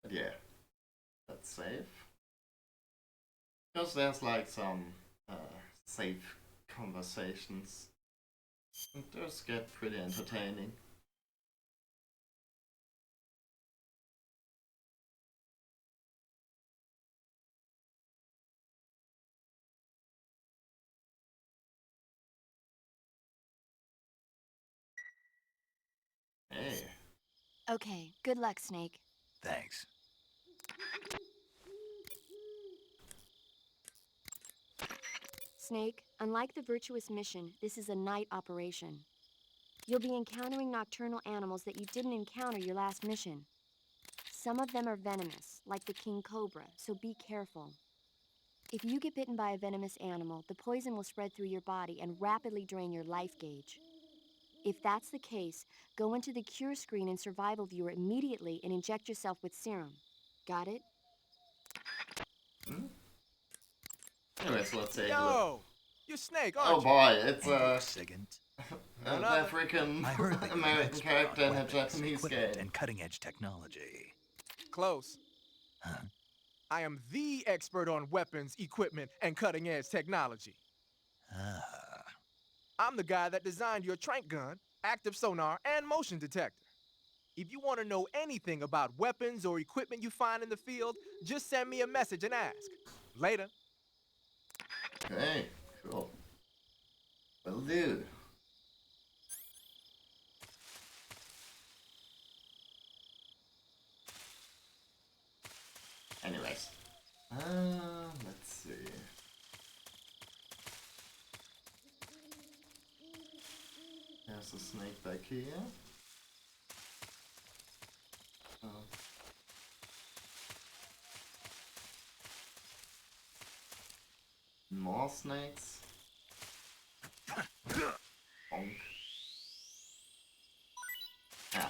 But yeah. That's safe. Because there's like some safe conversations. And those get pretty entertaining. Hey. Okay, good luck, Snake. Thanks. Snake, unlike the Virtuous mission, this is a night operation. You'll be encountering nocturnal animals that you didn't encounter your last mission. Some of them are venomous, like the king cobra, so be careful. If you get bitten by a venomous animal, the poison will spread through your body and rapidly drain your life gauge. If that's the case, go into the cure screen and survival viewer immediately and inject yourself with serum. Got it? Anyways, let's say. Yo, you're Snake, Oh aren't you? boy, it's Second. an African I heard that you're an American expert character on in a weapons, Japanese equipment, game. and cutting-edge technology. Close. Huh? I am the expert on weapons, equipment, and cutting-edge technology. Ah. I'm the guy that designed your trank gun, active sonar, and motion detector. If you want to know anything about weapons or equipment you find in the field, just send me a message and ask. Later. Okay, cool. Will do. Anyways. Let's see. There's a snake back here. Oh. More snakes. Bonk. Yeah.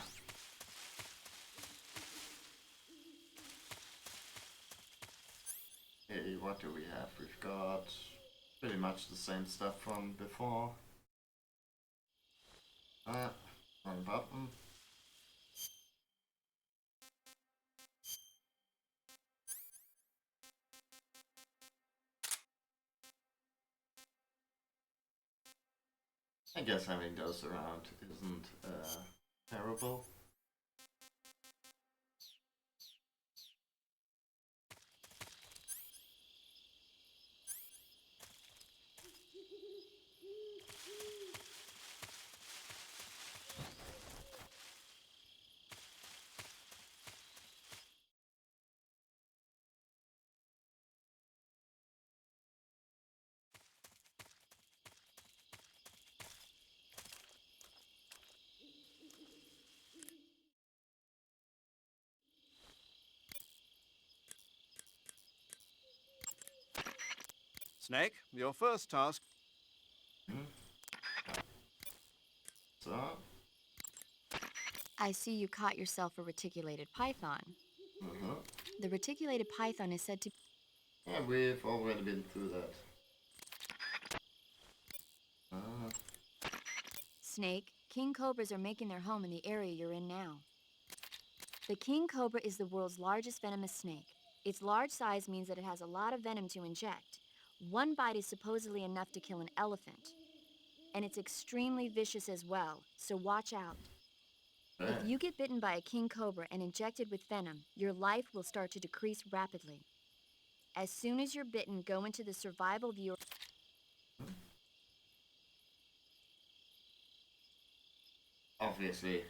Hey, what do we have? We've got pretty much the same stuff from before. Wrong button. I guess having those around isn't terrible. Snake, your first task. So, I see you caught yourself a reticulated python. The reticulated python is said to... yeah, we've already been through that. Snake, king cobras are making their home in the area you're in now. The king cobra is the world's largest venomous snake. Its large size means that it has a lot of venom to inject. One bite is supposedly enough to kill an elephant. And it's extremely vicious as well, so watch out. If you get bitten by a king cobra and injected with venom, your life will start to decrease rapidly. As soon as you're bitten, go into the survival viewer. Obviously.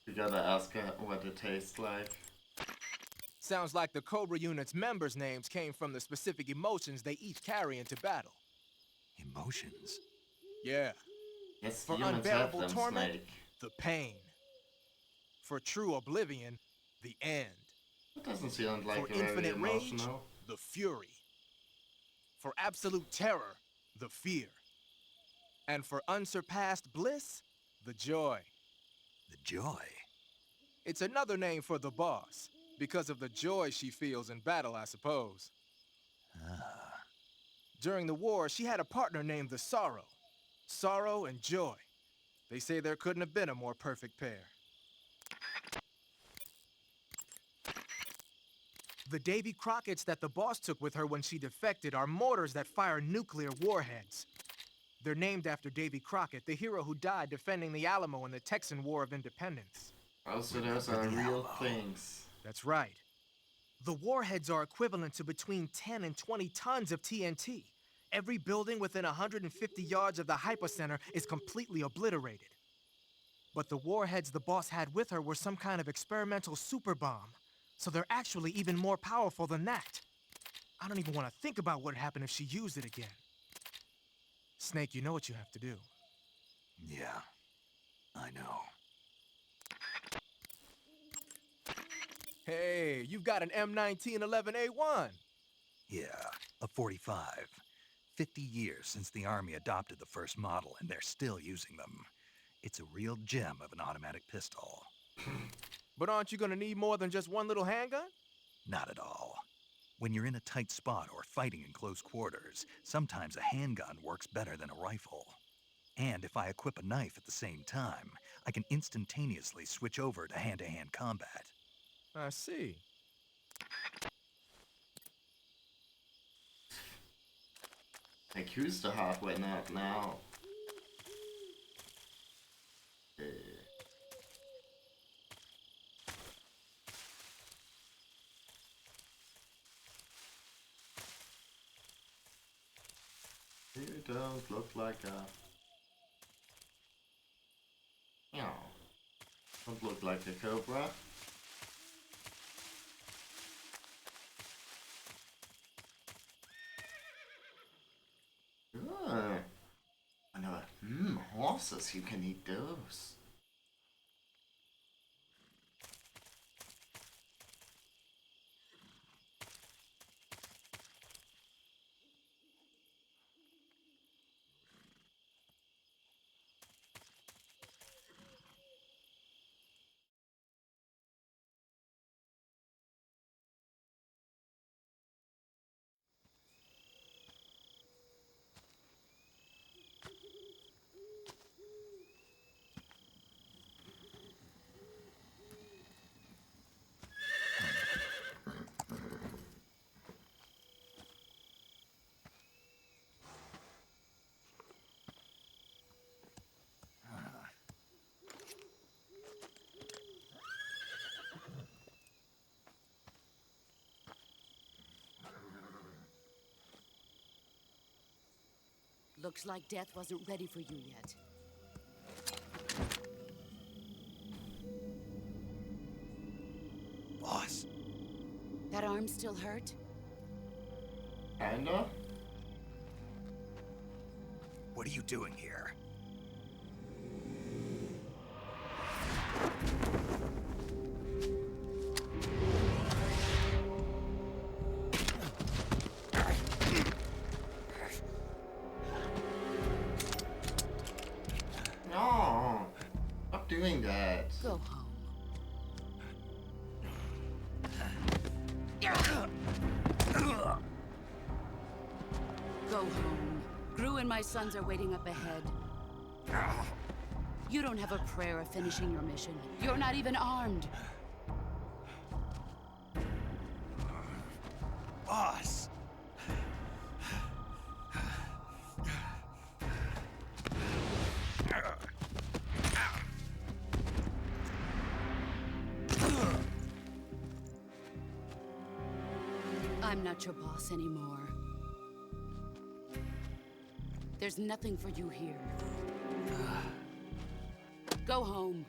You gotta ask her what it tastes like. Sounds like the Cobra Unit's members' names came from the specific emotions they each carry into battle. Emotions? Yeah. Yes, For humans have unbearable them, torment, Snake. the pain. For true oblivion, the end. That doesn't sound like For very infinite rage, emotional. the fury. For absolute terror, the fear. And for unsurpassed bliss, the joy. The joy? It's another name for the boss, because of the joy she feels in battle, I suppose. Ah. During the war, she had a partner named the Sorrow. Sorrow and joy. They say there couldn't have been a more perfect pair. The Davy Crockett's that the boss took with her when she defected are mortars that fire nuclear warheads. They're named after Davy Crockett, the hero who died defending the Alamo in the Texan War of Independence. Oh, so those are real things. That's right. The warheads are equivalent to between 10 and 20 tons of TNT. Every building within 150 yards of the hypocenter is completely obliterated. But the warheads the boss had with her were some kind of experimental super bomb. So they're actually even more powerful than that. I don't even want to think about what would happen if she used it again. Snake, you know what you have to do. Yeah, I know. Hey, you've got an M1911A1. Yeah, a 45. 50 years since the Army adopted the first model, and they're still using them. It's a real gem of an automatic pistol. But aren't you gonna need more than just one little handgun? Not at all. When you're in a tight spot or fighting in close quarters, sometimes a handgun works better than a rifle. And if I equip a knife at the same time, I can instantaneously switch over to hand-to-hand combat. I see. Like, who's the hardware nerd now? You don't look like a... No. Don't look like a cobra. Good. I know. Horses, you can eat those. Looks like death wasn't ready for you yet. Boss. That arm still hurt? Kinda? What are you doing here? No! Stop doing that. Go home. Go home. Gru and my sons are waiting up ahead. You don't have a prayer of finishing your mission. You're not even armed. Boss! I'm not your boss anymore. There's nothing for you here. Go home.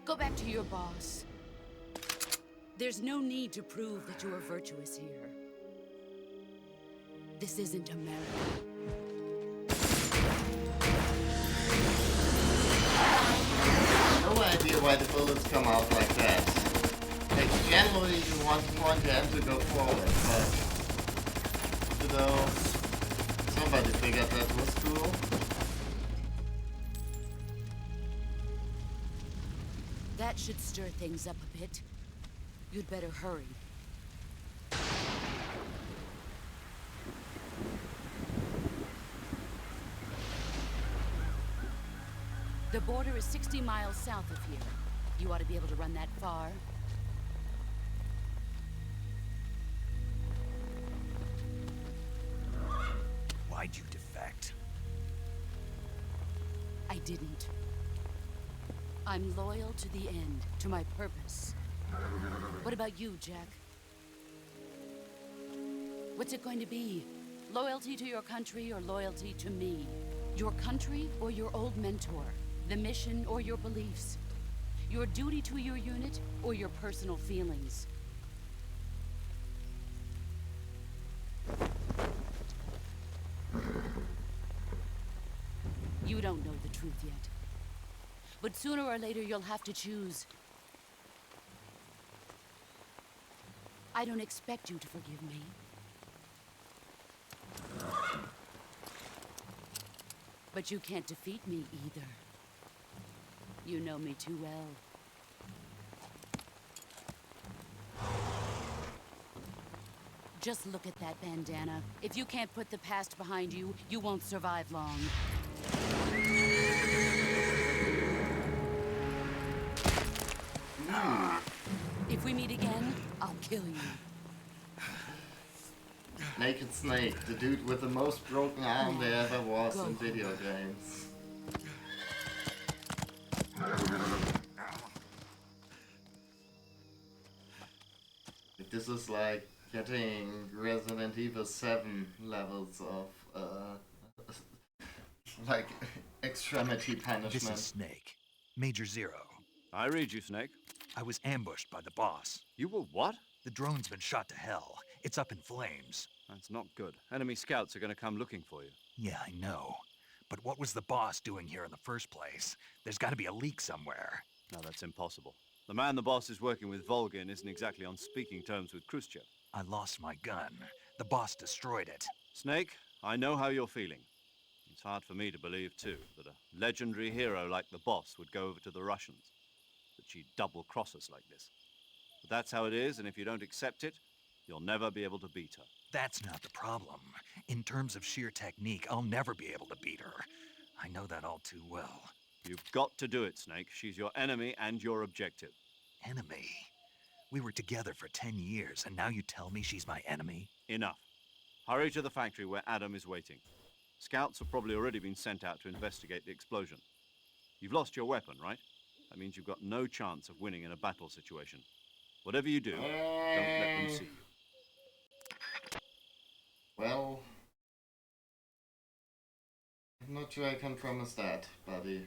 Go back to your boss. There's no need to prove that you are virtuous here. This isn't America. No idea why the bullets come out like that. Like, generally you want your end to go forward, but... You know... Somebody figured that was cool. That should stir things up a bit. You'd better hurry. The border is 60 miles south of here. You ought to be able to run that far. Why'd you defect? I didn't. I'm loyal to the end, to my purpose. What about you, Jack? What's it going to be? Loyalty to your country or loyalty to me? Your country or your old mentor? The mission or your beliefs? Your duty to your unit or your personal feelings? You don't know the truth yet. But sooner or later you'll have to choose. I don't expect you to forgive me. But you can't defeat me either. You know me too well. Just look at that bandana. If you can't put the past behind you, you won't survive long. If we meet again, I'll kill you. Naked Snake, the dude with the most broken arm there ever was in video games. This is like getting Resident Evil 7 levels of, like, extremity punishment. This is Snake. Major Zero. I read you, Snake. I was ambushed by the boss. You were what? The drone's been shot to hell. It's up in flames. That's not good. Enemy scouts are going to come looking for you. Yeah, I know. But what was the boss doing here in the first place? There's got to be a leak somewhere. No, that's impossible. The man the boss is working with, Volgin, isn't exactly on speaking terms with Khrushchev. I lost my gun. The boss destroyed it. Snake, I know how you're feeling. It's hard for me to believe, too, that a legendary hero like the boss would go over to the Russians. That she'd double-cross us like this. But that's how it is, and if you don't accept it, you'll never be able to beat her. That's not the problem. In terms of sheer technique, I'll never be able to beat her. I know that all too well. You've got to do it, Snake. She's your enemy and your objective. Enemy? We were together for 10 years, and now you tell me she's my enemy? Enough. Hurry to the factory where Adam is waiting. Scouts have probably already been sent out to investigate the explosion. You've lost your weapon, right? That means you've got no chance of winning in a battle situation. Whatever you do, don't let them see you. Well, I'm not sure I can promise that, buddy.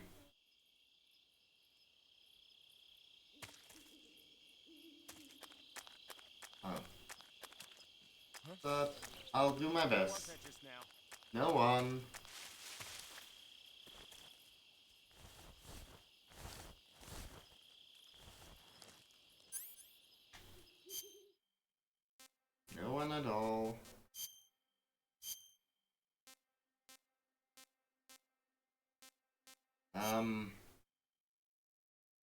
Oh. But I'll do my best. No one. No one at all.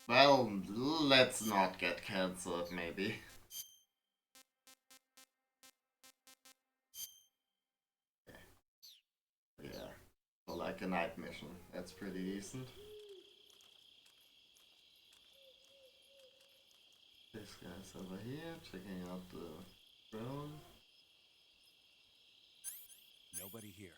Well, let's not get cancelled, maybe. Yeah, so like a night mission, that's pretty decent. This guy's over here, checking out the drone. Nobody here.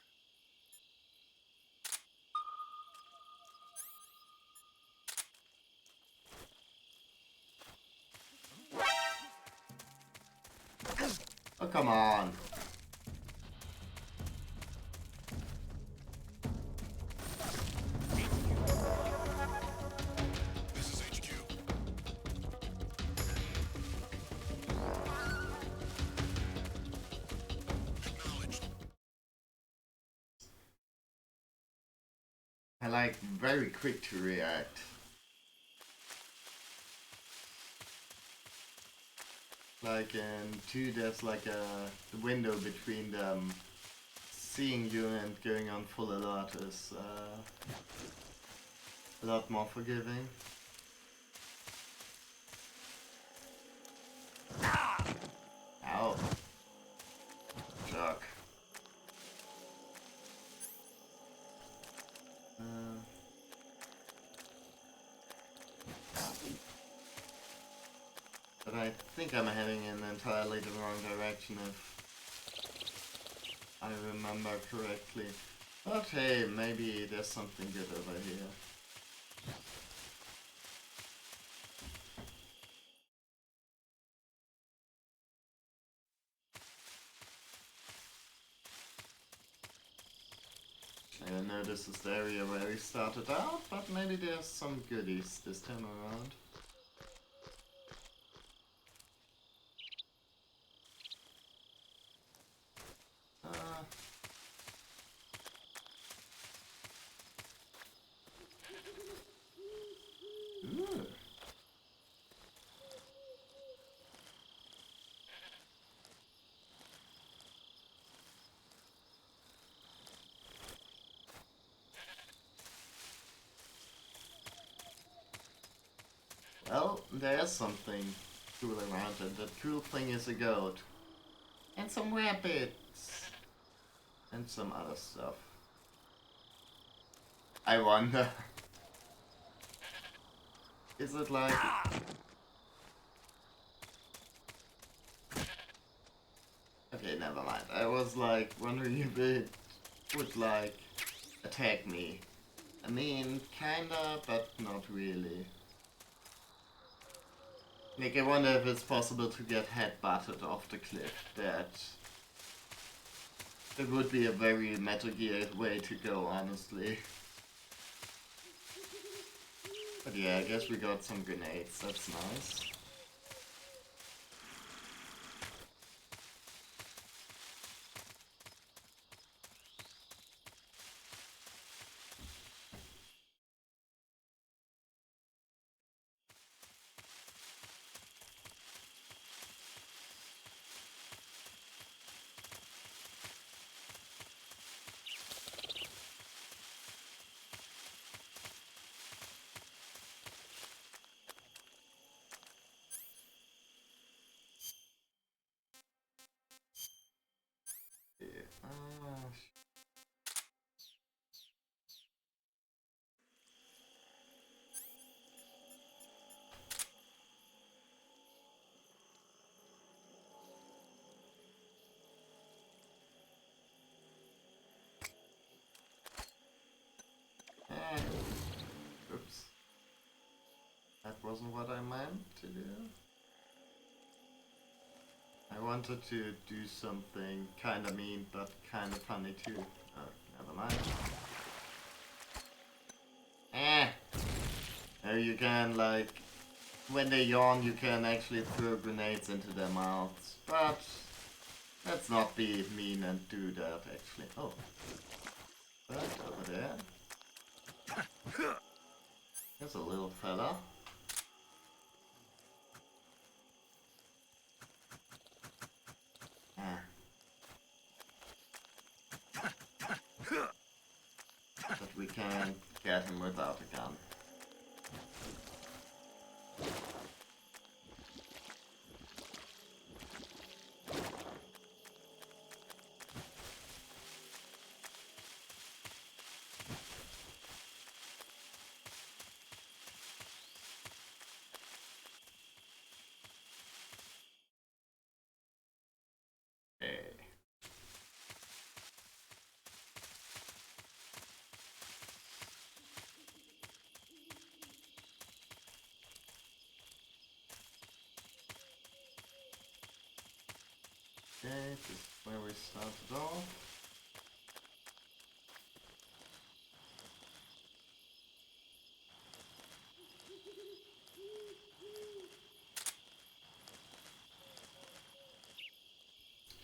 Oh, come on. I like very quick to react. Like in 2 there's like a window between them seeing you and going on full alert is a lot more forgiving. Ow. Jerk. But I think I'm heading in entirely the wrong direction if I remember correctly. But hey, maybe there's something good over here. I know this is the area where we started out, but maybe there's some goodies this time around. Ooh. Well, there's something cool around it. That cool thing is a goat. And some rabbits. And some other stuff. I wonder. Is it like... Okay, never mind. I was like wondering if it would like attack me. I mean, kinda, but not really. Like, I wonder if it's possible to get head-butted off the cliff. That would be a very Metal Gear way to go, honestly. But yeah, I guess we got some grenades. That's nice. Oops. That wasn't what I meant to do. I wanted to do something kinda mean, but kinda funny too. Oh, never mind. Now you can, like, when they yawn, you can actually throw grenades into their mouths. But let's not be mean and do that, actually. Oh. But over there. There's a little fella. But we can't get him without a gun. Okay, this is where we started off.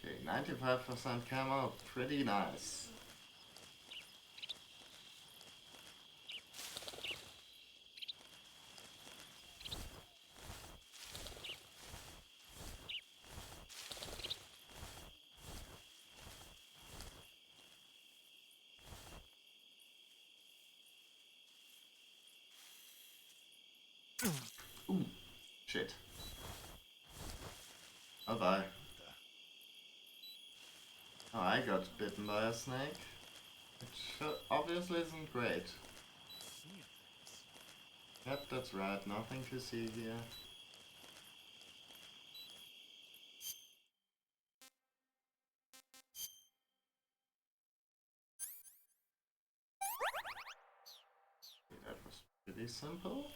Okay, 95% camo, pretty nice. shit. Oh bye. Oh, I got bitten by a snake. Which obviously isn't great. Yep, that's right, nothing to see here. That was pretty simple.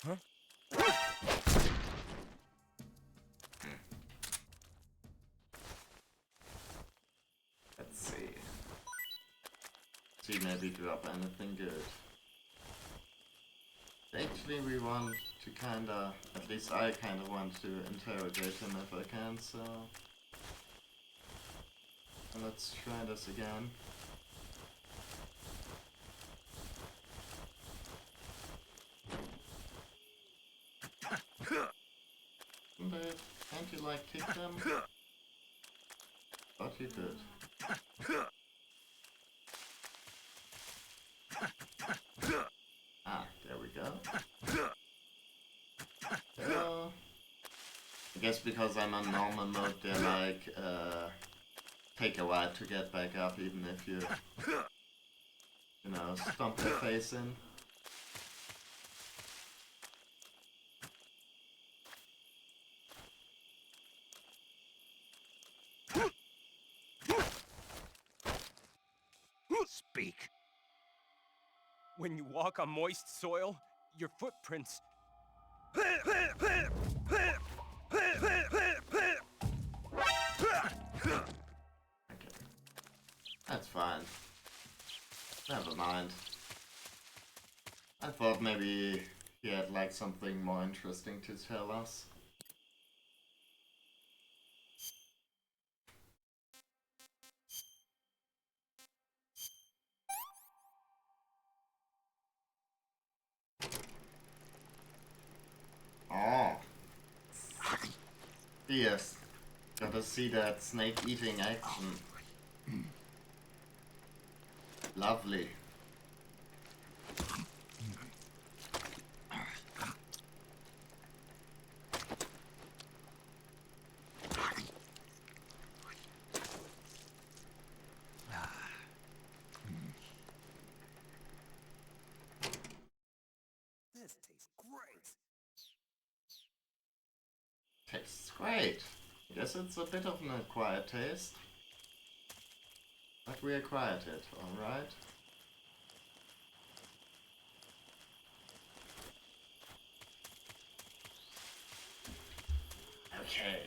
Huh? Let's see. See, maybe drop anything good. Actually, we want to kinda, at least I kinda want to interrogate him if I can, so... Let's try this again. But can't you like kick them? Thought you could. Ah, there we go. So, I guess because I'm on normal mode, they're like, take a while to get back up, even if you know, stomp their face in. Speak. When you walk on moist soil, your footprints. That's fine. Never mind. I thought maybe he had like something more interesting to tell us. Oh. Yes. Gotta see that snake eating action. Lovely. This tastes great. Tastes great. Guess it's a bit of an acquired taste. But we acquired it, alright? Okay.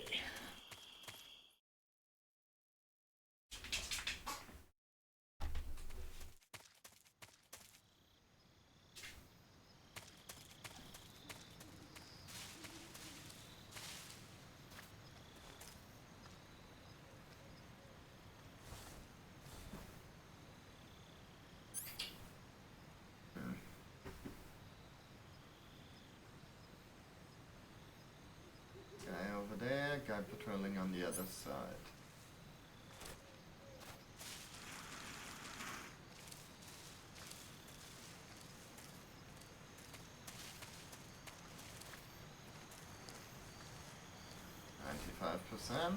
Guy over there, guy patrolling on the other side. %.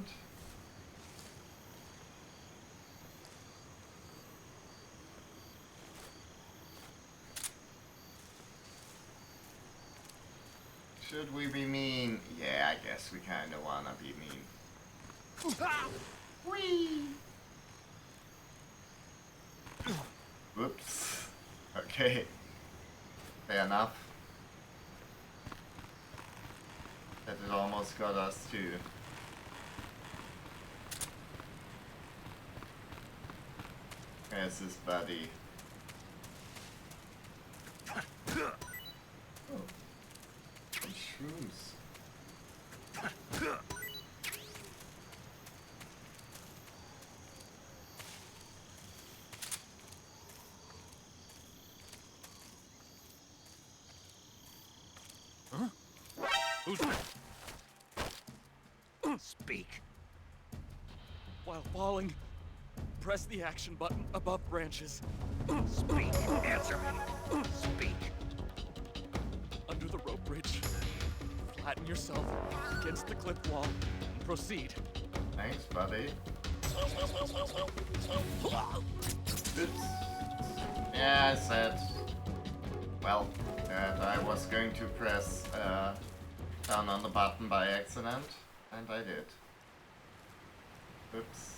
Should we be mean? Yeah, I guess we kinda wanna be mean. Whee! Whoops. Okay. Fair enough. That it almost got us too. There's his buddy. Oh. Shrooms. Speak. While falling, press the action button above branches. Speak. Answer me. Speak. Under the rope bridge. Flatten yourself against the cliff wall and proceed. Thanks, buddy. Oops. Yeah, I said, well, that I was going to press down on the button by accident, and I did. Oops.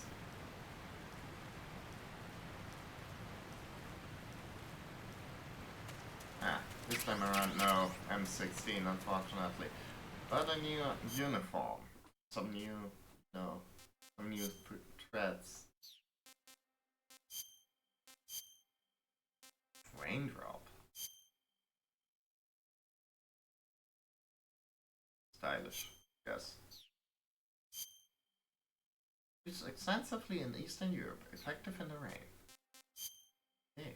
This time around, no, M16, unfortunately. But a new uniform. Some new threads. Raindrop. Stylish, yes. Used extensively in Eastern Europe, effective in the rain. Hey.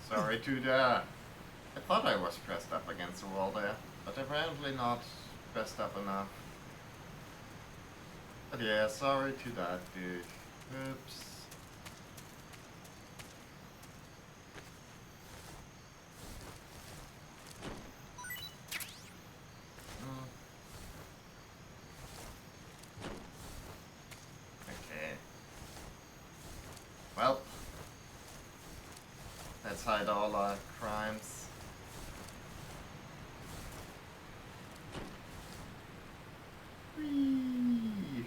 Sorry to the... I thought I was pressed up against the wall there, but apparently not pressed up enough. But yeah, sorry to that, dude. Oops. Okay. Well. Let's hide all our crimes. Whee!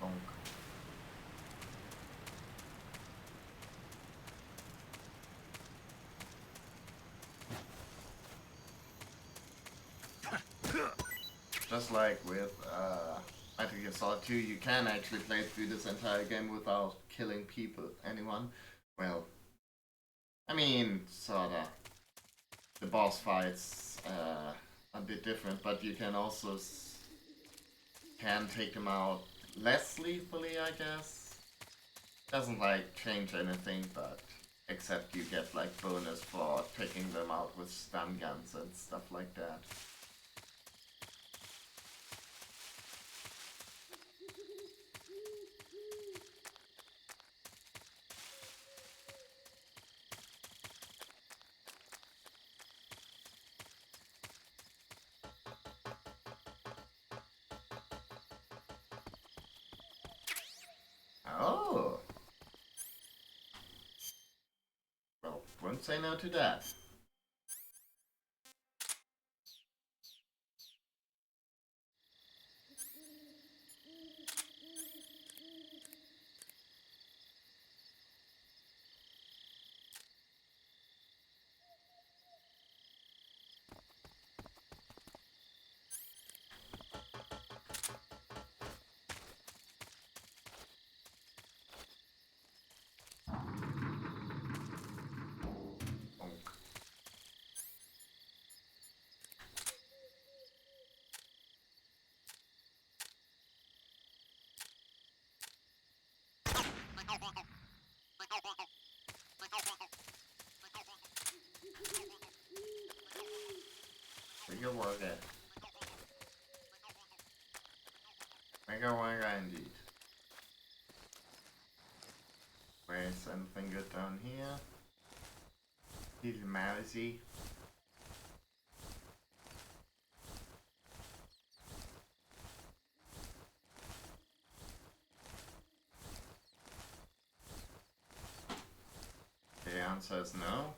Bonk. Just like with Metal Gear Solid 2, you can actually play through this entire game without killing anyone. Well, I mean, sorta. The boss fights a bit different, but you can also can take them out less lethally, I guess. Doesn't like change anything, but except you get like bonus for taking them out with stun guns and stuff like that. Oh! Well, won't say no to that. Bigger Wagga. Bigger Wagga indeed. Where's anything good down here? Little mousy. The answer is no.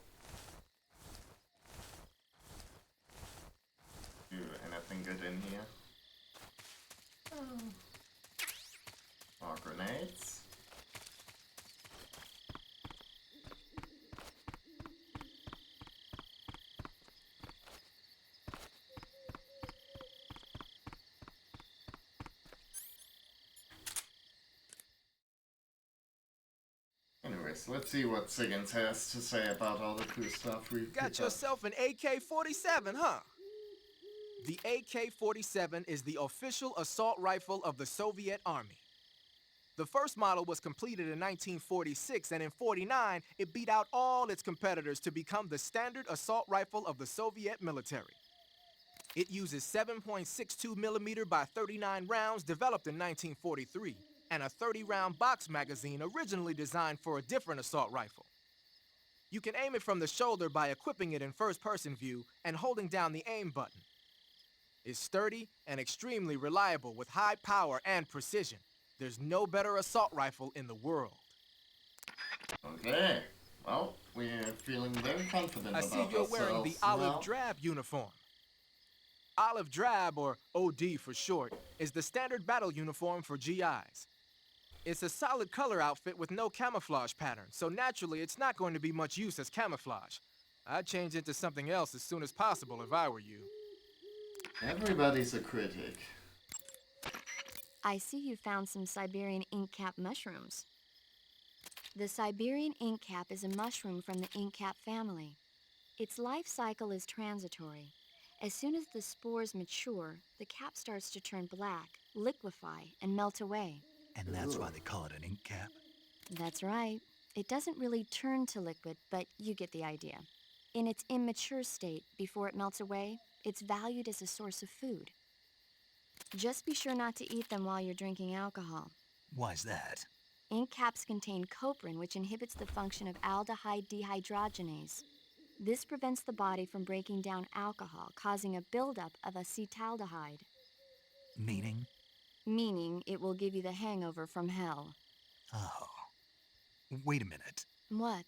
Anything good in here? More grenades. Anyways, let's see what Siggins has to say about all the cool stuff we've Got picked up. yourself an AK-47, huh? The AK-47 is the official assault rifle of the Soviet Army. The first model was completed in 1946, and in 49, it beat out all its competitors to become the standard assault rifle of the Soviet military. It uses 7.62 millimeter by 39 rounds developed in 1943, and a 30-round box magazine originally designed for a different assault rifle. You can aim it from the shoulder by equipping it in first-person view and holding down the aim button. It's sturdy and extremely reliable with high power and precision. There's no better assault rifle in the world. Okay. Well, we're feeling very confident I about see you're wearing the ourselves olive now. drab uniform. Olive drab, or OD for short, is the standard battle uniform for GIs. It's a solid color outfit with no camouflage pattern, so naturally it's not going to be much use as camouflage. I'd change it to something else as soon as possible if I were you. Everybody's a critic. I see you found some Siberian ink cap mushrooms. The Siberian ink cap is a mushroom from the ink cap family. Its life cycle is transitory. As soon as the spores mature, the cap starts to turn black, liquefy, and melt away. And that's why they call it an ink cap? That's right. It doesn't really turn to liquid, but you get the idea. In its immature state, before it melts away, it's valued as a source of food. Just be sure not to eat them while you're drinking alcohol. Why's that? Ink caps contain coprin, which inhibits the function of aldehyde dehydrogenase. This prevents the body from breaking down alcohol, causing a buildup of acetaldehyde. Meaning? Meaning it will give you the hangover from hell. Oh. Wait a minute. What?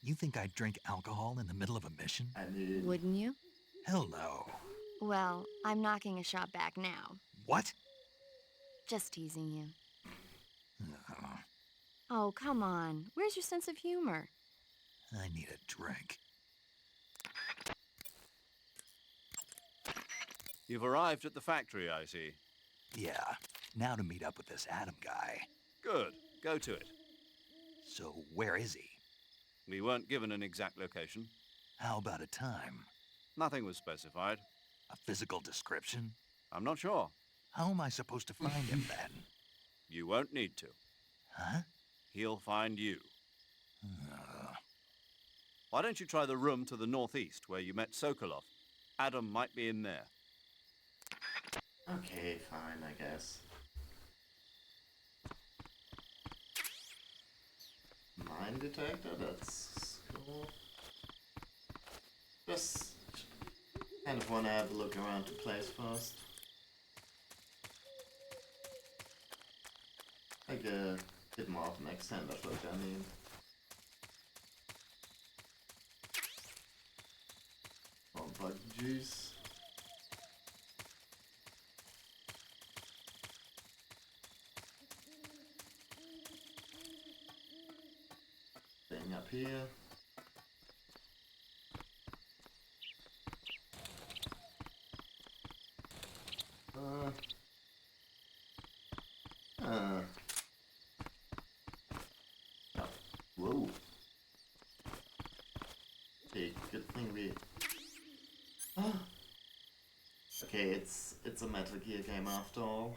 You think I'd drink alcohol in the middle of a mission? Wouldn't you? Hell no. Well, I'm knocking a shot back now. What? Just teasing you. Oh, come on. Where's your sense of humor? I need a drink. You've arrived at the factory, I see. Yeah. Now to meet up with this Adam guy. Good. Go to it. So where is he? We weren't given an exact location. How about a time? Nothing was specified. A physical description? I'm not sure. How am I supposed to find him then? You won't need to. Huh? He'll find you. Why don't you try the room to the northeast where you met Sokolov? Adam might be in there. Okay, fine, I guess. Mine detector, that's cool. Just kind of want to have a look around the place first. Like a bit more of an extended look, I mean. More bug juice. Thing up here. Whoa. Okay, good thing we... Okay, it's a Metal Gear game after all.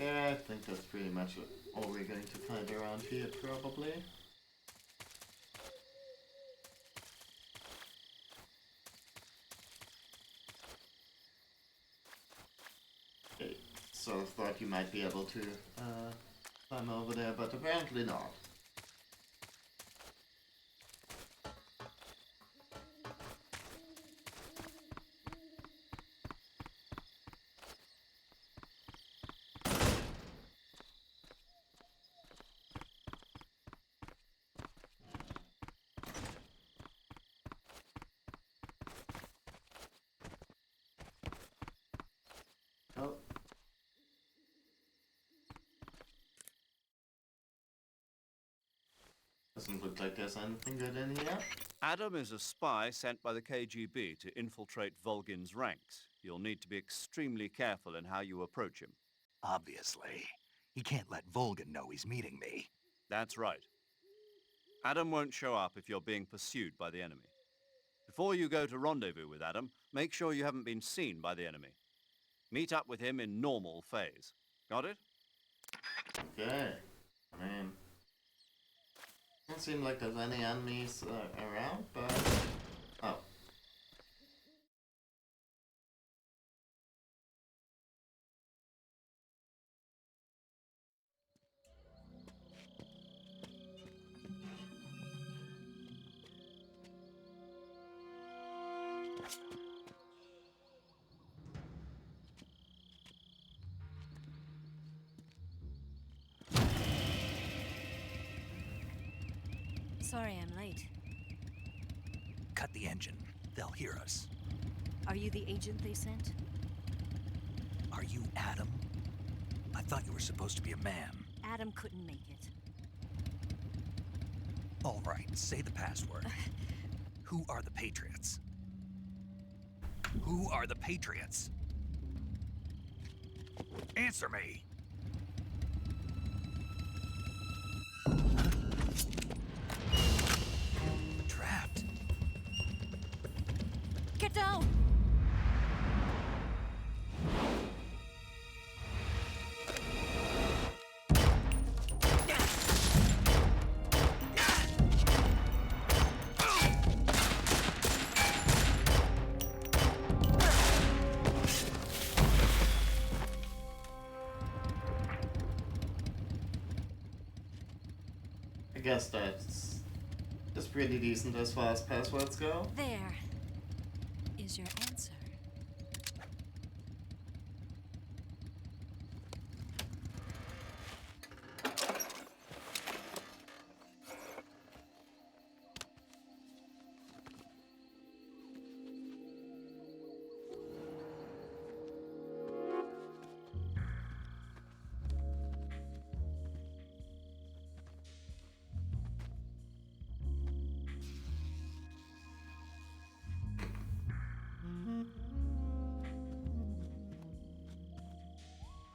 Yeah, I think that's pretty much all we're going to find around here, probably. Okay, sort of thought you might be able to climb over there, but apparently not. Oh. Doesn't look like there's anything good in here. Adam is a spy sent by the KGB to infiltrate Volgin's ranks. You'll need to be extremely careful in how you approach him. Obviously. He can't let Volgin know he's meeting me. That's right. Adam won't show up if you're being pursued by the enemy. Before you go to rendezvous with Adam, make sure you haven't been seen by the enemy. Meet up with him in normal phase. Got it? Okay. I mean, doesn't seem like there's any enemies around, but... Oh. Sorry I'm late. Cut the engine. They'll hear us. Are you the agent they sent? Are you Adam? I thought you were supposed to be a man. Adam couldn't make it. All right, say the password. Who are the Patriots? Who are the Patriots? Answer me! Trapped. Get down! I guess that's pretty decent as far as passwords go. There is your answer.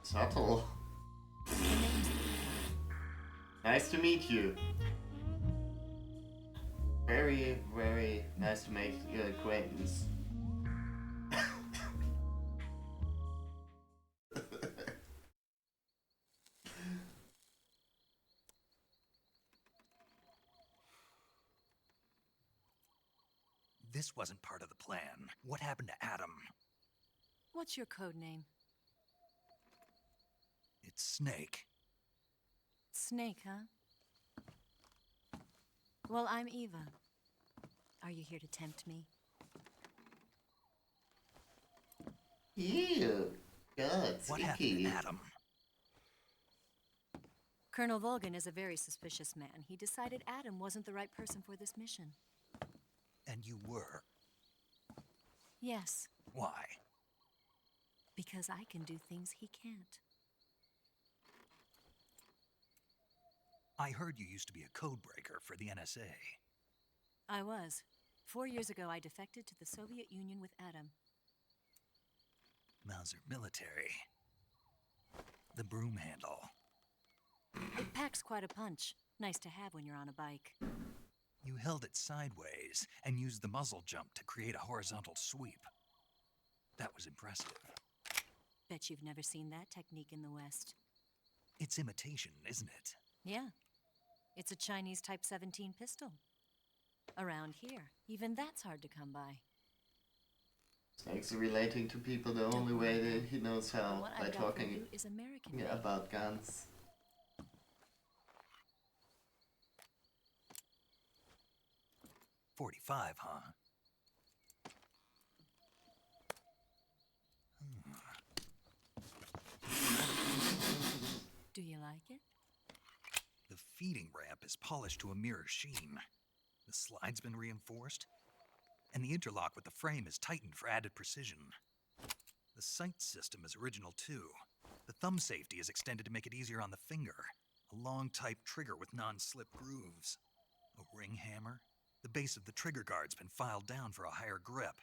Subtle. Nice to meet you. Very, very nice to make your acquaintance. This wasn't part of the plan. What happened to Adam? What's your code name? It's Snake. Snake, huh? Well, I'm Eva. Are you here to tempt me? Ew. God, What happened to Adam? Colonel Volgin is a very suspicious man. He decided Adam wasn't the right person for this mission. And you were. Yes, Why? because I can do things he can't. I heard you used to be a codebreaker for the NSA. I was. 4 years ago, I defected to the Soviet Union with Adam. Mauser military. The broom handle. It packs quite a punch. Nice to have when you're on a bike. You held it sideways and used the muzzle jump to create a horizontal sweep. That was impressive. Bet you've never seen that technique in the West. It's imitation, isn't it? Yeah. It's a Chinese Type 17 pistol. Around here, even that's hard to come by. Snake's relating to people the only way that he knows how, What by I've got for talking you is American made. about guns. .45, huh? Do you like it? The feeding ramp is polished to a mirror sheen. The slide's been reinforced, and the interlock with the frame is tightened for added precision. The sight system is original too. The thumb safety is extended to make it easier on the finger. A long type trigger with non-slip grooves. A ring hammer? The base of the trigger guard's been filed down for a higher grip.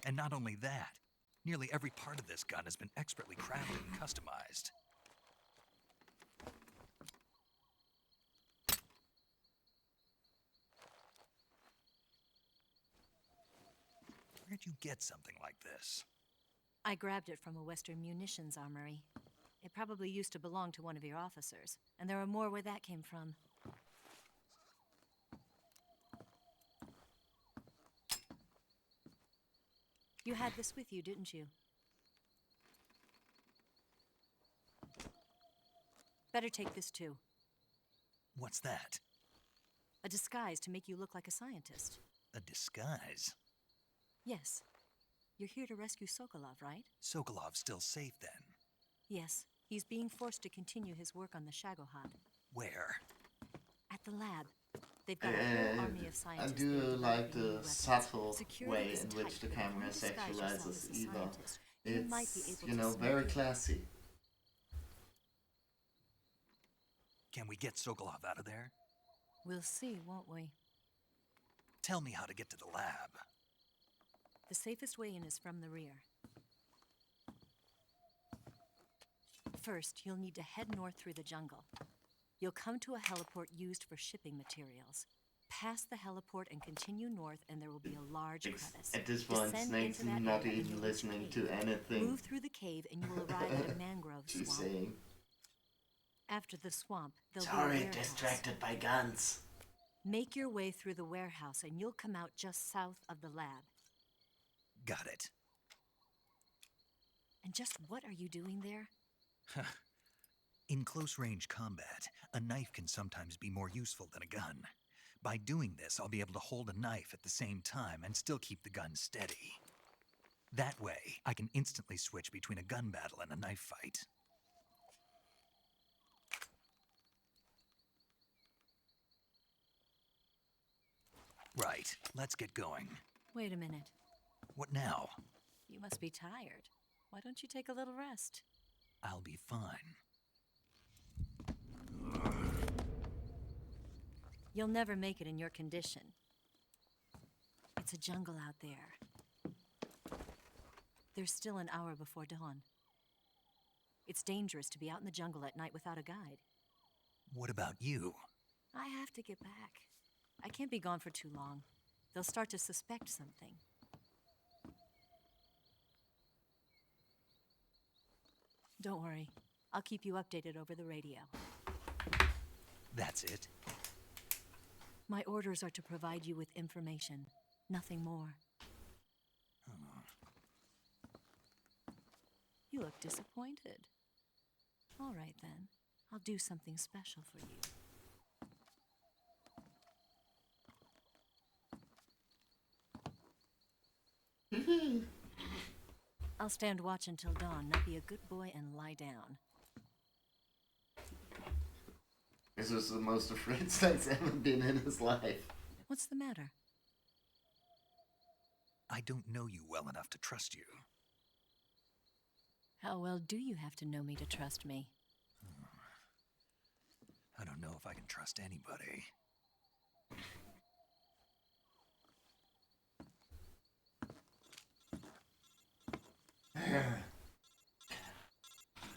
And not only that, nearly every part of this gun has been expertly crafted and customized. Where'd you get something like this? I grabbed it from a Western munitions armory. It probably used to belong to one of your officers, and there are more where that came from. You had this with you, didn't you? Better take this too. What's that? A disguise to make you look like a scientist. A disguise? Yes. You're here to rescue Sokolov, right? Sokolov's still safe then? Yes. He's being forced to continue his work on the Shagohod. Where? At the lab. They've got a whole army of I scientists. do there like developing new the weapons. subtle Security way is in which tight, the but if you camera disguise yourself sexualizes as a Eva. scientist, you might be It's, able you to know, sneak very in. classy. Can we get Sokolov out of there? We'll see, won't we? Tell me how to get to the lab. The safest way in is from the rear. First, you'll need to head north through the jungle. You'll come to a heliport used for shipping materials. Pass the heliport and continue north, and there will be a large crevice. At this point, Descend Snake's into that not area and even you'll reach listening the to cave. anything Move through the cave, and you will arrive at a mangrove she's swamp. saying. After the swamp, there'll be a Sorry, warehouse. distracted by guns. Make your way through the warehouse, and you'll come out just south of the lab. Got it. And just what are you doing there? In close-range combat, a knife can sometimes be more useful than a gun. By doing this, I'll be able to hold a knife at the same time and still keep the gun steady. That way, I can instantly switch between a gun battle and a knife fight. Right, let's get going. Wait a minute. What now? You must be tired. Why don't you take a little rest? I'll be fine. You'll never make it in your condition. It's a jungle out there. There's still an hour before dawn. It's dangerous to be out in the jungle at night without a guide. What about you? I have to get back. I can't be gone for too long. They'll start to suspect something. Don't worry. I'll keep you updated over the radio. That's it? My orders are to provide you with information. Nothing more. You look disappointed. All right, then. I'll do something special for you. I'll stand watch until dawn. Now be a good boy and lie down. This is the most afraid Snake's ever been in his life. What's the matter? I don't know you well enough to trust you. How well do you have to know me to trust me? I don't know if I can trust anybody.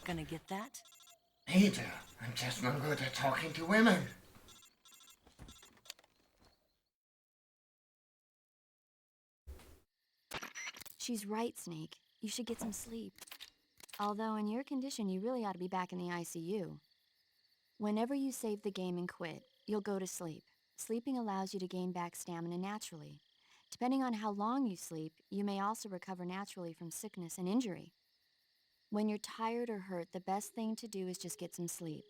Gonna get that? Peter, I'm just no good at talking to women. She's right, Snake. You should get some sleep. Although in your condition, you really ought to be back in the ICU. Whenever you save the game and quit, you'll go to sleep. Sleeping allows you to gain back stamina naturally. Depending on how long you sleep, you may also recover naturally from sickness and injury. When you're tired or hurt, the best thing to do is just get some sleep.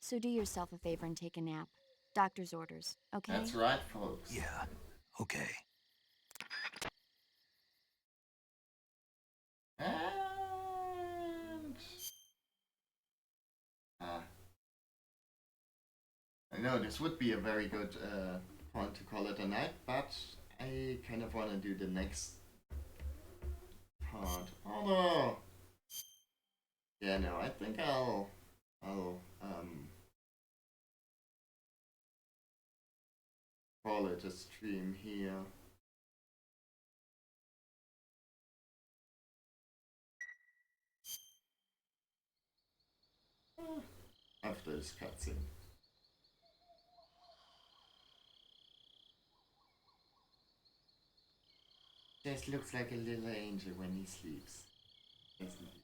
So do yourself a favor and take a nap. Doctor's orders, okay? That's right, folks. Yeah, okay. And... I know this would be a very good point to call it a night, but I kind of want to do the next part. Although... Yeah, no, I think I'll call it a stream here. After this cutscene. Just looks like a little angel when he sleeps. Doesn't he?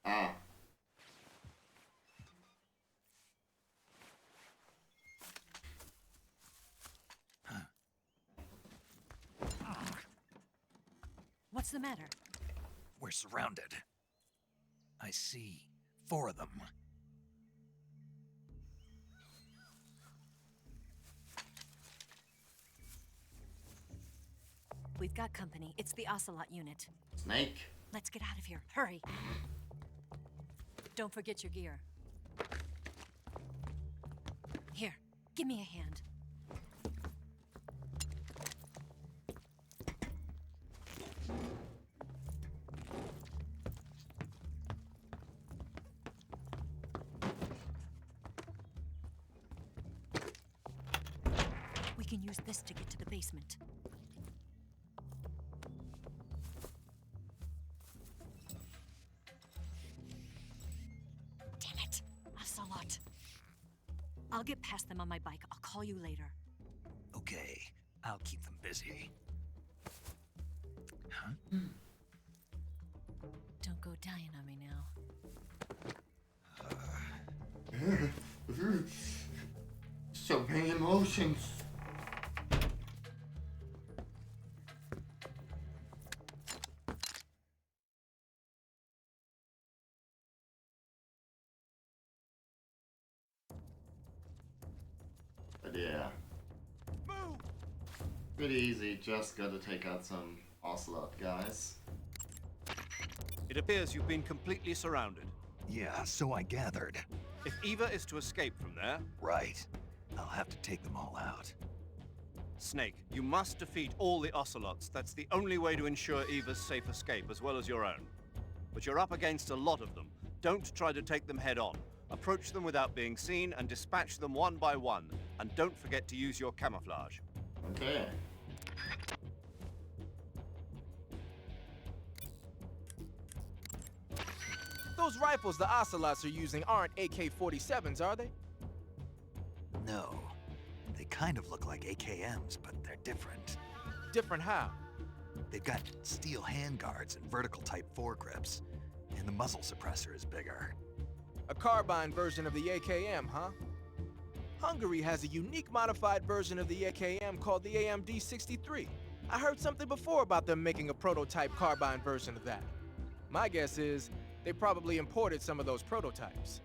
Ah. What's the matter? We're surrounded. I see 4 of them. We've got company. It's the Ocelot unit. Snake. Let's get out of here. Hurry. Don't forget your gear. Here, give me a hand. We can use this to get to the basement. Damn it! Ocelot. I'll get past them on my bike. I'll call you later. Okay, I'll keep them busy. Huh? Don't go dying on me now. So many emotions. But yeah. Pretty easy, just gotta take out some Ocelot guys. It appears you've been completely surrounded. Yeah, so I gathered. If Eva is to escape from there... Right. I'll have to take them all out. Snake, you must defeat all the Ocelots. That's the only way to ensure Eva's safe escape, as well as your own. But you're up against a lot of them. Don't try to take them head on. Approach them without being seen and dispatch them one by one. And don't forget to use your camouflage. Okay. Those rifles the Ocelots are using aren't AK-47s, are they? No. They kind of look like AKMs, but they're different. Different how? They've got steel handguards and vertical type foregrips, and the muzzle suppressor is bigger. A carbine version of the AKM, huh? Hungary has a unique modified version of the AKM called the AMD-63. I heard something before about them making a prototype carbine version of that. My guess is they probably imported some of those prototypes.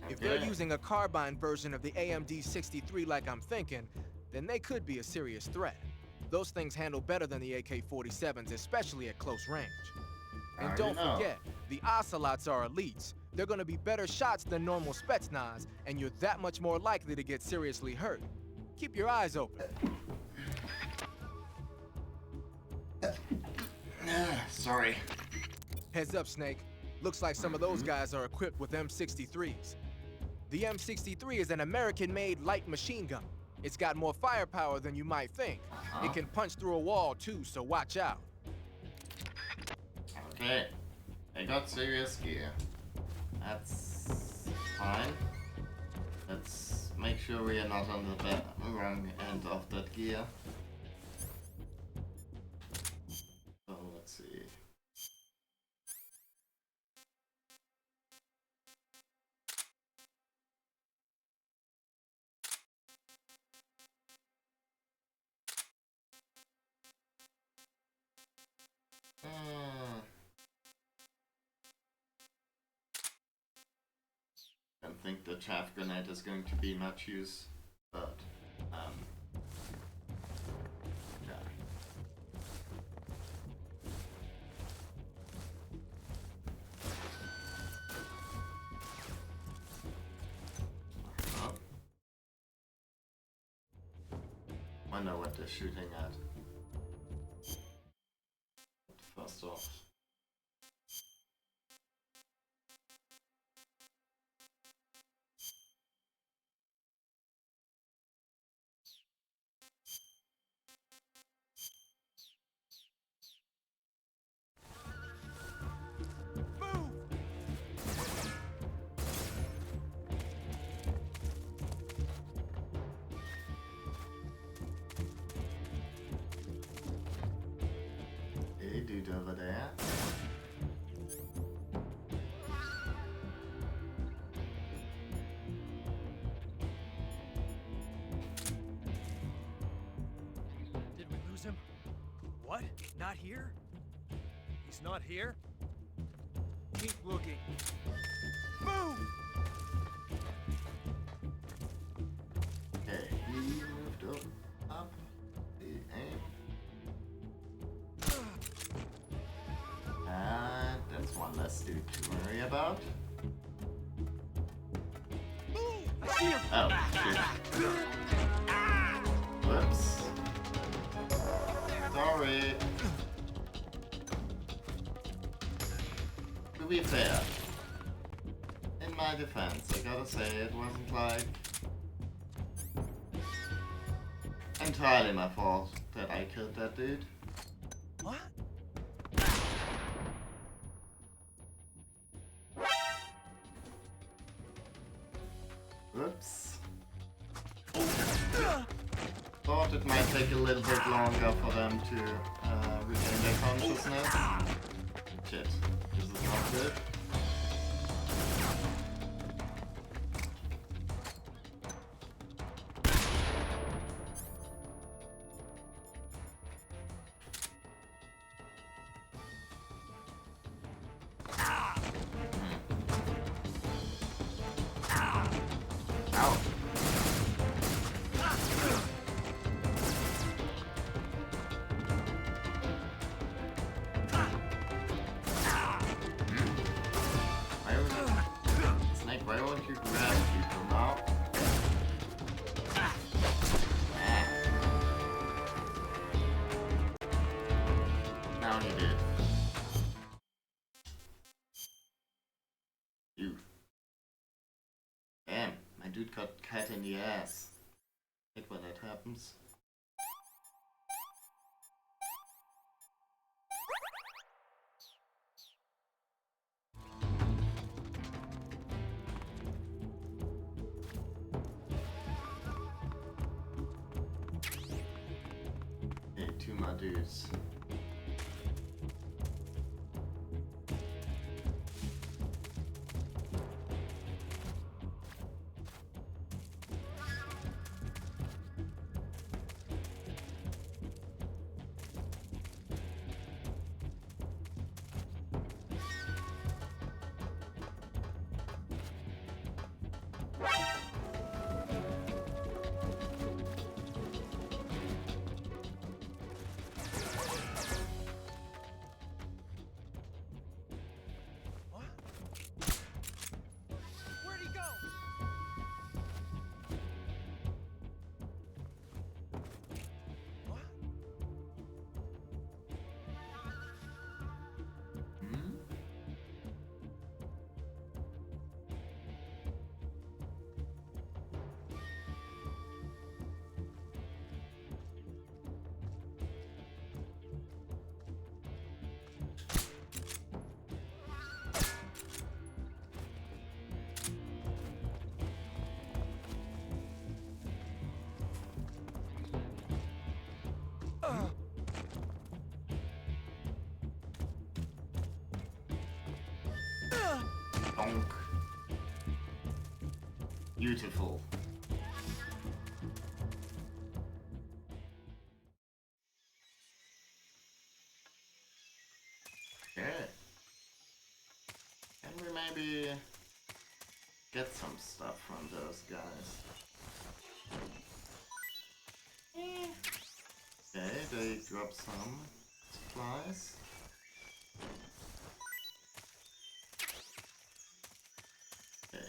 If they're using a carbine version of the AMD-63 like I'm thinking, then they could be a serious threat. Those things handle better than the AK-47s, especially at close range. And don't forget, the Ocelots are elites. They're gonna be better shots than normal Spetsnaz, and you're that much more likely to get seriously hurt. Keep your eyes open. Sorry. Heads up, Snake. Looks like some of those guys are equipped with M63s. The M63 is an American-made light machine gun. It's got more firepower than you might think. It can punch through a wall too, so watch out. Okay. I got serious gear. That's fine. Let's make sure we are not on the wrong end of that gear. So let's see. Don't think the chaff grenade is going to be much use, but yeah. Wonder what they're shooting at. First off. Hey, dude over there. Did we lose him? What? Not here? He's not here? Keep looking. Move! Okay, he moved up the aim. And that's one less dude to worry about. I see him! Oh, shit. Whoops. Sorry. To be fair, in my defense, I gotta say it wasn't like entirely my fault that I killed that dude. What? Whoops. Thought it might take a little bit longer for them to regain their consciousness. Shit, this is not good. Ow. Snake, why won't you grab people now? Now he did. You. Damn, my dude got cut in the ass. Hate when that happens. Hey, two more dudes. Where'd he go? Donk. Beautiful. Okay. Can we maybe get some stuff from those guys? Okay, they drop some supplies. Okay.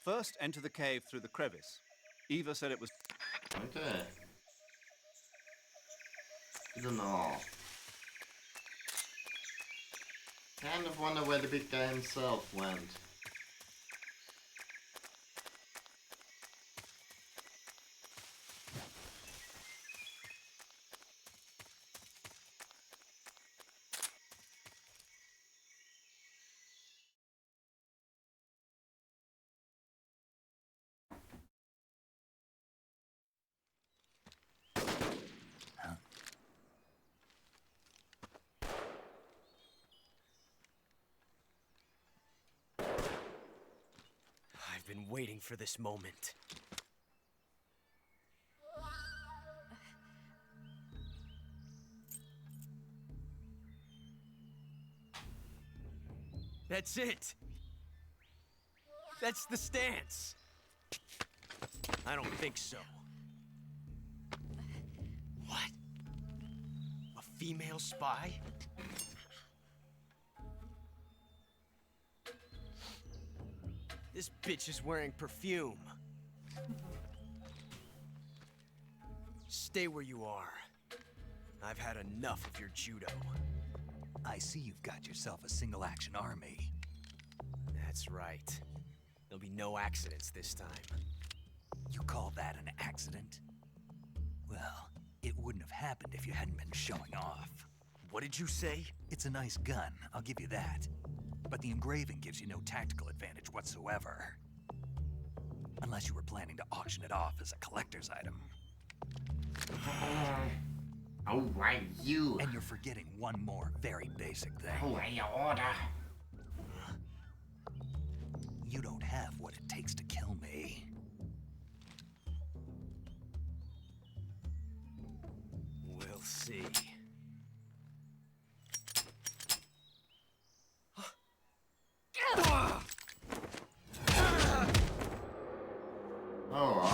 first enter the cave through the crevice. Eva said it was... Okay. I don't know. Kind of wonder where the big guy himself went. I've been waiting for this moment. That's it. That's the stance. I don't think so. What? A female spy? This bitch is wearing perfume. Stay where you are. I've had enough of your judo. I see you've got yourself a single-action army. That's right. There'll be no accidents this time. You call that an accident? Well, it wouldn't have happened if you hadn't been showing off. What did you say? It's a nice gun, I'll give you that. But the engraving gives you no tactical advantage whatsoever. Unless you were planning to auction it off as a collector's item. Oh, right, you. And you're forgetting one more very basic thing. Oh, your order. You don't have what it takes to kill me. We'll see. Oh,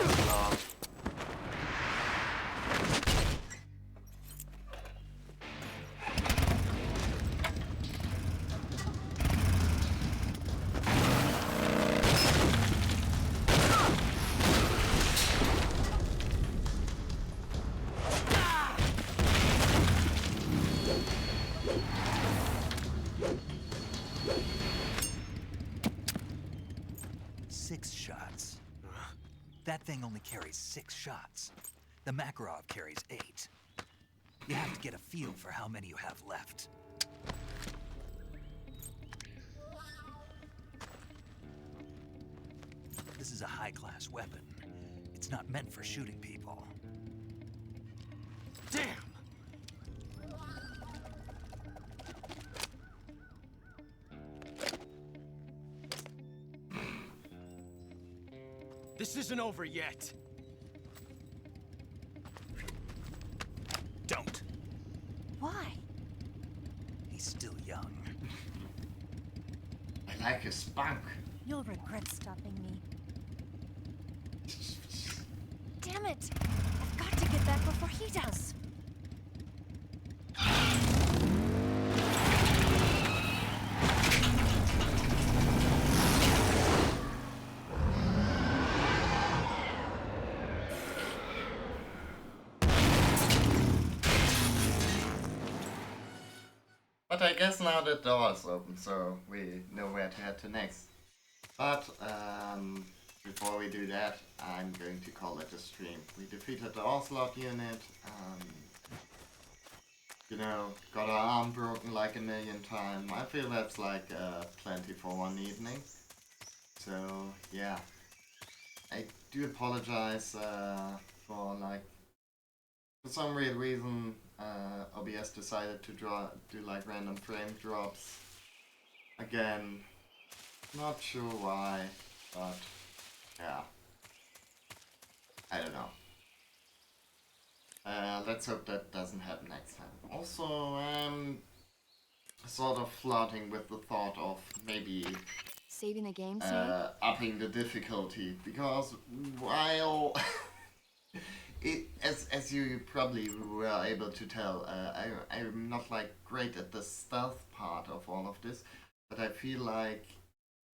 That thing only carries 6 shots. The Makarov carries 8. You have to get a feel for how many you have left. This is a high-class weapon. It's not meant for shooting people. Damn! This isn't over yet. Don't. Why? He's still young. I like his spunk. You'll regret stopping me. Damn it! I've got to get back before he does. But I guess now the door is open, so we know where to head to next. But before we do that, I'm going to call it a stream. We defeated the Ocelot unit, you know, got our arm broken like a million times. I feel that's like plenty for one evening. So yeah, I do apologize for some weird reason OBS decided to do like random frame drops. Again, not sure why, but yeah, I don't know. Let's hope that doesn't happen next time. Also, sort of flirting with the thought of maybe saving the game, Snake? upping the difficulty, because while as you probably were able to tell, I'm not like great at the stealth part of all of this, but I feel like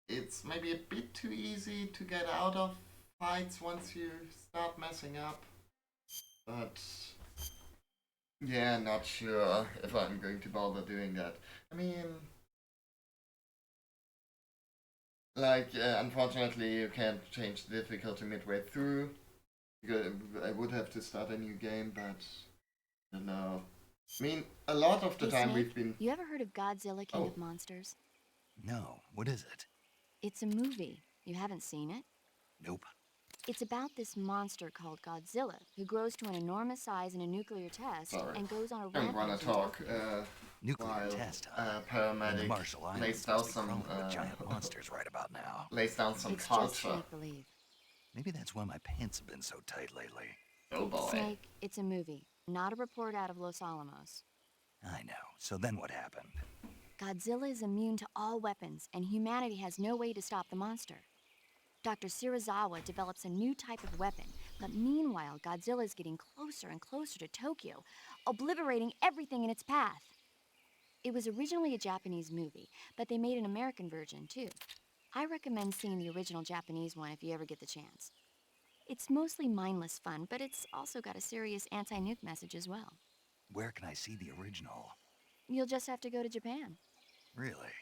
it's maybe a bit too easy to get out of fights once you start messing up. But yeah, not sure if I'm going to bother doing that. I mean, like, unfortunately, you can't change the difficulty midway through. Because I would have to start a new game, but I don't know. I mean, a lot of the Hey, time Snake, we've been. You ever heard of Godzilla King of Monsters? No, what is it? It's a movie. You haven't seen it? Nope. It's about this monster called Godzilla, who grows to an enormous size in a nuclear test Sorry. and goes on a I don't want rampage. to talk. Nuclear While test, huh? And the paramedic Marshall lays Islands down must be some crawling with giant monsters right about now. lays down some It's just culture. make-believe. Maybe that's why my pants have been so tight lately. Oh boy. Snake, it's a movie, not a report out of Los Alamos. I know. So then what happened? Godzilla is immune to all weapons, and humanity has no way to stop the monster. Dr. Shirazawa develops a new type of weapon, but meanwhile, Godzilla is getting closer and closer to Tokyo, obliterating everything in its path. It was originally a Japanese movie, but they made an American version too. I recommend seeing the original Japanese one if you ever get the chance. It's mostly mindless fun, but it's also got a serious anti-nuke message as well. Where can I see the original? You'll just have to go to Japan. Really?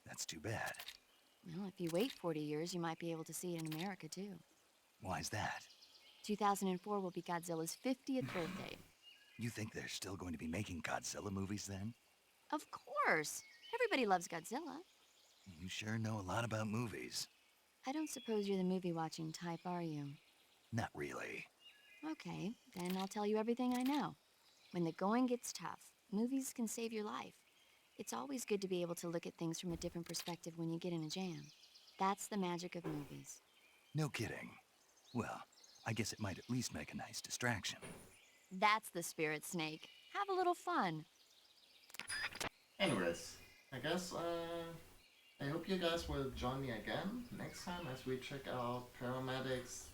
That's too bad. Well, if you wait 40 years, you might be able to see it in America too. Why's that? 2004 will be Godzilla's 50th birthday. You think they're still going to be making Godzilla movies then? Of course. Everybody loves Godzilla. You sure know a lot about movies. I don't suppose you're the movie-watching type, are you? Not really. Okay, then I'll tell you everything I know. When the going gets tough, movies can save your life. It's always good to be able to look at things from a different perspective when you get in a jam. That's the magic of movies. No kidding. Well, I guess it might at least make a nice distraction. That's the spirit, Snake. Have a little fun. Anyways, I guess I hope you guys will join me again next time as we check out Paramedics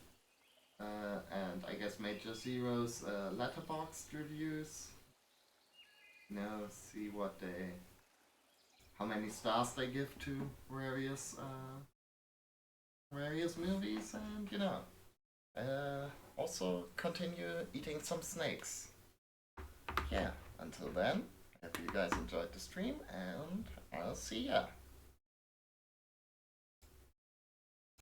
and I guess Major Zero's letterboxd reviews. You know, see what how many stars they give to various movies, and you know, also continue eating some snakes. Yeah, until then, I hope you guys enjoyed the stream, and I'll see ya.